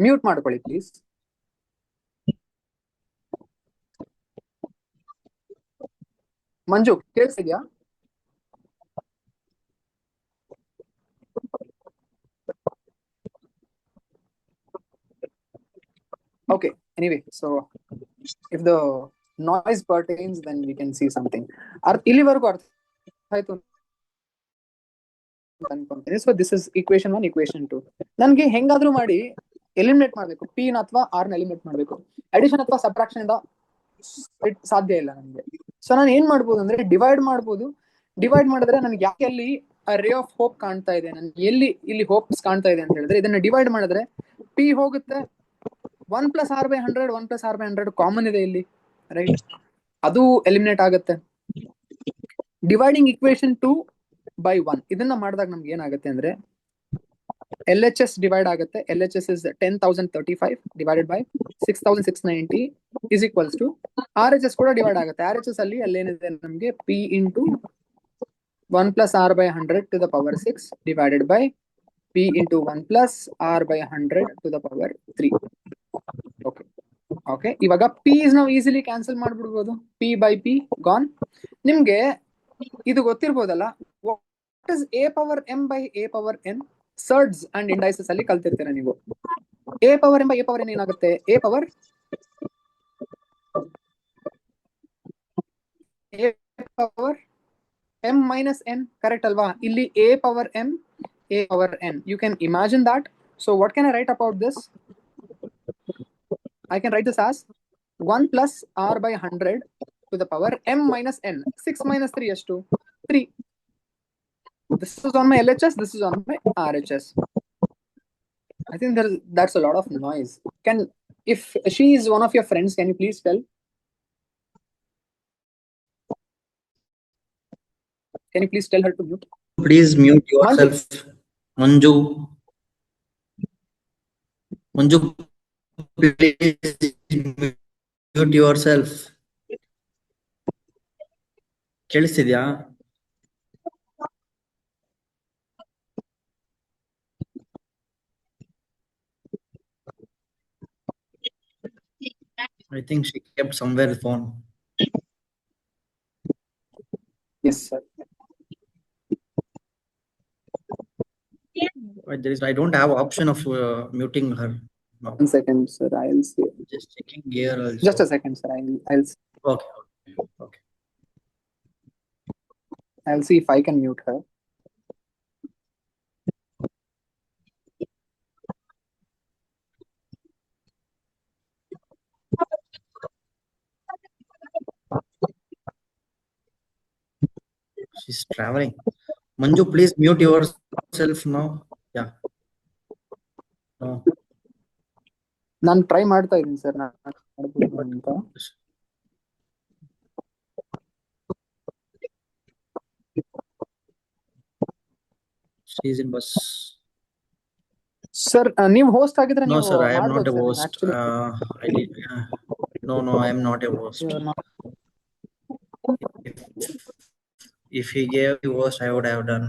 Mute ಮಾಡ್ಕೊಳ್ಳಿ please. Manju, ಕೇಳಿಸಿದ್ಯಾ? Okay, anyway, so if the noise pertains, then we can see something. ಇಲ್ಲಿವರೆಗೂ ಅರ್ಥ ಆಯ್ತು ಅನ್ಕೊಂತೀನಿ. So this is equation 1, equation 2. ನನ್ಗೆ ಹೆಂಗಾದ್ರೂ ಮಾಡಿ eliminate ಮಾಡಬೇಕು, P ನ ಅಥವಾ ಆರ್ ನ ಎಲಿಮಿನೇಟ್ ಮಾಡಬೇಕು. ಅಡಿಷನ್ ಅಥವಾ ಸಬ್ಟ್ರಾಕ್ಷನ್ ಇಂದ ಸಾಧ್ಯ ಇಲ್ಲ ನನಗೆ. ಸೊ ನಾನು ಏನ್ ಮಾಡ್ಬೋದು ಅಂದ್ರೆ ಡಿವೈಡ್ ಮಾಡ್ಬೋದು. ಡಿವೈಡ್ ಮಾಡಿದ್ರೆ ನನಗೆ ಯಾಕೆ ಅಲ್ಲಿ ರೇ ಆಫ್ ಹೋಪ್ ಕಾಣ್ತಾ ಇದೆ, ನನ್ಗೆ ಎಲ್ಲಿ ಇಲ್ಲಿ ಹೋಪ್ಸ್ ಕಾಣ್ತಾ ಇದೆ ಅಂತ ಹೇಳಿದ್ರೆ, ಇದನ್ನ ಡಿವೈಡ್ ಮಾಡಿದ್ರೆ ಪಿ ಹೋಗುತ್ತೆ, 1 plus r by 100, 1 plus r by 100 common ಇದೆ ಇಲ್ಲಿ, ರೈಟ್? ಅದು ಎಲಿಮಿನೇಟ್ ಆಗುತ್ತೆ. ಡಿವೈಡಿಂಗ್ ಇಕ್ವೇಶನ್ 2 by 1 ಇದನ್ನ ಮಾಡಿದಾಗ ನಮ್ಗೆ ಏನಾಗುತ್ತೆ ಅಂದ್ರೆ LHS ಡಿವೈಡ್ ಆಗುತ್ತೆ. LHS is 10,035 divided by 6,690 is equals to RHS ಕೂಡ ಡಿವೈಡ್ ಆಗುತ್ತೆ. RHS ಅಲ್ಲಿ ಏನಿದೆ ನಮ್ಗೆ p into 1 plus r by 100 to the power 6 divided by p into 1 plus r by 100 to the power 3. Okay, okay, ಇವಾಗ p is ನಾವು easily cancel ಮಾಡ್ಬಿಡ್ಬೋದು. p by p gone. ನಿಮ್ಗೆ ಇದು ಗೊತ್ತಿರ್ಬೋದಲ್ಲ, what is a power m by a power n? Surds and indices ಅಲ್ಲಿ ಕಲ್ತಿರ್ತೀರ ನೀವು. A power m by a power n ಏನಾಗುತ್ತೆ, a power m minus n, correct ಅಲ್ವಾ? ಇಲ್ಲಿ a power m, a power n, you can imagine that. So what can I write about this? I can write this as 1 plus r by 100 to the power m minus n. 6 minus 3 is 2. 3. This is on my LHS, this is on my RHS. I think that's a lot of noise. If she is one of your friends, can you please tell? Can you please tell her to mute?
Please mute yourself. Manju, please mute yourself. ಕೇಳಿಸ್ತಿದ್ಯಾ? I think she kept somewhere phone.
Yes, sir.
I don't have option of muting her. No.
1 second, sir. I'll see.
Just checking here also.
Just a second, sir. I'll see.
Okay.
I'll see if I can mute her.
She's traveling. Manju, please mute yourself now. Yeah. No.
ನಾನು try ಮಾಡ್ತಾ ಇದ್ದೀನಿ sir, ಅಂತ.
She's in bus.
Sir ನೀವು host ಆಗಿದ್ರೆ
No,
ನೀವು
sir, I am not a
ಮಾಡ್ಬೋದು
host.
actually.
No, I am not a host. If he gave the host, I would have done.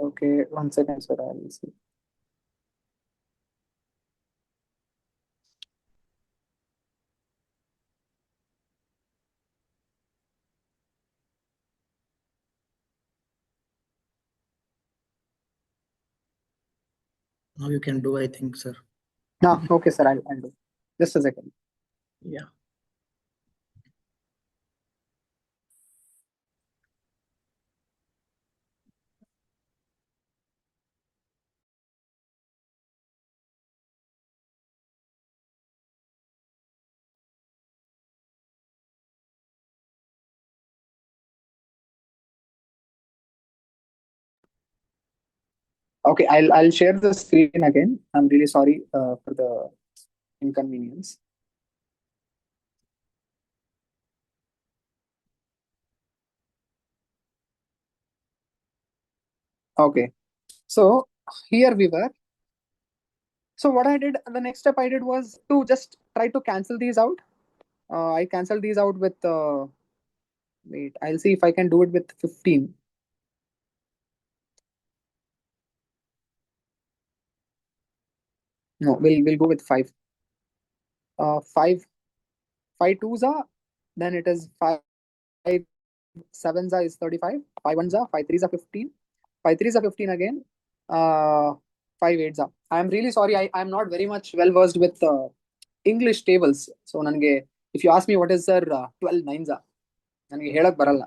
Okay, 1 second, sir. I will see.
Now you can do, I think, sir.
No, okay, sir. I'll do. Just a second.
Yeah.
Okay, I'll share the screen again. I'm really sorry for the inconvenience. Okay, so here we were. So what I did, the next step I did was to just try to cancel these out. I canceled these out with wait, I'll see if I can do it with 15. No, we'll go with 5. 5 twos are, then it is 5 sevens are is 35. 5 ones are, 5 threes are 15. 5 threes are 15 again. 5 eights are. I am really sorry. I'm not very much well versed with English tables. So nange, if you ask me what is sir 12 nines are, nange ಹೇಳಕ್ ಬರಲ್ಲ.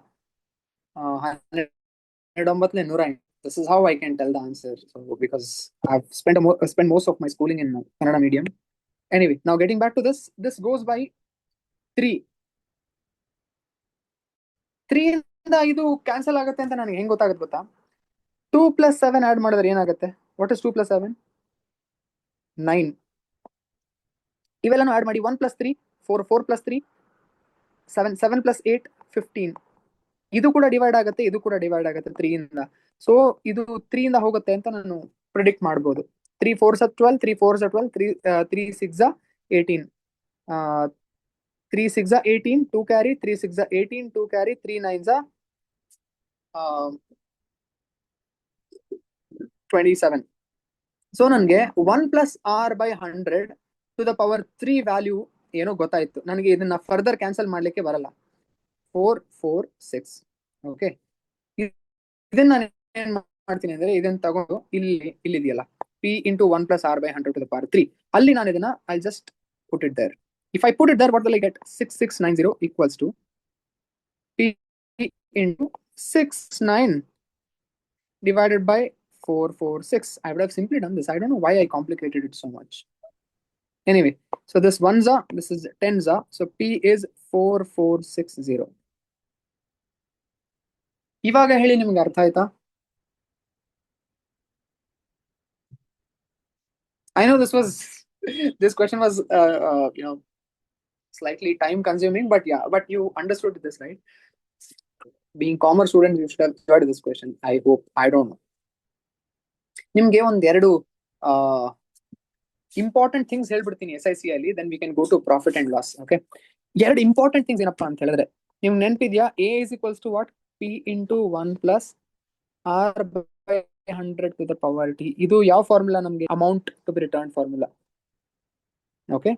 109. This is how I can tell the answer. So because I've spent most of my schooling in Kannada medium. Anyway, now getting back to this goes by 3. 3 ಇಂದ ಇದು cancel ಆಗುತ್ತೆ ಅಂತ ನನಗೆ ಹೆಂಗ್ ಗೊತ್ತಾಗುತ್ತೆ ಗೊತ್ತಾ? 2 plus 7 ಆಡ್ ಮಾಡಿದ್ರೆ ಏನಾಗುತ್ತೆ? What is 2 plus 7? 9. ಇವೆಲ್ಲನೂ ಆಡ್ ಮಾಡಿ 1 plus 3 4 plus 3 7 plus 8 15. ಇದು ಕೂಡ ಡಿವೈಡ್ ಆಗುತ್ತೆ, ಇದು ಕೂಡ ಡಿವೈಡ್ ಆಗುತ್ತೆ 3 ಇಂದ. ಸೊ ಇದು 3 ಇಂದ ಹೋಗುತ್ತೆ ಅಂತ ನಾನು ಪ್ರಿಡಿಕ್ಟ್ ಮಾಡ್ಬೋದು. 3 4s are 12, 3 4s are 12, 3 6s are 18. 3 6s are 18, 2 carry, 3 6s are 18, 2 carry, 3 9s are 27. So ನನಗೆ 1 plus r by 100 to the power 3 value ಏನೋ ಗೊತ್ತಾಯ್ತು. ನನಗೆ ಇದನ್ನ ಫರ್ದರ್ ಕ್ಯಾನ್ಸಲ್ ಮಾಡ್ಲಿಕ್ಕೆ ಬರಲ್ಲ. 4 4 6. ಓಕೆ, ಇದನ್ನ ನಾನು ಏನ್ ಮಾಡ್ತೀನಿ ಅಂದ್ರೆ ಇದನ್ನ ತಗೊಂಡು ಇಲ್ಲಿ ಇದೆಯಲ್ಲ p into 1 plus r by 100 to the power 3. ಅಲ್ಲಿ ನಾನು ಇದನ್ನ I'll just put it there. If I put it there, what will I get? 6690 equals to p into 69 divided by 446. I would have simply done this. I don't know why I complicated it so much. Anyway, so this 1s are, this is 10s are, so p is 4460. ಇವಾಗ ಹೇಳಿ ನಿಮ್ಗೆ ಅರ್ಥ ಆಯ್ತಾ? I know this question was slightly time consuming, but yeah, but you understood this, right? Being commerce students, you should have enjoyed this question. I hope. I don't know. ನಿಮ್ಗೆ ಒಂದೆರಡು important things ಹೇಳ್ಬಿಡ್ತೀನಿ SIC ಅಲ್ಲಿ, then we can go to profit and loss. Okay, ಎರಡು important things ಏನಪ್ಪಾ ಅಂತ ಹೇಳಿದ್ರೆ, ನಿಮ್ಗೆ ನೆನಪಿದ್ಯಾ? A is equals to what? P into 1 plus R by 100 to the power T. ಇದು ಯಾವ ಫಾರ್ಮುಲಾ? ನಮ್ಗೆ amount to be return formula. Okay,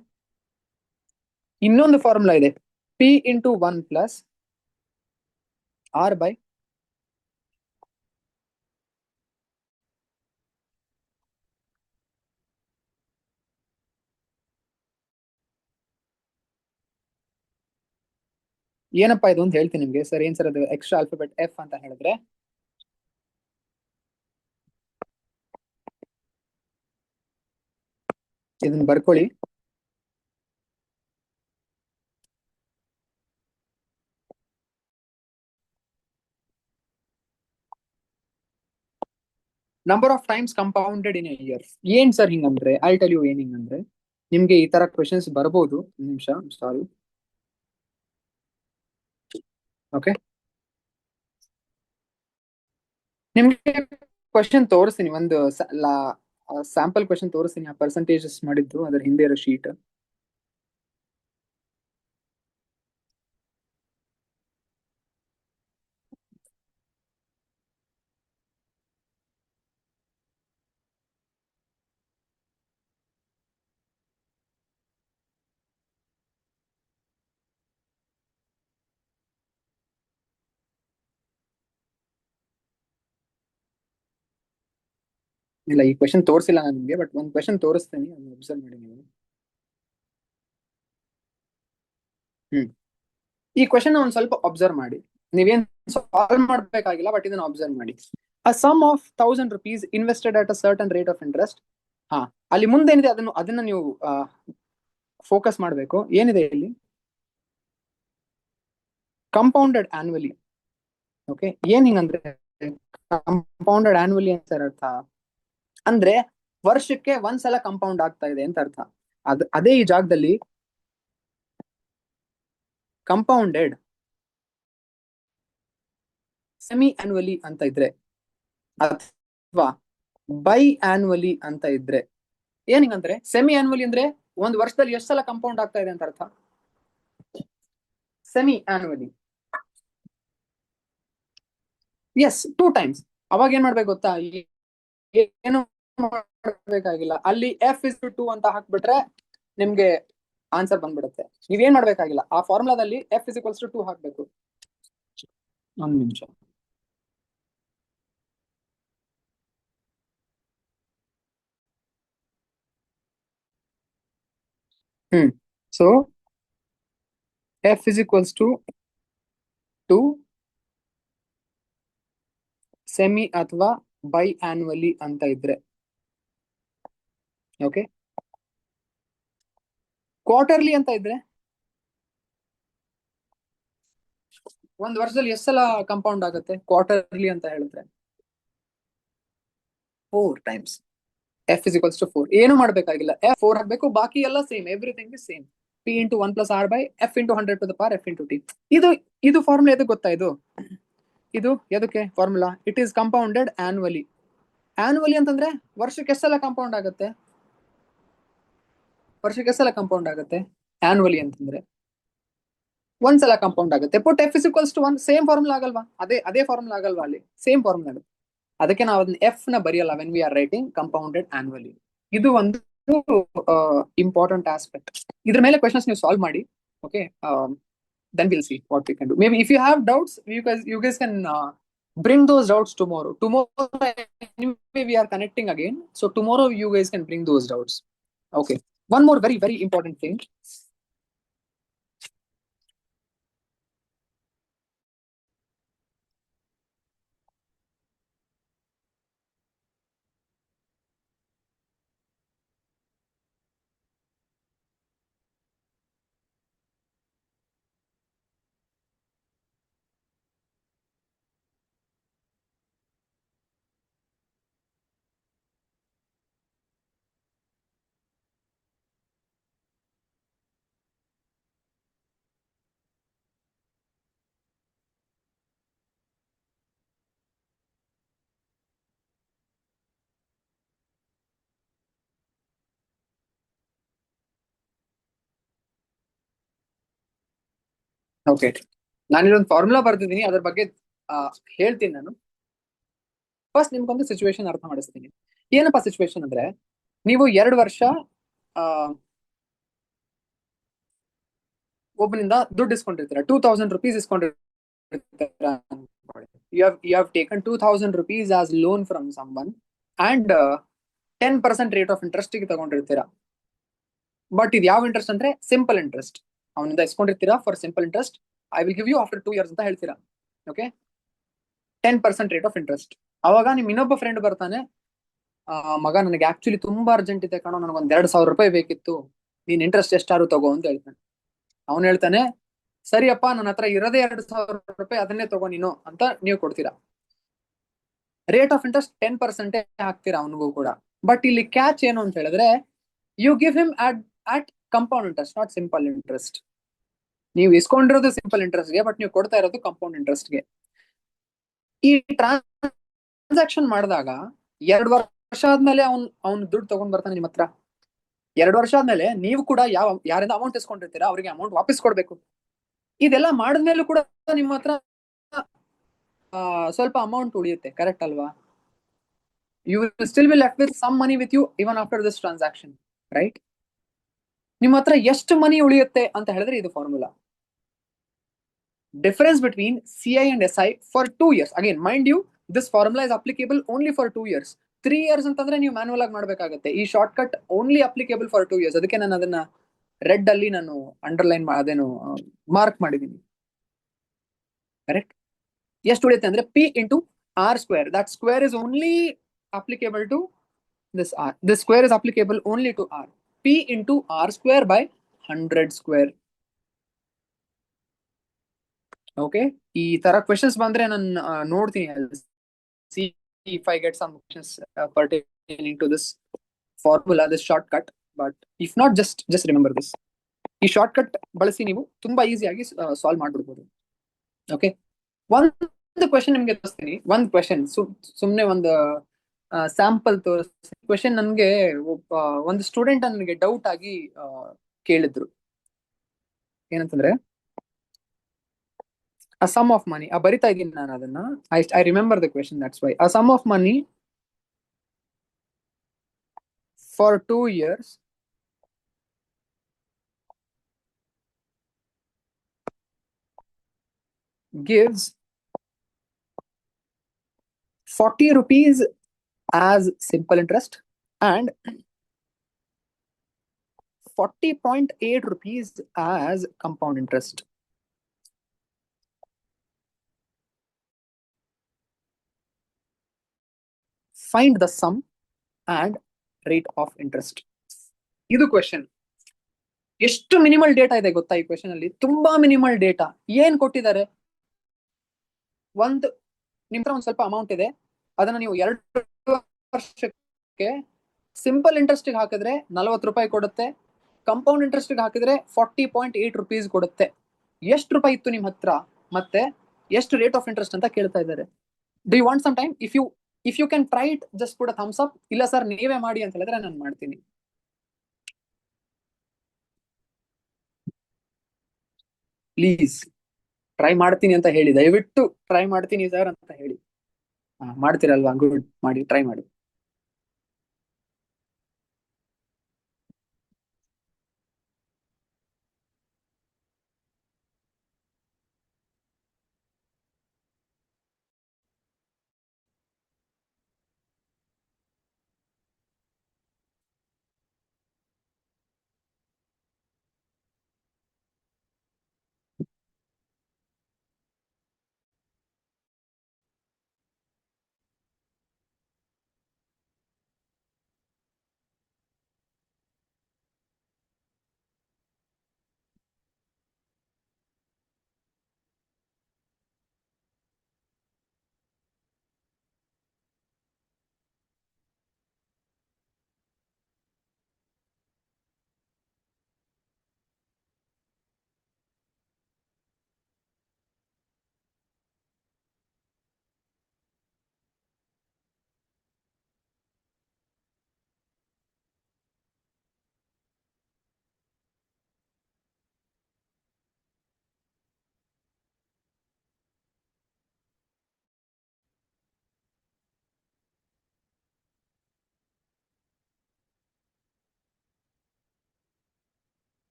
ಇನ್ನೊಂದು formula ಇದೆ, P into 1 plus R by ಏನಪ್ಪಾ ಇದು ಅಂತ ಹೇಳ್ತೀನಿ ನಿಮ್ಗೆ. ಸರ್ ಏನ್ ಸರ್ ಅದು ಎಕ್ಸ್ಟ್ರಾ ಆಲ್ಫಾಬೆಟ್ F ಅಂತ ಹೇಳಿದ್ರೆ, ಇದನ್ನ ಬರ್ಕೊಳ್ಳಿ. Number of times compounded in a year. ಏನ್ ಸರ್ ಹಿಂಗಂದ್ರೆ, ಐ ಟೆಲ್ ಯು ಏನ್ ಹಿಂಗಂದ್ರೆ, ನಿಮ್ಗೆ ಈ ತರ ಕ್ವೆಶನ್ಸ್ ಬರ್ಬೋದು. ನಿಮಿಷ, ಸಾರಿ. ಓಕೆ, ನಿಮ್ಗೆ ಕ್ವೆಶನ್ ತೋರಿಸ್ತೀನಿ, ಒಂದು ಸ್ಯಾಂಪಲ್ ಕ್ವೆಶನ್ ತೋರಿಸ್ತೀನಿ, ಆ ಪರ್ಸೆಂಟೇಜಸ್ ಮಾಡಿದ್ದು ಅದ್ರ ಹಿಂದೆ ಇರೋ ಶೀಟ್. ಇಲ್ಲ, ಈ ಕ್ವೆಶನ್ ತೋರಿಸಿಲ್ಲ ನಾನು ನಿಮ್ಗೆ, ಬಟ್ ಒಂದು ಕ್ವೆಶನ್ ತೋರಿಸ್ತೀನಿ, ಅದನ್ನ ಅಬ್ಸರ್ವ್ ಮಾಡಿ ನೀವು. ಈ ಕ್ವೆಶನ್ ಒಂದ್ ಸ್ವಲ್ಪ ಅಬ್ಸರ್ವ್ ಮಾಡಿ. ನೀವೇನ್ ಸಾಲ್ವ್ ಮಾಡ್ಬೇಕಾಗಿಲ್ಲ, ಬಟ್ ಇದನ್ನ ಅಬ್ಸರ್ವ್ ಮಾಡಿ. A sum of 1000 rupees invested at a certain rate of interest. ಅಲ್ಲಿ ಮುಂದೆ ಏನಿದೆ ಅದನ್ನ ನೀವು ಫೋಕಸ್ ಮಾಡಬೇಕು. ಏನಿದೆ ಇಲ್ಲಿ? Compounded annually. ಓಕೆ, ಏನ್ ಹಿಂಗಂದ್ರೆ ಕಂಪೌಂಡೆಡ್ ಆನ್ಯುವಲಿ ಅಂತ ಅರ್ಥ ಅಂದ್ರೆ ವರ್ಷಕ್ಕೆ ಒಂದ್ಸಲ ಕಂಪೌಂಡ್ ಆಗ್ತಾ ಇದೆ ಅಂತ ಅರ್ಥ. ಅದೇ ಈ ಜಾಗದಲ್ಲಿ ಕಂಪೌಂಡೆಡ್ ಸೆಮಿ ಆನ್ಯುವಲಿ ಅಂತ ಇದ್ರೆ, ಅಥವಾ ಬೈ ಆನ್ಯುವಲಿ ಅಂತ ಇದ್ರೆ, ಏನಿಂಗಂದ್ರೆ ಸೆಮಿ ಆನ್ಯುವಲಿ ಅಂದ್ರೆ ಒಂದ್ ವರ್ಷದಲ್ಲಿ ಎಷ್ಟು ಸಲ ಕಂಪೌಂಡ್ ಆಗ್ತಾ ಇದೆ ಅಂತ ಅರ್ಥ. Semi annually, yes, 2 times. ಅವಾಗ ಏನ್ ಮಾಡ್ಬೇಕು ಗೊತ್ತಾ? ಏನು ಮಾಡ್ಬೇಕಾಗಿಲ್ಲ, ಅಲ್ಲಿ F is to 2 ಅಂತ ಹಾಕ್ಬಿಟ್ರೆ ನಿಮ್ಗೆ ಆನ್ಸರ್ ಬಂದ್ಬಿಡುತ್ತೆ. ನೀವೇನ್ ಮಾಡ್ಬೇಕಾಗಿಲ್ಲ, ಆ ಫಾರ್ಮುಲಾದಲ್ಲಿ F is equals to 2 ಹಾಕ್ಬೇಕು. ಒಂದ್ ನಿಮಿಷ. So F is equals to 2 semi ಅಥವಾ ಬೈ ಆನ್ಯುವಲಿ ಅಂತ ಇದ್ರೆ, ಓಕೆ. ಕ್ವಾರ್ಟರ್ಲಿ ಅಂತ ಇದ್ರೆ, ಒಂದ್ ವರ್ಷದಲ್ಲಿ ಎಷ್ಟು ಸಲ ಕಂಪೌಂಡ್ ಆಗುತ್ತೆ ಕ್ವಾರ್ಟರ್ಲಿ ಅಂತ ಹೇಳಿದ್ರೆ? 4 times. F is equals to 4. ಏನು ಮಾಡ್ಬೇಕಾಗಿಲ್ಲ, F 4 ಹಾಕ್ಬೇಕು, ಬಾಕಿ ಎಲ್ಲ same, everything is same. P into 1 plus R by F into 100 to the power F into T. ಇದು ಫಾರ್ಮುಲಾ ಎದಕ್ಕೆ ಗೊತ್ತಾ? ಇದು ಎದಕ್ಕೆ formula? It is compounded annually. Annually ಅಂತಂದ್ರೆ ವರ್ಷಕ್ಕೆ ಎಷ್ಟು ಸಲ ಕಂಪೌಂಡ್ ಆಗುತ್ತೆ? ವರ್ಷಕ್ಕೆ ಎಷ್ಟು ಸಲ ಕಂಪೌಂಡ್ ಆಗುತ್ತೆ ಆನ್ಯುವಲಿ ಅಂತಂದ್ರೆ? ಒಂದ್ಸಲ ಕಂಪೌಂಡ್ ಆಗುತ್ತೆ. ಪುಟ್ F is equals to 1. Same formula ಆಗಲ್ವಾ? ಅದೇ ಫಾರ್ಮುಲಾ ಆಗಲ್ವಾ? ಅಲ್ಲಿ ಸೇಮ್ ಫಾರ್ಮುಲಾ ಆಗುತ್ತೆ. ಅದಕ್ಕೆ ನಾವು ಅದನ್ನ F ನ ಬರೆಯಲ್ಲ when we are writing compounded annually. ಇದು ಒಂದು ಇಂಪಾರ್ಟೆಂಟ್ ಆಸ್ಪೆಕ್ಟ್. ಇದ್ರ ಮೇಲೆ ಕ್ವೆಶನ್ಸ್ ನೀವು ಸಾಲ್ವ್ ಮಾಡಿ. Okay, then we'll see what we can do. Maybe if you have doubts, you guys can Bring those doubts tomorrow. Tomorrow, anyway, we are connecting again. So tomorrow, you guys can bring those doubts. Okay. One more very, very important thing. Okay, ನಾನಿಲ್ಲೊಂದು formula ಬರ್ತಿದ್ದೀನಿ, ಅದ್ರ ಬಗ್ಗೆ ಹೇಳ್ತೀನಿ ನಾನು. First ನಿಮ್ಗೊಂದು situation ಅರ್ಥ ಮಾಡಿಸ್ತೀನಿ. ಏನಪ್ಪಾ ಸಿಚುವೇಶನ್ ಅಂದ್ರೆ, ನೀವು 2 ವರ್ಷ ಒಬ್ಬನಿಂದ ದುಡ್ಡು ಇಸ್ಕೊಂಡಿರ್ತೀರಾ, 2000 rupees ಇಸ್ಕೊಂಡಿರ್ತೀರಾ. You have taken 2000 rupees as loan from someone and 10% rate of interest ಗೆ ತಗೊಂಡಿರ್ತೀರಾ. ಬಟ್ ಇದು ಯಾವ ಇಂಟ್ರೆಸ್ಟ್ ಅಂದ್ರೆ ಸಿಂಪಲ್ ಇಂಟ್ರೆಸ್ಟ್. ಅವನಿಂದ ಇಸ್ಕೊಂಡಿರ್ತೀರಾ for simple interest. I will give you after 2 years ಅಂತ ಹೇಳ್ತೀರಾ. Okay, 10% rate of interest. ಅವಾಗ ನಿಮ್ ಇನ್ನೊಬ್ಬ ಫ್ರೆಂಡ್ ಬರ್ತಾನೆ, ಮಗ ನನಗೆ ಆಕ್ಚುಲಿ ತುಂಬಾ ಅರ್ಜೆಂಟ್ ಇದೆ ಕಣೋ, ನನಗೊಂದ್ 2,000 ರೂಪಾಯಿ ಬೇಕಿತ್ತು, ನೀನ್ ಇಂಟ್ರೆಸ್ಟ್ ಎಷ್ಟಾರು ತಗೋ ಅಂತ ಹೇಳ್ತಾನೆ. ಅವನು ಹೇಳ್ತಾನೆ, ಸರಿಯಪ್ಪ, ನನ್ನ ಹತ್ರ ಇರೋದೇ 2,000 ರೂಪಾಯಿ, ಅದನ್ನೇ ತಗೋ ನೀನು ಅಂತ ನೀವು ಕೊಡ್ತೀರಾ. ರೇಟ್ ಆಫ್ ಇಂಟ್ರೆಸ್ಟ್ 10% ಹಾಕ್ತೀರಾ ಅವನಿಗೂ ಕೂಡ. ಬಟ್ ಇಲ್ಲಿ ಕ್ಯಾಚ್ ಏನು ಅಂತ ಹೇಳಿದ್ರೆ, you give him at compound interest, not simple interest. ನೀವು ಇಸ್ಕೊಂಡಿರೋದು ಸಿಂಪಲ್ ಇಂಟ್ರೆಸ್ಟ್ಗೆ, ಬಟ್ ನೀವು ಕೊಡ್ತಾ ಇರೋದು ಕಂಪೌಂಡ್ ಇಂಟ್ರೆಸ್ಟ್ಗೆ. ಈ ಟ್ರಾನ್ಸಾಕ್ಷನ್ ಮಾಡಿದಾಗ 2 ವರ್ಷ ಆದ್ಮೇಲೆ ಅವ್ನು ದುಡ್ಡು ತಗೊಂಡ್ ಬರ್ತಾನೆ ನಿಮ್ಮ ಹತ್ರ. 2 ವರ್ಷ ಆದ್ಮೇಲೆ ನೀವು ಕೂಡ ಯಾರಿಂದ ಅಮೌಂಟ್ ಇಸ್ಕೊಂಡಿರ್ತೀರಾ ಅವರಿಗೆ ಅಮೌಂಟ್ ವಾಪಸ್ ಕೊಡ್ಬೇಕು. ಇದೆಲ್ಲ ಮಾಡಿದ್ಮೇಲೂ ಕೂಡ ನಿಮ್ಮ ಹತ್ರ ಸ್ವಲ್ಪ ಅಮೌಂಟ್ ಉಳಿಯುತ್ತೆ, ಕರೆಕ್ಟ್ ಅಲ್ವಾ? You will still be left with some money with you even after this transaction, right? ನಿಮ್ಮ ಹತ್ರ ಎಷ್ಟು ಮನಿ ಉಳಿಯುತ್ತೆ ಅಂತ ಹೇಳಿದ್ರೆ ಇದು formula. Difference between CI and SI for 2 years. Again mind you, this formula is applicable only for 2 years. 3 years ಅಂತಂದ್ರೆ ನೀವು manual ಆಗಿ ಮಾಡ್ಬೇಕಾಗುತ್ತೆ. ಈ short cut only applicable for 2 years. ಅದಕ್ಕೆ ನಾನು ಅದನ್ನ ರೆಡ್ ಅಲ್ಲಿ ನಾನು ಅಂಡರ್ಲೈನ್ ಅದೇನು ಮಾರ್ಕ್ ಮಾಡಿದೀನಿ, ಕರೆಕ್ಟ್? ಎಷ್ಟು ಉಳಿಯುತ್ತೆ ಅಂದ್ರೆ P into R square. That square is only applicable to this R. This square is applicable only to R. P into R square by 100 square. Okay, ಈ ತರ ಕ್ವೆಶನ್ಸ್ ಬಂದ್ರೆ ನಾನು ನೋಡ್ತೀನಿ. See if I get some questions pertaining to this formula, this short cut. But if not, just remember this. ಈ short cut ಬಳಸಿ ನೀವು ತುಂಬಾ ಈಸಿಯಾಗಿ ಸಾಲ್ವ್ ಮಾಡ್ಬಿಡ್ಬೋದು. ಓಕೆ, ಒಂದು ಕ್ವೆಶನ್ ನಿಮ್ಗೆ ತೋರಿಸ್ತೀನಿ. ಒಂದು ಕ್ವೆಶನ್ ಸುಮ್ನೆ ಒಂದು ಸ್ಯಾಂಪಲ್ ತೋರಿಸ್ತೀನಿ. ಕ್ವೆಶನ್ ನನ್ಗೆ ಒಂದು ಸ್ಟೂಡೆಂಟ್ ನನಗೆ ಡೌಟ್ ಆಗಿ ಕೇಳಿದ್ರು. ಏನಂತಂದ್ರೆ, a sum of money, ಬರಿತಾ ಇದ್ದೀನಿ ನಾನು ಅದನ್ನ. I remember the question, that's why. A sum of money for 2 years gives 40 rupees as simple interest and 40.8 rupees as compound interest. Find the sum and rate of interest. ಇದು question. ಎಷ್ಟು minimal data ಇದೆ ಗೊತ್ತಾ ಈ question ಅಲ್ಲಿ? ತುಂಬಾ minimal data. ಏನ್ ಕೊಟ್ಟಿದ್ದಾರೆ? ನಿಮ್ ಹತ್ರ ಒಂದ್ ಸ್ವಲ್ಪ ಅಮೌಂಟ್ ಇದೆ, ಅದನ್ನ ನೀವು 2 ವರ್ಷಕ್ಕೆ ಸಿಂಪಲ್ ಇಂಟ್ರೆಸ್ಟ್ ಹಾಕಿದ್ರೆ 40 ರೂಪಾಯಿ ಕೊಡುತ್ತೆ, ಕಂಪೌಂಡ್ ಇಂಟ್ರೆಸ್ಟ್ ಹಾಕಿದ್ರೆ 40.8 rupees ಕೊಡುತ್ತೆ. ಎಷ್ಟು ರೂಪಾಯಿ ಇತ್ತು ನಿಮ್ ಹತ್ರ, ಮತ್ತೆ ಎಷ್ಟು ರೇಟ್ ಆಫ್ ಇಂಟ್ರೆಸ್ಟ್ ಅಂತ ಕೇಳ್ತಾ ಇದ್ದಾರೆ. Do you want some time? If you can try it, just put a thumbs up. ಇಲ್ಲ ಸರ್ ನೀವೇ ಮಾಡಿ ಅಂತ ಹೇಳಿದ್ರೆ ನಾನು ಮಾಡ್ತೀನಿ. ಪ್ಲೀಸ್ ಟ್ರೈ ಮಾಡ್ತೀನಿ ಅಂತ ಹೇಳಿ, ದಯವಿಟ್ಟು ಟ್ರೈ ಮಾಡ್ತೀನಿ ಸರ್ ಅಂತ ಹೇಳಿ. ಮಾಡ್ತೀರಲ್ವಾ? ಗುಡ್, ಮಾಡಿ, ಟ್ರೈ ಮಾಡಿ.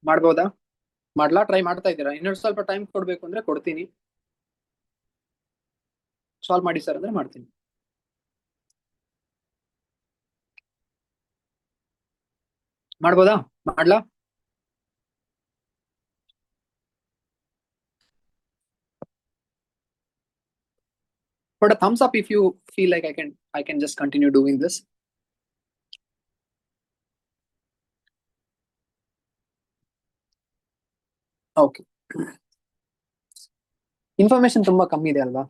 ಮಾಡ್ಬೋದಾ? ಮಾಡ್ಲಾ? ಟ್ರೈ ಮಾಡ್ತಾ ಇದ್ದೀರಾ? ಇನ್ನೊಂದು ಸ್ವಲ್ಪ ಟೈಮ್ ಕೊಡ್ಬೇಕು ಅಂದ್ರೆ ಕೊಡ್ತೀನಿ. ಸಾಲ್ವ್ ಮಾಡಿ ಸರ್ ಅಂದ್ರೆ ಮಾಡ್ತೀನಿ. ಮಾಡ್ಬೋದಾ? ಮಾಡ್ಲಾ? Put a thumbs up if you feel like I can just continue doing this. Okay. Information ತುಂಬಾ ಕಮ್ಮಿ ಇದೆ ಅಲ್ವಾ?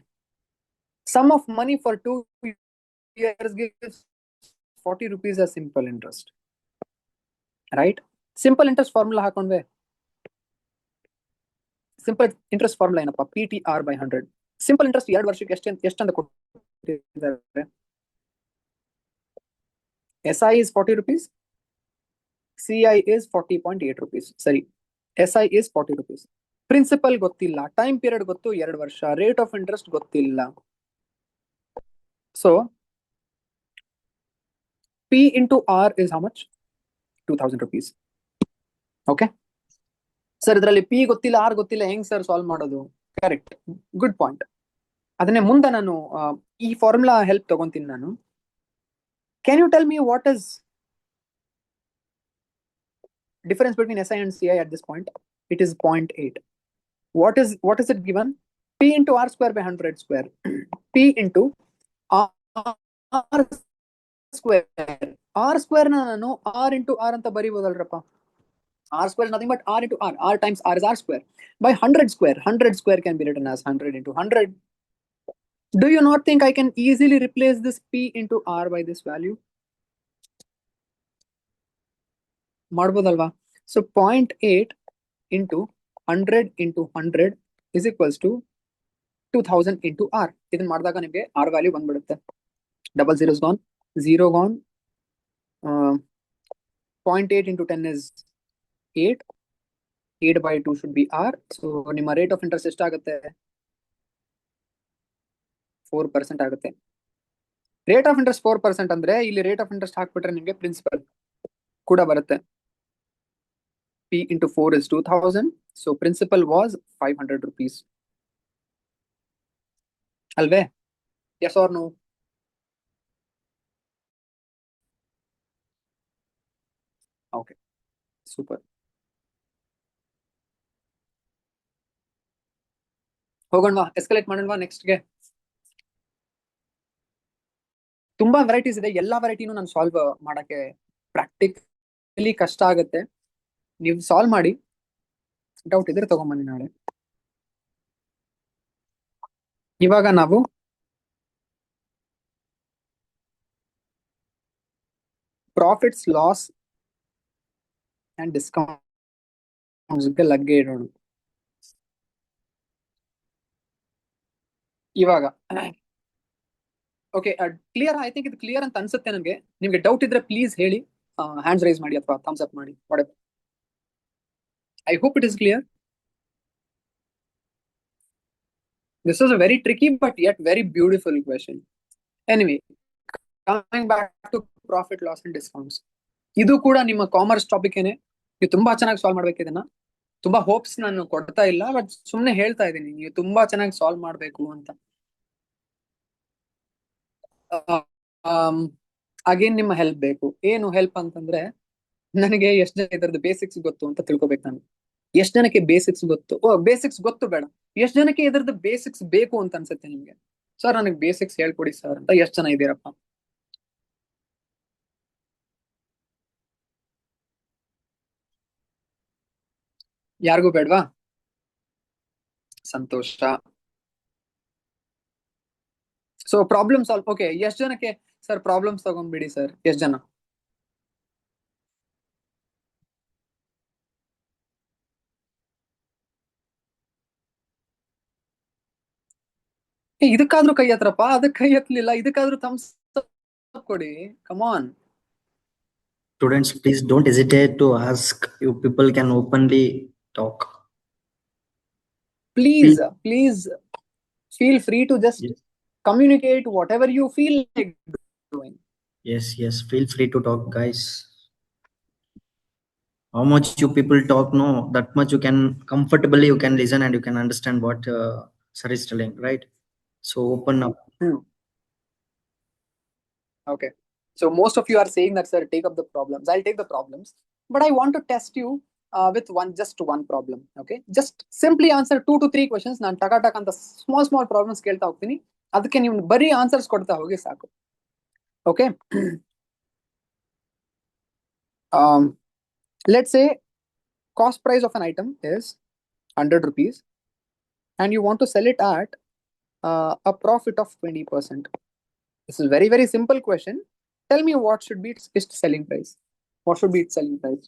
Sum of money for 2 years gives 40 rupees as simple interest. Right? Simple interest formula ಹಾಕೊಂಡ್ವೆ. Simple interest formula ಏನಪ್ಪ? PTR by 100. Simple interest 2 ವರ್ಷಕ್ಕೆ ಎಷ್ಟಂತ ಕೊಟ್ಟಿದ್ದಾರೆ? SI is 40 rupees. CI is 40.8 rupees. ಸರಿ. SI is 40 rupees. Principal ಗೊತ್ತಿಲ್ಲ, time period ಗೊತ್ತು 2 ವರ್ಷ, rate of interest ಗೊತ್ತಿಲ್ಲ. So P into R is how much? 2000 rupees. Okay sir, ಇದರಲ್ಲಿ P ಗೊತ್ತಿಲ್ಲ, R ಗೊತ್ತಿಲ್ಲ, ಹೆಂಗ್ ಸರ್ ಸಾಲ್ವ್ ಮಾಡೋದು? Correct, good point. ಅದನ್ನೇ ಮುಂದೆ ನಾನು ಈ ಫಾರ್ಮುಲಾ ಹೆಲ್ಪ್ ತಗೊಂತೀನಿ ನಾನು. Can you tell me what is difference between SI and CI at this point? It is 0.8. What is it given? P into R square by 100 square. P into R square. R square na ನಾನು R into R ಅಂತ ಬರೀಬೋದಲ್ರಪ್ಪ. R square is nothing but R into R. R times R is R square. By 100 square. 100 square can be written as 100 into 100. Do you not think I can easily replace this P into R by this value? ಮಾಡ್ಬೋದಲ್ವಾ? So 0.8 into 100 into 100 is equals to 2000 into R. ಇದನ್ನ ಮಾಡಿದಾಗ ನಿಮಗೆ R value ಬಂದ್ಬಿಡುತ್ತೆ. Double zeros gone, 0 gone. 0.8 into 10 is 8. 8 by 2 should be R. So ನಿಮ್ಮ rate of interest ಎಷ್ಟಾಗುತ್ತೆ? 4% ಆಗುತ್ತೆ. Rate of interest 4% ಅಂದ್ರೆ ಇಲ್ಲಿ rate of interest ಹಾಕ್ಬಿಟ್ರೆ ನಿಮಗೆ ಪ್ರಿನ್ಸಿಪಲ್ ಕೂಡ ಬರುತ್ತೆ. P into 4 is 2000. So principal was 500 rupees. ಅಲ್ವೇ? Yes or no? Okay, super. ಹೋಗೋಣವಾ? ಎಸ್ಕಲೇಟ್ ಮಾಡೋಣವಾ ನೆಕ್ಸ್ಟ್ಗೆ? ತುಂಬಾ ವೆರೈಟೀಸ್ ಇದೆ. ಎಲ್ಲಾ ವೆರೈಟಿನೂ ನಾನು ಸಾಲ್ವ್ ಮಾಡಕ್ಕೆ ಪ್ರಾಕ್ಟಿಕಲಿ ಕಷ್ಟ ಆಗುತ್ತೆ. ನೀವು ಸಾಲ್ವ್ ಮಾಡಿ, ಡೌಟ್ ಇದ್ರೆ ತಗೊಂಬನ್ನಿ ನಾಳೆ. ಇವಾಗ ನಾವು ಪ್ರಾಫಿಟ್ಸ್, ಲಾಸ್ ಅಂಡ್ ಡಿಸ್ಕೌಂಟ್ಸ್ಗೆ ಲಗ್ಗೆ ಇಡೋಣ. ಇವಾಗ ಓಕೆ, ಕ್ಲಿಯರ್? ಐ ಥಿಂಕ್ ಇದು ಕ್ಲಿಯರ್ ಅಂತ ಅನ್ಸುತ್ತೆ ನನಗೆ. ನಿಮ್ಗೆ ಡೌಟ್ ಇದ್ರೆ ಪ್ಲೀಸ್ ಹೇಳಿ, ಹ್ಯಾಂಡ್ಸ್ ರೈಸ್ ಮಾಡಿ ಅಥವಾ ಥಮ್ಸ್ ಅಪ್ ಮಾಡಿ, what. I hope it is clear. This was a very tricky but yet very beautiful question. Anyway, coming back to profit, loss and discounts. ಇದು ಕೂಡ ನಿಮ್ಮ ಕಾಮರ್ಸ್ ಟಾಪಿಕ್ ಏನೆ. ನೀವು ತುಂಬಾ ಚೆನ್ನಾಗಿ ಸಾಲ್ವ್ ಮಾಡ್ಬೇಕು ಇದನ್ನ. ತುಂಬಾ ಹೋಪ್ಸ್ ನಾನು ಕೊಡ್ತಾ ಇಲ್ಲ, ಬಟ್ ಸುಮ್ನೆ ಹೇಳ್ತಾ ಇದ್ದೀನಿ ನೀವು ತುಂಬಾ ಚೆನ್ನಾಗಿ ಸಾಲ್ವ್ ಮಾಡ್ಬೇಕು ಅಂತ. ಅಗೇನ್ ನಿಮ್ಮ ಹೆಲ್ಪ್ ಬೇಕು. ಏನು ಹೆಲ್ಪ್ ಅಂತಂದ್ರೆ, ನನಗೆ ಎಷ್ಟು ಜನ ಇದರದ್ದು ಬೇಸಿಕ್ಸ್ ಗೊತ್ತು ಅಂತ ತಿಳ್ಕೊಬೇಕು ನಾನು. ಎಷ್ಟು ಜನಕ್ಕೆ ಬೇಸಿಕ್ಸ್ ಗೊತ್ತು? ಬೇಸಿಕ್ಸ್ ಗೊತ್ತು ಬೇಡ, ಎಷ್ಟು ಜನಕ್ಕೆ ಇದರದ್ದು ಬೇಸಿಕ್ಸ್ ಬೇಕು ಅಂತ ಅನ್ಸುತ್ತೆ ನಿಮ್ಗೆ? ಸರ್ ನನಗೆ ಬೇಸಿಕ್ಸ್ ಹೇಳ್ಕೊಡಿ ಸರ್ ಅಂತ ಎಷ್ಟು ಜನ ಇದ್ದೀರಪ್ಪ? ಯಾರಿಗೂ ಬೇಡ್ವಾ? ಸಂತೋಷ. So problem solve. ಓಕೆ, ಎಷ್ಟು ಜನಕ್ಕೆ ಸರ್ ಪ್ರಾಬ್ಲಮ್ಸ್ ತಗೊಂಡ್ಬಿಡಿ ಸರ್? ಎಷ್ಟು ಜನ? ಇದಕ್ಕಾದ್ರೂ ಕೈ ಹತ್ರಪ್ಪ, ಅದಕ್ಕೆ ಕೈ ಹತ್ಲಿಲ್ಲ. ಇದಕ್ಕಾದ್ರೂ ಥಮ್ಸ್ ಅಪ್ ಕೊಡಿ, come on.
Students, please don't hesitate to ask. You people can openly talk.
Please feel free to just
Yes.
communicate whatever you feel like doing.
Yes, feel free to talk, guys. how much you people talk, no, that much you can comfortably you can listen and you can understand what sir is telling, right? So open up.
Okay. So most of you are saying that, sir, take up the problems. I'll take the problems, but I want to test you with just one problem. Okay. Just simply answer 2 to 3 questions. ನಾನು ಟಕ ಟಕ ಅಂತ small problems ಕೇಳ್ತಾ ಹೋಗ್ತೀನಿ. ಅದಕ್ಕೆ ನೀವು ಬರೀ answers ಕೊಡ್ತಾ ಹೋಗಿ ಸಾಕು. Okay. Let's say cost price of an item is 100 rupees and you want to sell it at a profit of 20%. This is very, very simple question. Tell me what should be its selling price. What should be its selling price?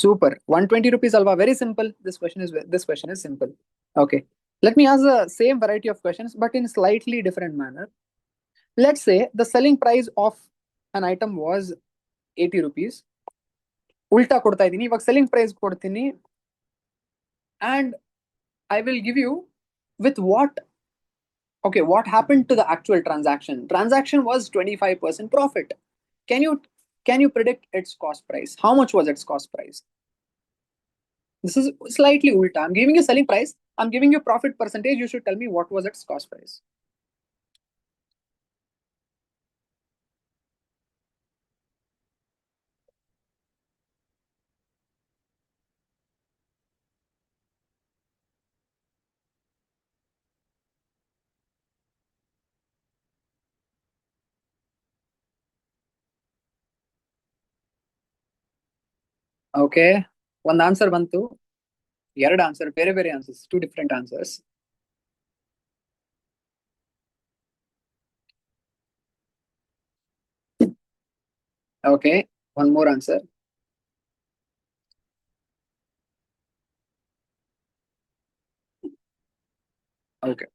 Super. 120 rupees alva. Very simple. This question is simple. Okay. Let me ask the same variety of questions, but in slightly different manner. Let's say the selling price of an item was 80 rupees. Ulta ಕೊಡ್ತಾ ಇದೀನಿ, ಇವಾಗ selling price ಕೊಡ್ತೀನಿ, and I will give you with what. Okay, what happened to the actual transaction? Transaction was 25% profit. Can you predict its cost price? How much was its cost price? This is slightly ulta. I'm giving you selling price. I'm giving you profit percentage. You should tell me what was its cost price. Okay. One answer bantu. ಎರಡು answer. ಬೇರೆ answers. 2 different answers. Okay. One more answer. Okay.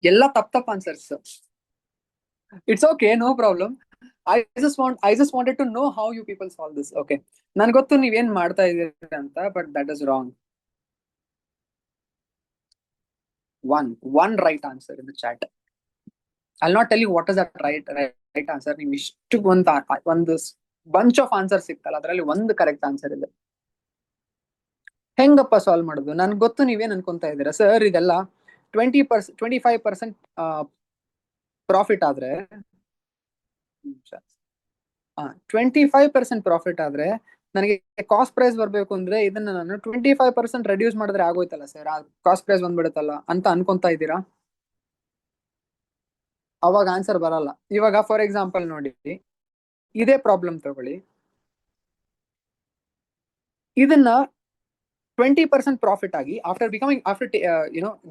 ಎಲ್ಲ ತಪ್ಪ answers. It's okay, no problem. I just wanted to know how you people solve this. Okay. ನನ್ಗೆ ಗೊತ್ತು ನೀವೇನ್ ಮಾಡ್ತಾ ಇದೀರಿ ಅಂತ, but that is wrong. One right answer in the chat. I'll not tell you what is that right answer. ನೀವು ಇಷ್ಟು ಒಂದು bunch of answers ಸಿಕ್ತಲ್ಲ, ಅದರಲ್ಲಿ ಒಂದು ಕರೆಕ್ಟ್ ಆನ್ಸರ್ ಇದೆ. ಹೆಂಗಪ್ಪ ಸಾಲ್ವ್ ಮಾಡೋದು? ನನ್ಗೆ ಗೊತ್ತು ನೀವೇನ್ ಅನ್ಕೊಂತಾ ಇದ್ದೀರಾ, ಸರ್ ಇದೆಲ್ಲ 25% ಪ್ರಾಫಿಟ್ ಆದ್ರೆ 25% ಪ್ರಾಫಿಟ್ ಆದ್ರೆ ನನಗೆ ಕಾಸ್ಟ್ ಪ್ರೈಸ್ ಬರ್ಬೇಕು ಅಂದ್ರೆ ಇದನ್ನ ನಾನು 25% ರೆಡ್ಯೂಸ್ ಮಾಡಿದ್ರೆ ಆಗೋಯ್ತಲ್ಲ ಸರ್, ಕಾಸ್ಟ್ ಪ್ರೈಸ್ ಬಂದ್ಬಿಡುತ್ತಲ್ಲ ಅಂತ ಅನ್ಕೊಂತಾ ಇದ್ದೀರಾ? ಅವಾಗ ಆನ್ಸರ್ ಬರಲ್ಲ. ಇವಾಗ ಫಾರ್ ಎಕ್ಸಾಂಪಲ್ ನೋಡಿ, ಇದೇ ಪ್ರಾಬ್ಲಮ್ ತಗೊಳ್ಳಿ. ಇದನ್ನ 20% profit agi, after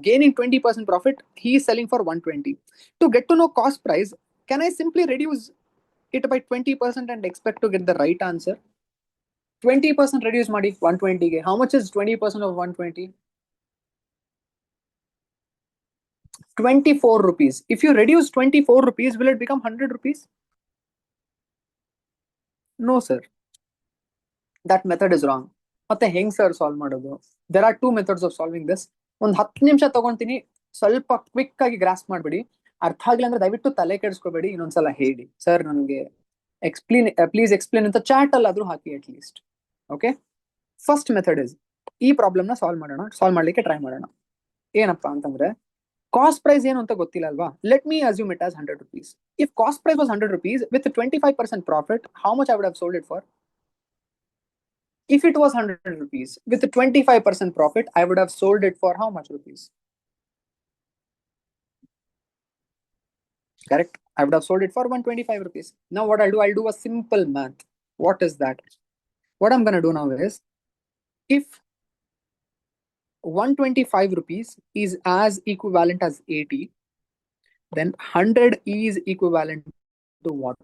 gaining 20% profit, he is selling for 120. To get to know cost price, can I simply reduce it by 20% and expect to get the right answer? 20% reduce madi 120 ge. How much is 20% of 120? 24 rupees. If you reduce 24 rupees, will it become 100 rupees? No, sir. That method is wrong. ಮತ್ತೆ ಹೆಂಗ್ sir solve ಮಾಡೋದು? There are 2 methods of solving this. ಒಂದು 10 ನಿಮಿಷ ತಗೊಂತೀನಿ, ಸ್ವಲ್ಪ quick ಆಗಿ grasp ಮಾಡ್ಬಿಡಿ. ಅರ್ಥ ಆಗಿಲ್ಲ ಅಂದ್ರೆ ದಯವಿಟ್ಟು ತಲೆ ಕೆಡಿಸ್ಕೋಬೇಡಿ, ಇನ್ನೊಂದ್ಸಲ ಹೇಳಿ ಸರ್ ನನಗೆ ಪ್ಲೀಸ್ ಎಕ್ಸ್ಪ್ಲೇನ್ ಅಂತ ಚಾಟ್ ಅಲ್ಲಾದ್ರೂ ಹಾಕಿ at least. Okay, first method is, ಈ ಪ್ರಾಬ್ಲಮ್ ನ ಸಾಲ್ವ್ ಮಾಡ್ಲಿಕ್ಕೆ ಟ್ರೈ ಮಾಡೋಣ. ಏನಪ್ಪಾ ಅಂತಂದ್ರೆ, ಕಾಸ್ಟ್ ಪ್ರೈಸ್ ಏನು ಅಂತ ಗೊತ್ತಿಲ್ಲ ಅಲ್ವಾ? Let me assume it as 100 rupees. If cost price was 100 rupees with 25% profit, how much I would have sold it for? If it was 100 rupees with 25% profit, I would have sold it for how much rupees? Correct. I would have sold it for 125 rupees. Now what I'll do a simple math. What is that? What I'm going to do now is, if 125 rupees is as equivalent as 80, then 100 is equivalent to what?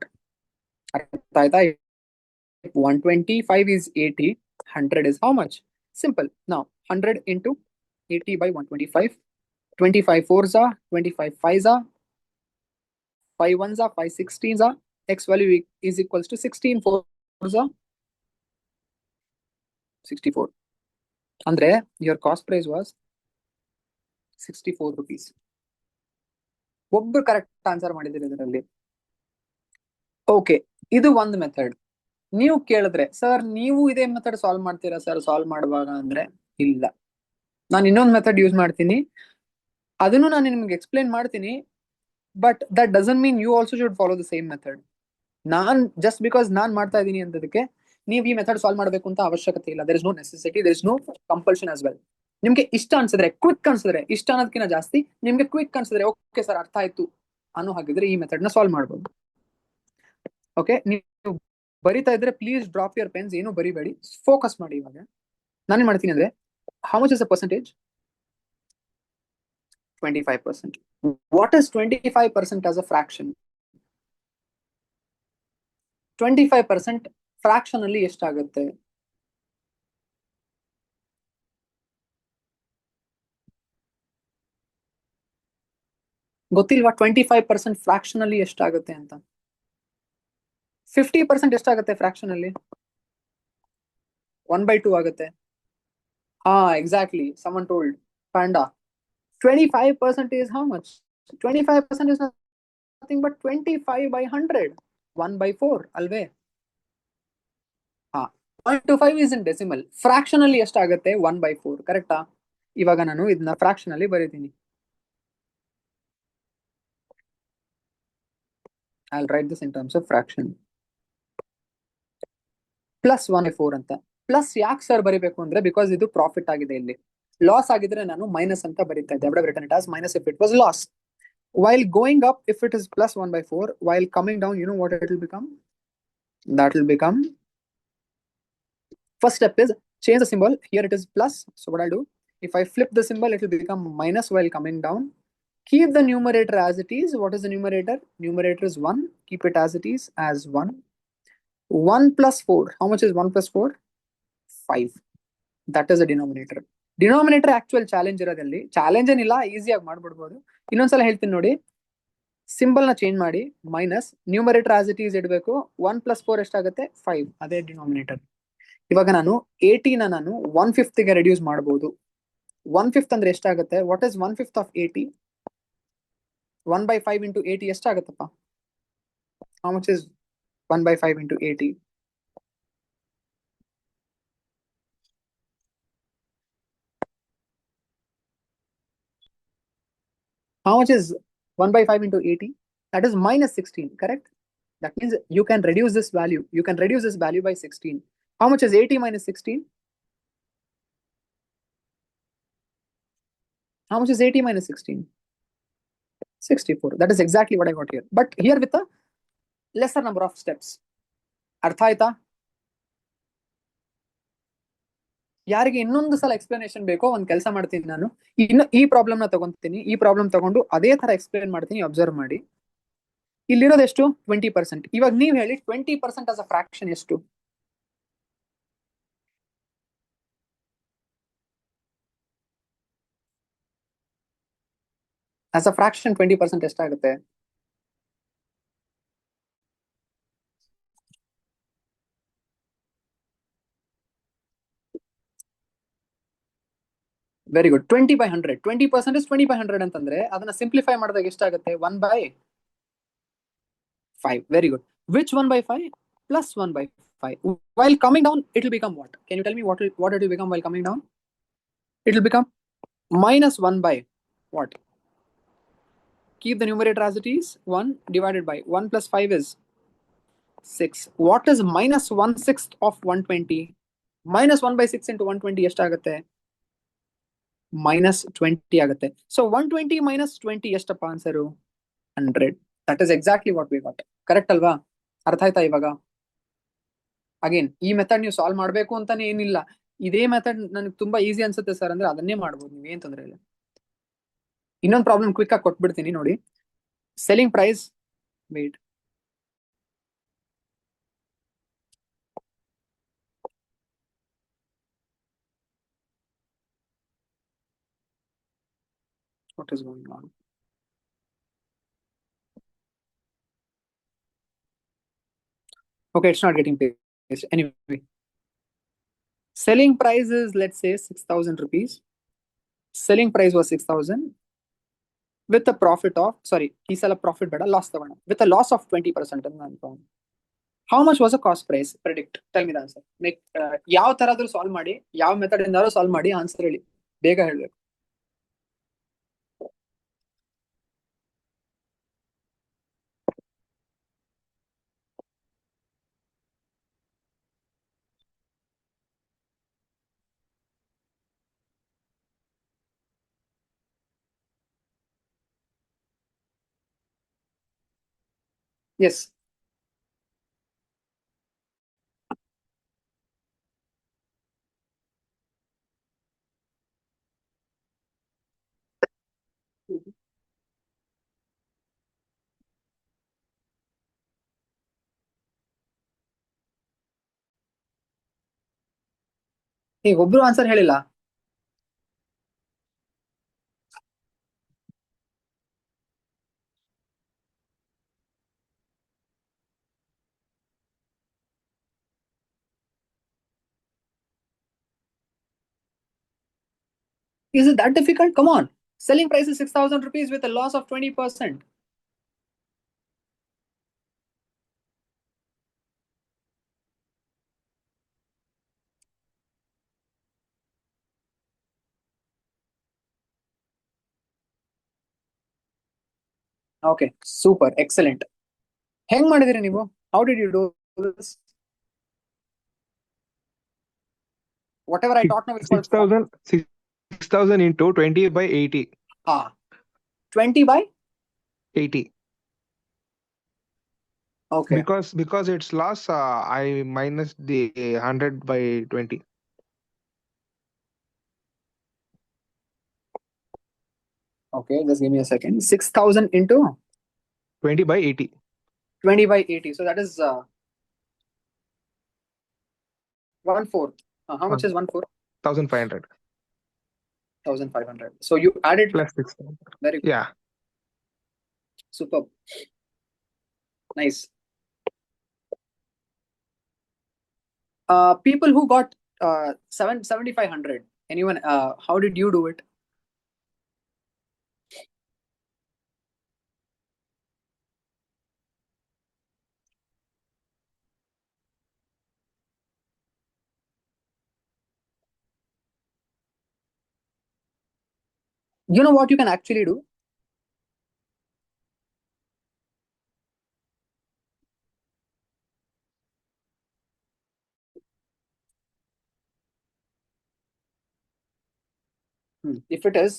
If 125 is 80, 100 is how much? Simple. Now 100 into 80 by 125. 25 4s are 25 5s are 5 1s are 5 16s are. X value is equals to 16 4s are 64. Andre, your cost price was 64 rupees. ಒಬ್ಬರು correct answer ಮಾಡಿದ್ದೀರಿ ಇದರಲ್ಲಿ. Okay, ಇದು ಒಂದು method. ನೀವು ಕೇಳಿದ್ರೆ sir ನೀವು ಇದೇ method solve ಮಾಡ್ತೀರಾ ಸರ್ ಸಾಲ್ವ್ ಮಾಡುವಾಗ ಅಂದ್ರೆ ಇಲ್ಲ, ನಾನು ಇನ್ನೊಂದು ಮೆಥಡ್ ಯೂಸ್ ಮಾಡ್ತೀನಿ, ಅದನ್ನು ನಾನು ನಿಮ್ಗೆ ಎಕ್ಸ್ಪ್ಲೇನ್ ಮಾಡ್ತೀನಿ. But that doesn't mean you also should follow the same method. ನಾನ್ ಜಸ್ಟ್ ಬಿಕಾಸ್ ನಾನ್ ಮಾಡ್ತಾ ಇದ್ದೀನಿ ಅಂತದಕ್ಕೆ ನೀವು ಈ ಮೆಥಡ್ ಸಾಲ್ವ್ ಮಾಡಬೇಕು ಅಂತ ಅವಶ್ಯಕತೆ ಇಲ್ಲ. There is no necessity, there is no compulsion as well. ನಿಮ್ಗೆ ಇಷ್ಟ ಅನ್ಸಿದ್ರೆ, ಕ್ವಿಕ್ ಅನ್ಸಿದ್ರೆ, ಇಷ್ಟ ಅನ್ನೋದಕ್ಕಿಂತ ಜಾಸ್ತಿ ನಿಮ್ಗೆ ಕ್ವಿಕ್ ಅನ್ಸಿದ್ರೆ, ಓಕೆ ಸರ್ ಅರ್ಥ ಆಯ್ತು ಅನ್ನೋ ಹಾಗಿದ್ರೆ ಈ ಮೆಥಡ್ ನ ಸಾಲ್ವ್ ಮಾಡ್ಬೋದು. ಓಕೆ, ನೀವು ಬರಿತಾ ಇದ್ರೆ ಪ್ಲೀಸ್ ಡ್ರಾಪ್ ಯುವರ್ ಪೆನ್ಸ್, ಏನು ಬರಿಬೇಡಿ, ಫೋಕಸ್ ಮಾಡಿ. ಇವಾಗ ನಾನೇನ್ ಮಾಡ್ತೀನಿ ಅಂದ್ರೆ, how much is the percentage? 25%. What is 25% as a fraction? 25% fraction ಅಲ್ಲಿ ಎಷ್ಟಾಗುತ್ತೆ? ಗೊತ್ತಿಲ್ವಾ 25% ಫ್ರಾಕ್ಷನ್ ಅಲ್ಲಿ ಎಷ್ಟಾಗುತ್ತೆ ಅಂತ? 50% ಎಷ್ಟಾಗುತ್ತೆ ಫ್ರಾಕ್ಷನ್ ಅಲ್ಲಿ? 1/2 ಆಗುತ್ತೆ. ಹಾ, exactly, someone told panda. 25% is how much? 25% is nothing but 25/100, 1/4 ಅಲ್ವೇ? ಹಾ, 0.25 is in decimal. ಫ್ರಾಕ್ಷನ್ ಅಲ್ಲಿ ಎಷ್ಟಾಗುತ್ತೆ? 1/4, ಕರೆಕ್ಟಾ? ಇವಾಗ ನಾನು ಇದನ್ನ ಫ್ರಾಕ್ಷನ್ ಅಲ್ಲಿ ಬರೀತೀನಿ. I'll write this in terms of fraction. Plus 1/4 ಅಂತ. ಪ್ಲಸ್ ಯಾಕೆ ಸರ್ ಬರಿಬೇಕು ಅಂದ್ರೆ, ಬಿಕಾಸ್ ಇದು ಪ್ರಾಫಿಟ್ ಆಗಿದೆ. ಇಲ್ಲಿ ಲಾಸ್ ಆಗಿದ್ರೆ ನಾನು ಮೈನಸ್ ಅಂತ ಬರೀತಾ ಇದ್ದೆ. I would have written it as minus if it was loss. While going up, if it is plus 1/4, while coming down, you know what it will become? That will become, first step is change the symbol. Here it is plus, so what I'll do, if I flip the symbol, it will become minus while coming down. Keep the numerator as it is. What is the numerator? Numerator is 1. Keep it as it is, as 1. 1 plus 4. How much is 1 plus 4? 5. That is the denominator. Denominator actual challenge ಇರೋದಲ್ಲಿ, challenge ಏನಿಲ್ಲ, ಈಸಿಯಾಗಿ ಮಾಡ್ಬಿಡ್ಬೋದು. ಇನ್ನೊಂದ್ಸಲ ಹೇಳ್ತೀನಿ ನೋಡಿ, symbol ನ change ಮಾಡಿ, minus, numerator as it is ಇಡಬೇಕು. 1 plus 4 ಎಷ್ಟಾಗುತ್ತೆ? 5. ಅದೇ ಡಿನಾಮಿನೇಟರ್. ಇವಾಗ ನಾನು 80 ನ ನಾನು 1/5 ಗೆ ರೆಡ್ಯೂಸ್ ಮಾಡಬಹುದು. 1/5 ಅಂದ್ರೆ ಎಷ್ಟಾಗುತ್ತೆ? What is 1/5 of 80? 1/5 into 80 ಎಷ್ಟಾಗತ್ತಪ್ಪ? How much is 1/5 into 80? How much is 1/5 into 80? That is minus 16, correct? That means you can reduce this value. You can reduce this value by 16. How much is 80 minus 16? How much is 80 minus 16? 64. That is exactly what I got here. But here with a lesser number of steps. ಅರ್ಥ ಆಯ್ತಾ? ಯಾರಿಗೆ ಇನ್ನೊಂದು ಸಲ explanation ಬೇಕೋ ಒಂದ್ ಕೆಲಸ ಮಾಡ್ತೀನಿ ನಾನು, ಇನ್ನು ಈ ಪ್ರಾಬ್ಲಮ್ ನ ತಗೊಂತೀನಿ, ಈ ಪ್ರಾಬ್ಲಮ್ ತಗೊಂಡು ಅದೇ ತರ ಎಕ್ಸ್ಪ್ಲೇನ್ ಮಾಡ್ತೀನಿ. ಅಬ್ಸರ್ವ್ ಮಾಡಿ, ಇಲ್ಲಿರೋದು ಎಷ್ಟು? 20%. ಇವಾಗ ನೀವ್ ಹೇಳಿ 20% ಆಸ್ ಅ ಫ್ರಾಕ್ಷನ್ ಎಷ್ಟು? ಆಸ್ ಅ ಫ್ರಾಕ್ಷನ್ 20% ಎಷ್ಟಾಗುತ್ತೆ? Very good. 20/100. 20% is 20/100 ಅಂತಂದ್ರೆ ಅದನ್ನ ಸಿಂಪ್ಲಿಫೈ ಮಾಡಿದಾಗ ಎಷ್ಟಾಗುತ್ತೆ? 1/5. Very good. Which 1/5? Plus 1/5. While coming down, it will become what? Can you tell me what it will become while coming down? It will become minus 1 by what? Keep the numerator as it is. 1 divided by 1 plus 5 is 6. What is minus 1/6 of 120? Minus 1/6 into 120 ಎಷ್ಟಾಗುತ್ತೆ? -20 ಆಗುತ್ತೆ. So 120 minus 20 ಎಷ್ಟಪ್ಪ answer? 100. That is exactly what we got. Correct ಅಲ್ವಾ? ಅರ್ಥ ಆಯ್ತಾ ಇವಾಗ? Again, ಈ method ನೀವು solve ಮಾಡ್ಬೇಕು ಅಂತಾನೆ ಏನಿಲ್ಲ. ಇದೇ ಮೆಥಡ್ ನನಗೆ ತುಂಬಾ ಈಸಿ ಅನ್ಸುತ್ತೆ ಸರ್ ಅಂದ್ರೆ ಅದನ್ನೇ ಮಾಡ್ಬೋದು, ನೀವು ಏನ್ ತೊಂದ್ರೆ ಇಲ್ಲ. ಇನ್ನೊಂದು ಪ್ರಾಬ್ಲಮ್ ಕ್ವಿಕ್ ಆಗಿ ಕೊಟ್ಬಿಡ್ತೀನಿ ನೋಡಿ. Selling price, wait, what is going on? Okay, it's not getting paid. Anyway, Selling price is, let's say, 6,000 rupees. Selling price was 6,000 with a profit of, sorry, he sell a profit better, loss the one with a loss of 20%. How much was the cost price? Predict. Tell me the answer. Make ಯಾವ ತರ ಆದ್ರೂ solve ಮಾಡಿ, ಯಾವ method ಇಂದಾದ್ರೂ solve ಮಾಡಿ answer ಹೇಳಿ, ಬೇಗ ಹೇಳ್ಬೇಕು. Yes. ಈಗ ಒಬ್ರು ಆನ್ಸರ್ ಹೇಳಿಲ್ಲ. Is it that difficult? Come on. Selling price is 6,000 rupees with a loss of 20%. Okay, super, excellent. ಹೆಂಗ್ ಮಾಡಿದಿರಿ ನೀವು? How did you do this? Whatever I taught now is called
6,000 into 20 by 80.
20 by
80.
okay.
Because it's loss, I minus the 100 by 20.
Okay, just give me a second. 6,000 into
20 by 80.
20 by 80. So that is 1/4. How much is 1/4?
1,500
1,500. So you added
plus 6,000.
very good.
Yeah.
Superb. Nice. People who got 7,500. Anyone? How did you do it? You know what you can actually do? If it is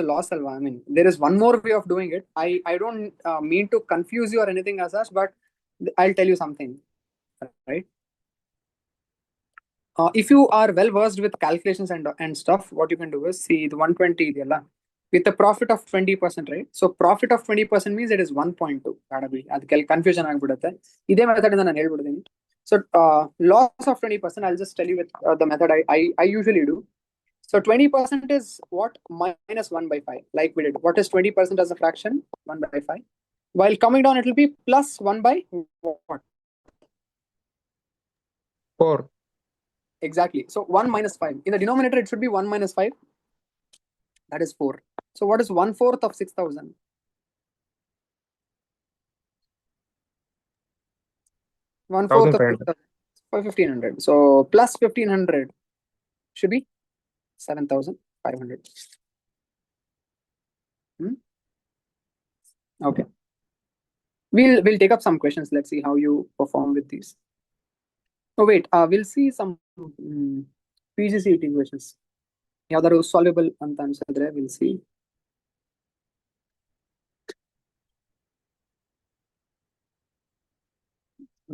a loss alva, I mean, there is one more way of doing it. I don't mean to confuse you or anything as such, but I'll tell you something, right? If you are well versed with calculations and stuff, what you can do is see the 120 ಇದೆಯಲ್ಲ, with a profit of 20%, right? So profit of 20% means it is 1.2. ಅದಕ್ಕೆ confusion ಆಗ್ಬಿಡುತ್ತೆ. ಇದೇ method ಇಂದ ನಾನು ಹೇಳ್ಬಿಡ್ತೀನಿ. So loss of 20%, I'll just tell you with the method I usually do. So 20% is what? Minus 1 by 5, like we did. What is 20% as a fraction? 1 by 5. While coming down, it will be plus 1 by what?
4.
Exactly. So 1 minus 5. In the denominator, it should be 1 minus 5. That is 4. So what is 1/4 of 6,000? 1/4 of
1,500.
1,500. So plus 1,500 should be 7,500. Okay. We'll take up some questions. Let's see how you perform with these. Oh wait, we'll see some PGCET questions. ಯಾವ್ದಾದ್ರು solvable ಅಂತ ಅನ್ಸಿದ್ರೆ we'll see.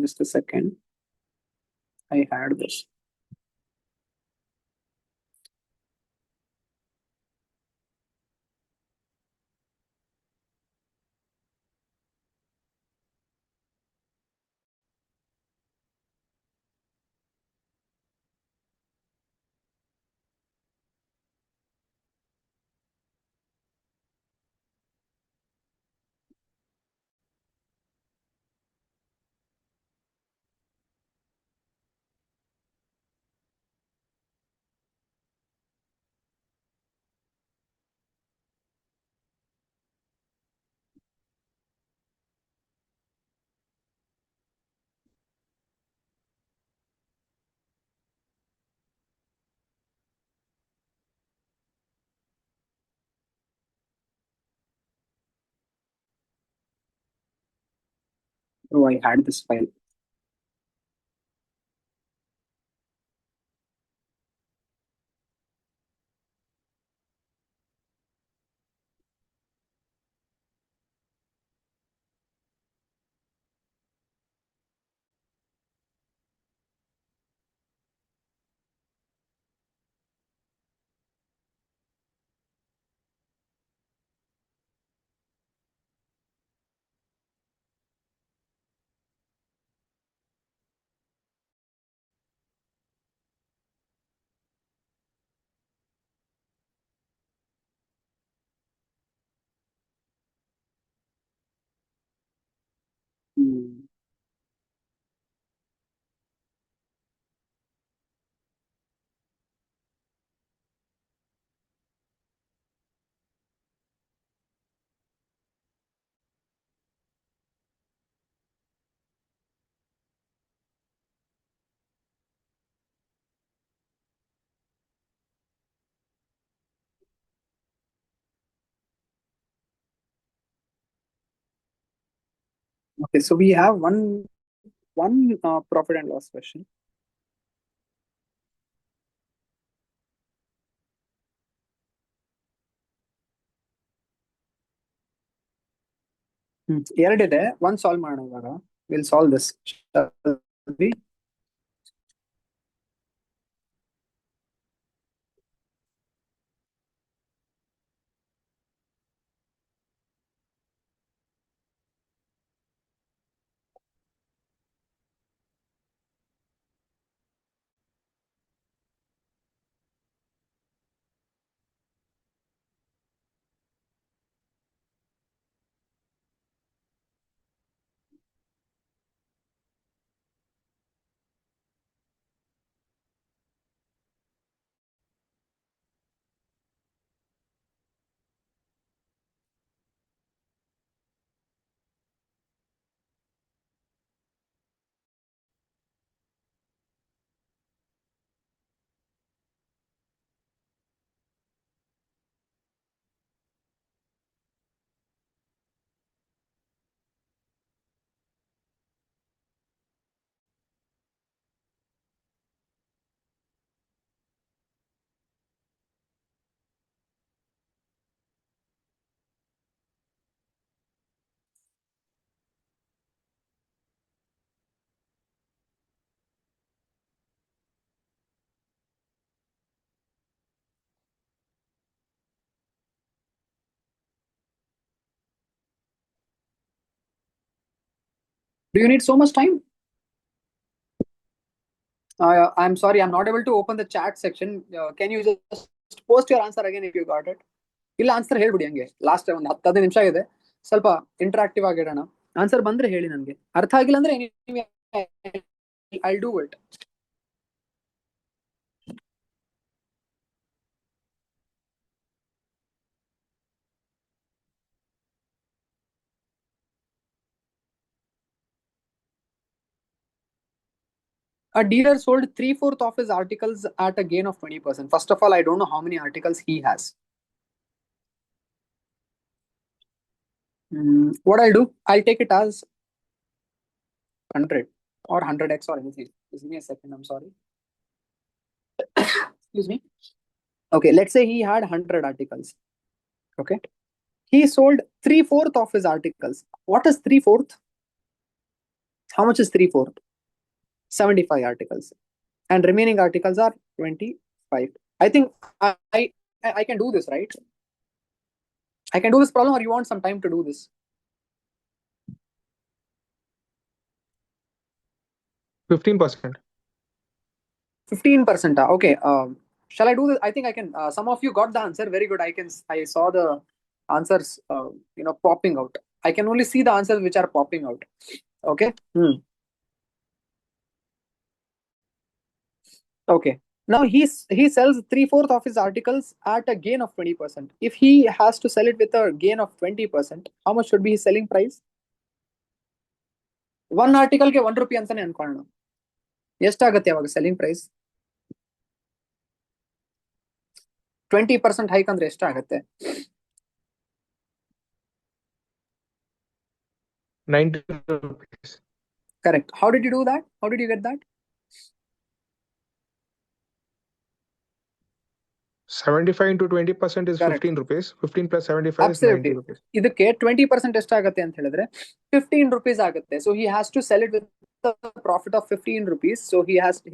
Just a second. I had this. Oh, I had this file. Hmm. Okay, so we have one profit and loss question. ಎರಡಿದೆ ಒಂದ್ solve ಮಾಡೋಣ ಇವಾಗ. Will solve this. Do you need so much time? I'm sorry, I'm not able to open the chat section. Can you just post your answer again if you got it? ಇಲ್ಲ answer ಹೇಳ್ಬಿಡಿ ಹಂಗೆ. Last ಒಂದು 10-15 ನಿಮಿಷ ಆಗಿದೆ, ಸ್ವಲ್ಪ interactive ಆಗಿಡೋಣ. Answer ಬಂದ್ರೆ ಹೇಳಿ ನನಗೆ, ಅರ್ಥ ಆಗಿಲ್ಲ ಅಂದ್ರೆ I do it. A dealer sold 3/4 of his articles at a gain of 20%. First of all, I don't know how many articles he has. What I'll do, I'll take it as 100 or 100x or anything. Just give me a second, I'm sorry. Excuse me. Okay, let's say he had 100 articles. Okay. He sold 3/4 of his articles. What is 3/4? How much is 3/4? 75 articles. And remaining articles are 25. I think I can do this, right? I can do this problem, or you want some time to do this?
15%.
15%. Okay. Shall I do this? I think I can. Some of you got the answer. Very good. I saw the answers, popping out. I can only see the answers which are popping out. Okay. Okay. Now he sells 3/4 of his articles at a gain of 20%. If he has to sell it with a gain of 20%, how much should be his selling price? One article ke 1 rupee ಅಂತಾನೆ ಅನ್ಕೊಳ್ಳೋಣ. ಎಷ್ಟಾಗತ್ತೆ ಅವಾಗ selling price? 20% hike ಅಂದ್ರೆ ಎಷ್ಟಾಗತ್ತೆ?
90 rupees.
Correct. How did you do that? How did you get that?
75 into 20% is
Correct.
15 rupees. 15 plus 75 is 90
Absolutely.
rupees.
ಇದಕ್ಕೆ 20% ಎಷ್ಟಾಗತ್ತೆ ಅಂತ ಹೇಳಿದ್ರೆ 15 rupees ಆಗುತ್ತೆ. So he has to sell it with the profit of 15 rupees. So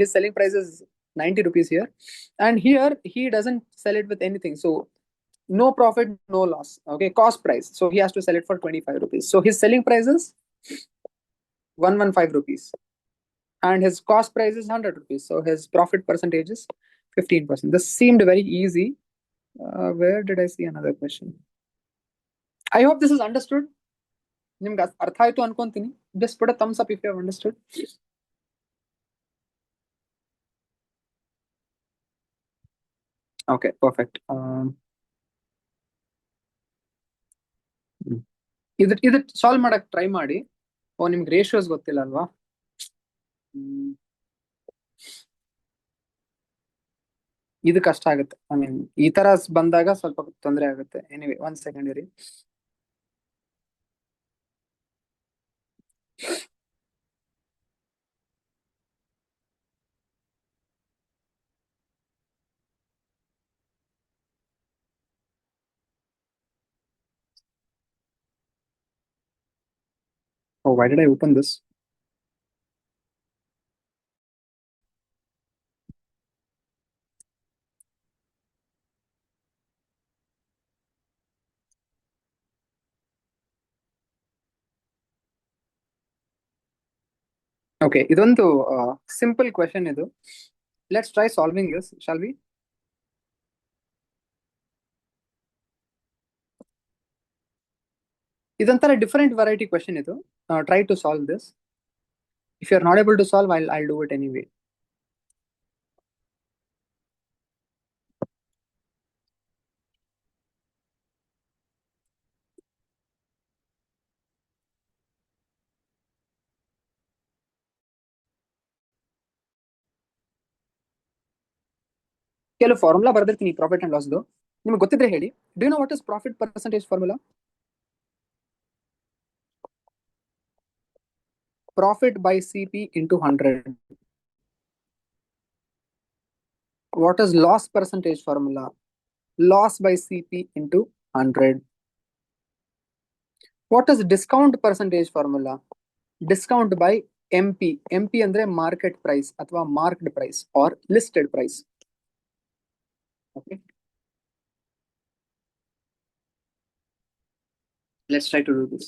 his selling price is 90 rupees here. And here he doesn't sell it with anything. So no profit, no loss. Okay, cost price. So he has to sell it for 25 rupees. So his selling price is 115 rupees. And his cost price is 100 rupees. So his profit percentage is 15%. This seemed very easy. Where did I see another question? I hope this is understood. ನಿಮ್ಗೆ ಅರ್ಥ ಆಯ್ತು ಅನ್ಕೊಂತೀನಿ. Just put a thumbs up if you have understood. Okay, perfect. ಇದು solve ಮಾಡಕ್ try ಮಾಡಿ. ನಿಮ್ಗೆ ratios ಗೊತ್ತಿಲ್ಲ ಅಲ್ವಾ? ಇದು ಕಷ್ಟ ಆಗುತ್ತೆ. ಐ ಮೀನ್ ಈ ತರ ಬಂದಾಗ ಸ್ವಲ್ಪ ತೊಂದರೆ ಆಗುತ್ತೆ. ಎನಿವೆ 1 second ಇರಿ. Oh, why did I open this? Okay, ಇದೊಂದು ಸಿಂಪಲ್ ಕ್ವೆಶನ್ ಇದು. Let's try solving this, shall we? ಇದೊಂಥರ ಡಿಫರೆಂಟ್ ವೆರೈಟಿ ಕ್ವೆಶನ್ ಇದು. Try to solve this. If you're not able to solve, I'll do it anyway. ಕೆಲವು formula ಬರ್ದಿರ್ತೀನಿ profit and ಲಾಸ್ದು. ನಿಮ್ಗೆ ಗೊತ್ತಿದ್ರೆ ಹೇಳಿ. Do you know what is profit percentage formula? Profit by CP into 100. What is loss percentage formula? Loss by CP into 100. What is discount percentage formula? Discount by MP. MP andre market price ಅಥವಾ marked price or listed price. Okay. Let's try to do this.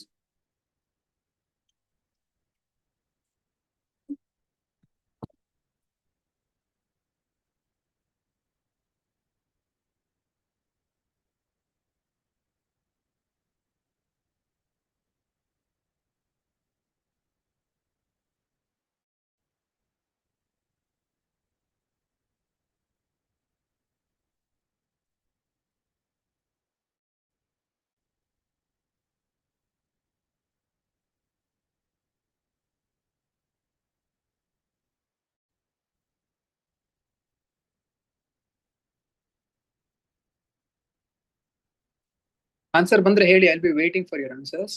Answer ಬಂದ್ರೆ ಹೇಳಿ. I'll be waiting for your answers.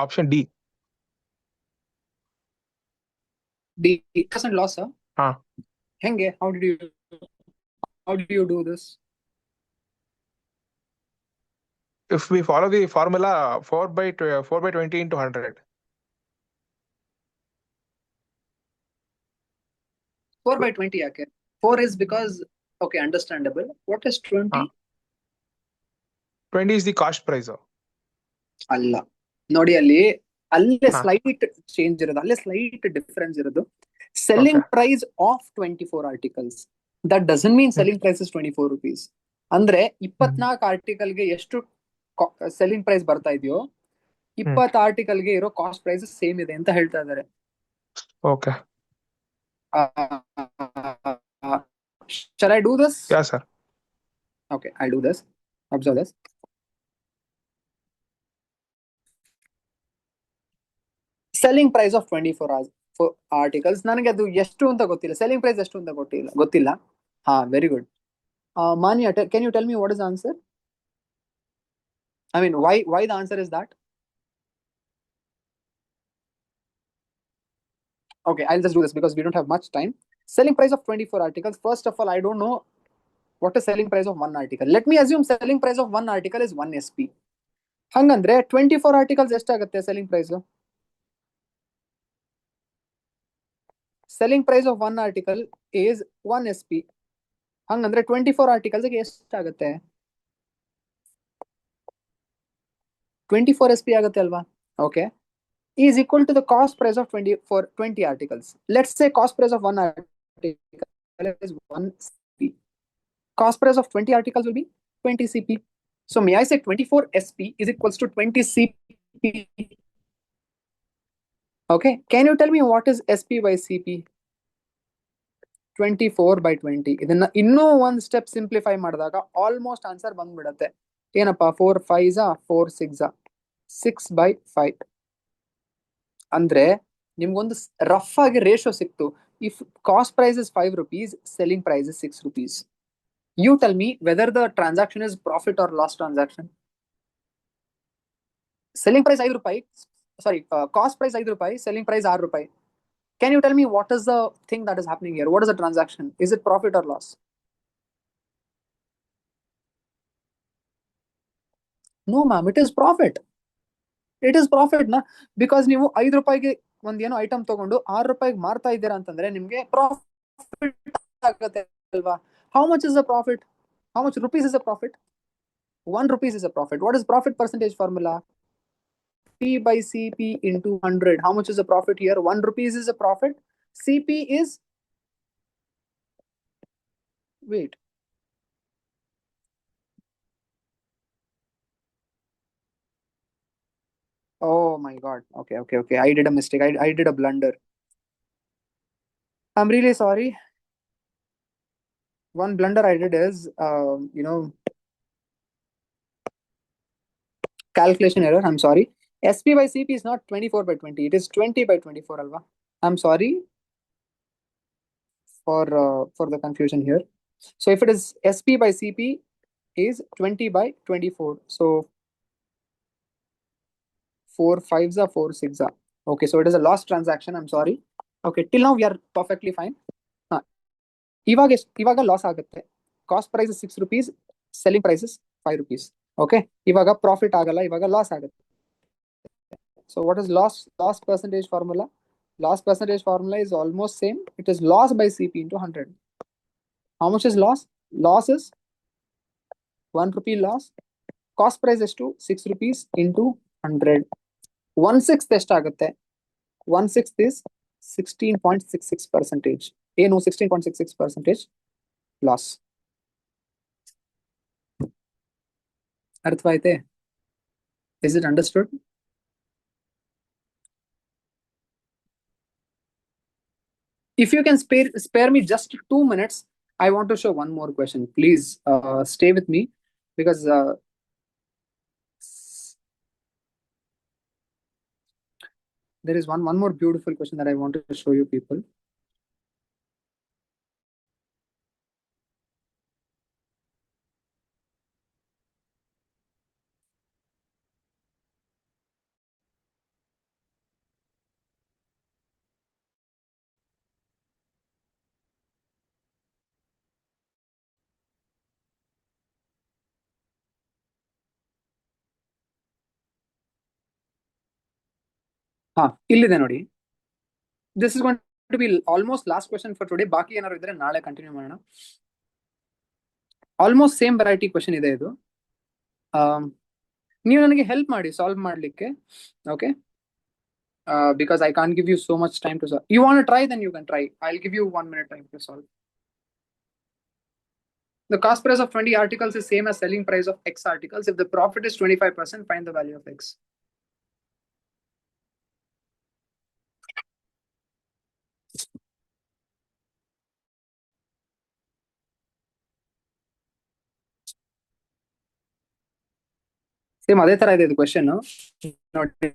Option D.
D percent loss.
ಹಾ.
ಹೆಂಗೆ? How did you do this?
If we follow the formula 4 by 20 into 100.
4 by 20 ಯಾಕೆ? 4 is because, okay, understandable. What is 20?
20 is the cost price.
ಅಲ್ಲ ನೋಡಿ, ಅಲ್ಲಿ ಅಲ್ಲೇ
ಹಾ.
Slight change ಇರೋದು, ಅಲ್ಲೇ ಸ್ಲೈಟ್ ಡಿಫರೆನ್ಸ್ ಇರೋದು. Selling
Okay.
Price of 24 articles, that doesn't mean selling price is 24 rupees. ಅಂದ್ರೆ 24 ಆರ್ಟಿಕಲ್ಗೆ ಎಷ್ಟು ಸೆಲ್ಲಿಂಗ್ ಪ್ರೈಸ್ ಬರ್ತಾ ಇದೆಯೋ 20 ಆರ್ಟಿಕಲ್ಗೆ ಇರೋ ಕಾಸ್ಟ್ ಪ್ರೈಸ್ ಸೇಮ್ ಇದೆ ಅಂತ ಹೇಳ್ತಾ ಇದ್ದಾರೆ.
Okay.
Shall I do this?
Yeah, sir.
Okay, I'll do this. Observe this. Selling price of 24 hours for articles. ನನಗೆ ಅದು ಎಷ್ಟು ಅಂತ ಗೊತ್ತಿಲ್ಲ. ಸೆಲ್ಲಿಂಗ್ ಪ್ರೈಸ್ ಎಷ್ಟು ಅಂತ ಗೊತ್ತಿಲ್ಲ. ಹಾ, very good. Manya, can you tell me what is the answer? I mean, why the answer is that? Okay, I'll just do this because we don't have much time. Selling price of 24 articles. First of all, I don't know what is selling price of one article. Let me assume selling price of one article is 1 SP. ಹಂಗಂದ್ರೆ 24 articles ಎಷ್ಟಾಗುತ್ತೆ selling price? Selling price of one article is 1 SP. ಹಂಗಂದ್ರೆ 24 articles ಗೆ ಎಷ್ಟಾಗುತ್ತೆ? 24 SP ಆಗುತ್ತೆ ಅಲ್ವಾ? Okay. Is equal to the cost price of 20 articles. Let's say cost price of one article is 1 CP. Cost price of 20 articles will be 20 CP. So may I say 24 SP is equals to 20 CP? Okay. Can you tell me what is SP by CP? 24 by 20. ಇದನ್ನ ಇನ್ನೂ ಒಂದು step simplify ಮಾಡಿದಾಗ almost answer ಬಂದ್ಬಿಡತ್ತೆ. ಏನಪ್ಪ, 4 5s 4 6s 6 by 5. ಅಂದ್ರೆ ನಿಮ್ಗೊಂದು rough ಆಗಿ ratio ಸಿಕ್ತು. If cost price is 5 rupees, selling price is 6 rupees. You tell me whether the transaction is profit or loss transaction. Selling price 5 rupees, sorry, cost price 5 rupees, selling price 6 rupees. Can you tell me what is the thing that is happening here? What is the transaction? Is it profit or loss? No, ma'am, it is profit. It is profit na, because ನೀವು 5 ರೂಪಾಯಿಗೆ ಒಂದ್ ಏನೋ item ತಗೊಂಡು 6 ರೂಪಾಯಿಗೆ ಮಾರ್ತಾ ಇದ್ದೀರಾ ಅಂತಂದ್ರೆ ನಿಮ್ಗೆ ಪ್ರಾಫಿಟ್ ಆಗುತ್ತೆ ಅಲ್ವಾ? How much is the profit? How much rupees is the profit? 1 rupees is a profit. What is profit percentage formula? P by CP into 100. How much is the profit here? 1 rupees is a profit. CP is, wait, oh my god. Okay. I did a mistake. I did a blunder. I'm really sorry. One blunder I did is, calculation error. I'm sorry. SP by CP is not 24 by 20. It is 20 by 24 alva. I'm sorry for the confusion here. So if it is SP by CP is 20 by 24. So 4 5s 4 6s. Okay, so it is a lost transaction. I'm sorry. Okay, till now we are perfectly fine. ಇವಾಗ loss ಆಗುತ್ತೆ. Cost price 6 rupees, selling price 5 rupees. Okay, ಇವಾಗ profit ಆಗಲ್ಲ, ಇವಾಗ loss ಆಗುತ್ತೆ. So what is loss percentage formula? Loss percentage formula is almost same. It is loss by CP into 100. How much is loss? Loss is 1 rupee loss. Cost price is 6 rupees into 100. 1/6 ಎಷ್ಟಾಗುತ್ತೆ? 1/6 is 16.66%. ಏನು 16.66% loss. ಅರ್ಥವಾಯ್ತೆ? Is it understood? If you can spare me just 2 minutes, I want to show one more question. Please stay with me because there is one more beautiful question that I want to show you people. ಇಲ್ಲಿದೆ ನೋಡಿ. This is going to be almost last question for today. ಬಾಕಿ ಏನಾದ್ರು ಇದ್ರೆ ನಾಳೆ continue ಮಾಡೋಣ. Almost same variety question ಇದೆ ಇದು. ನೀವು ನನಗೆ ಹೆಲ್ಪ್ ಮಾಡಿ ಸಾಲ್ವ್ ಮಾಡ್ಲಿಕ್ಕೆ. Okay, because I can't give you so much time to solve. You want to try, then you can try. I'll give you 1 minute time to solve. The cost price of 20 articles is same as selling price of X articles. If the profit is 25%, find the value of X. Same ಅದೇ ತರ ಇದೆ ಇದು question ನೋಡಿ.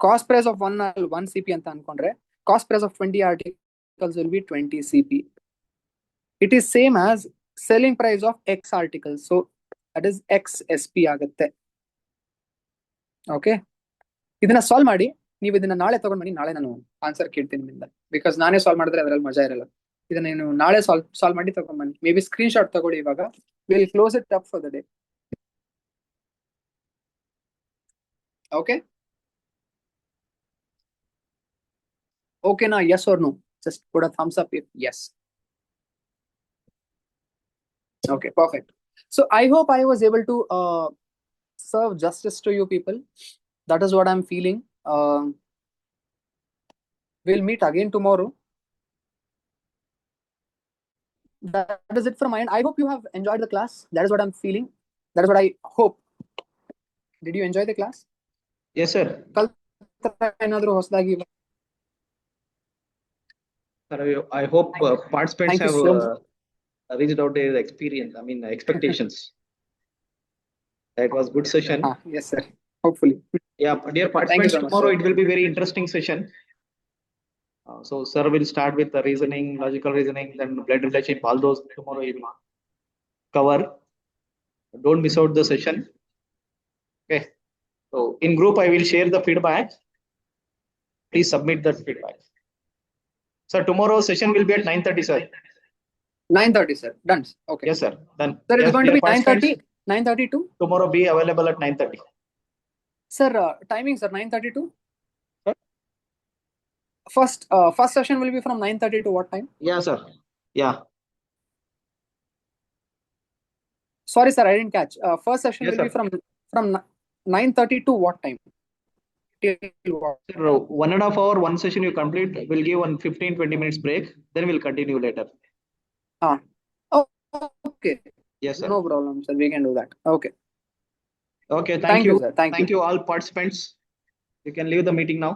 Cost price of 1 CP ಅಂತ ಅನ್ಕೊಂಡ್ರೆ cost price of 20 articles will be 20 CP. It is same as selling price of X articles, so that is X SP ಆಗುತ್ತೆ. Okay, ಇದನ್ನ solve ಮಾಡಿ. ನೀವು ಇದನ್ನ ನಾಳೆ ತಗೊಂಡ್ ಬನ್ನಿ, ನಾಳೆ ನಾನು ಆನ್ಸರ್ ಕೇಳ್ತೀನಿ ನಿಮ್ಮಿಂದ. ಬಿಕಾಸ್ ನಾನೇ ಸಾಲ್ವ್ ಮಾಡಿದ್ರೆ ಅದರಲ್ಲಿ ಮಜಾ ಇರಲ್ಲ. ಇದನ್ನ ನೀನು ನಾಳೆ ಸಾಲ್ವ್ ಮಾಡಿ ತಗೊಂಡ್ ಬನ್ನಿ. ಮೇ ಬಿ ಸ್ಕ್ರೀನ್ ಶಾಟ್ ತಗೊಳ್ಳಿ. ಇವಾಗ will close it up for the day. Okay. Okay, now yes or no? Just put a thumbs up if yes. Okay, perfect. So I hope I was able to serve justice to you people. That is what I'm feeling. We'll meet again tomorrow. That is it from my end. I hope you have enjoyed the class. That is what I'm feeling. That is what I hope. Did you enjoy the class?
Yes, sir.
ಏನಾದ್ರು ಹೊಸದಾಗಿ
Sir, I hope participants
Thank you
have
so much.
reached out their experience. I mean, expectations. That was good session.
Yes, sir. Hopefully.
Yeah, dear participants,
so much,
tomorrow
sir.
it will be very interesting session. So, sir will start with the reasoning, logical reasoning, then blood relationship. All those tomorrow he will cover. Don't miss out the session. Okay. So, in group, I will share the feedback. Please submit that feedback. Sir, tomorrow's session will be at 9:30, sir.
9:30, sir. Done. Okay.
Yes, sir. Then,
Sir, it's
yes,
going to
dear
be 9:30,
participants,
9:32.
tomorrow be available at 9:30.
Sir, timing, sir, 9:32.
Sir?
First session will be from 9:30 to what time?
Yeah, sir. Yeah.
Sorry, sir, I didn't catch. First session
Yes,
will be
sir.
from 9:30 to what time? Till what?
Sir, 1.5 hour, one session you complete, we'll give one 15-20 minutes break, then we'll continue later.
Oh, okay.
Yes, sir.
No problem, sir. We can do that. Okay.
Okay,
Thank you,
you.
sir. Thank you.
Thank you all participants. You can leave the meeting now.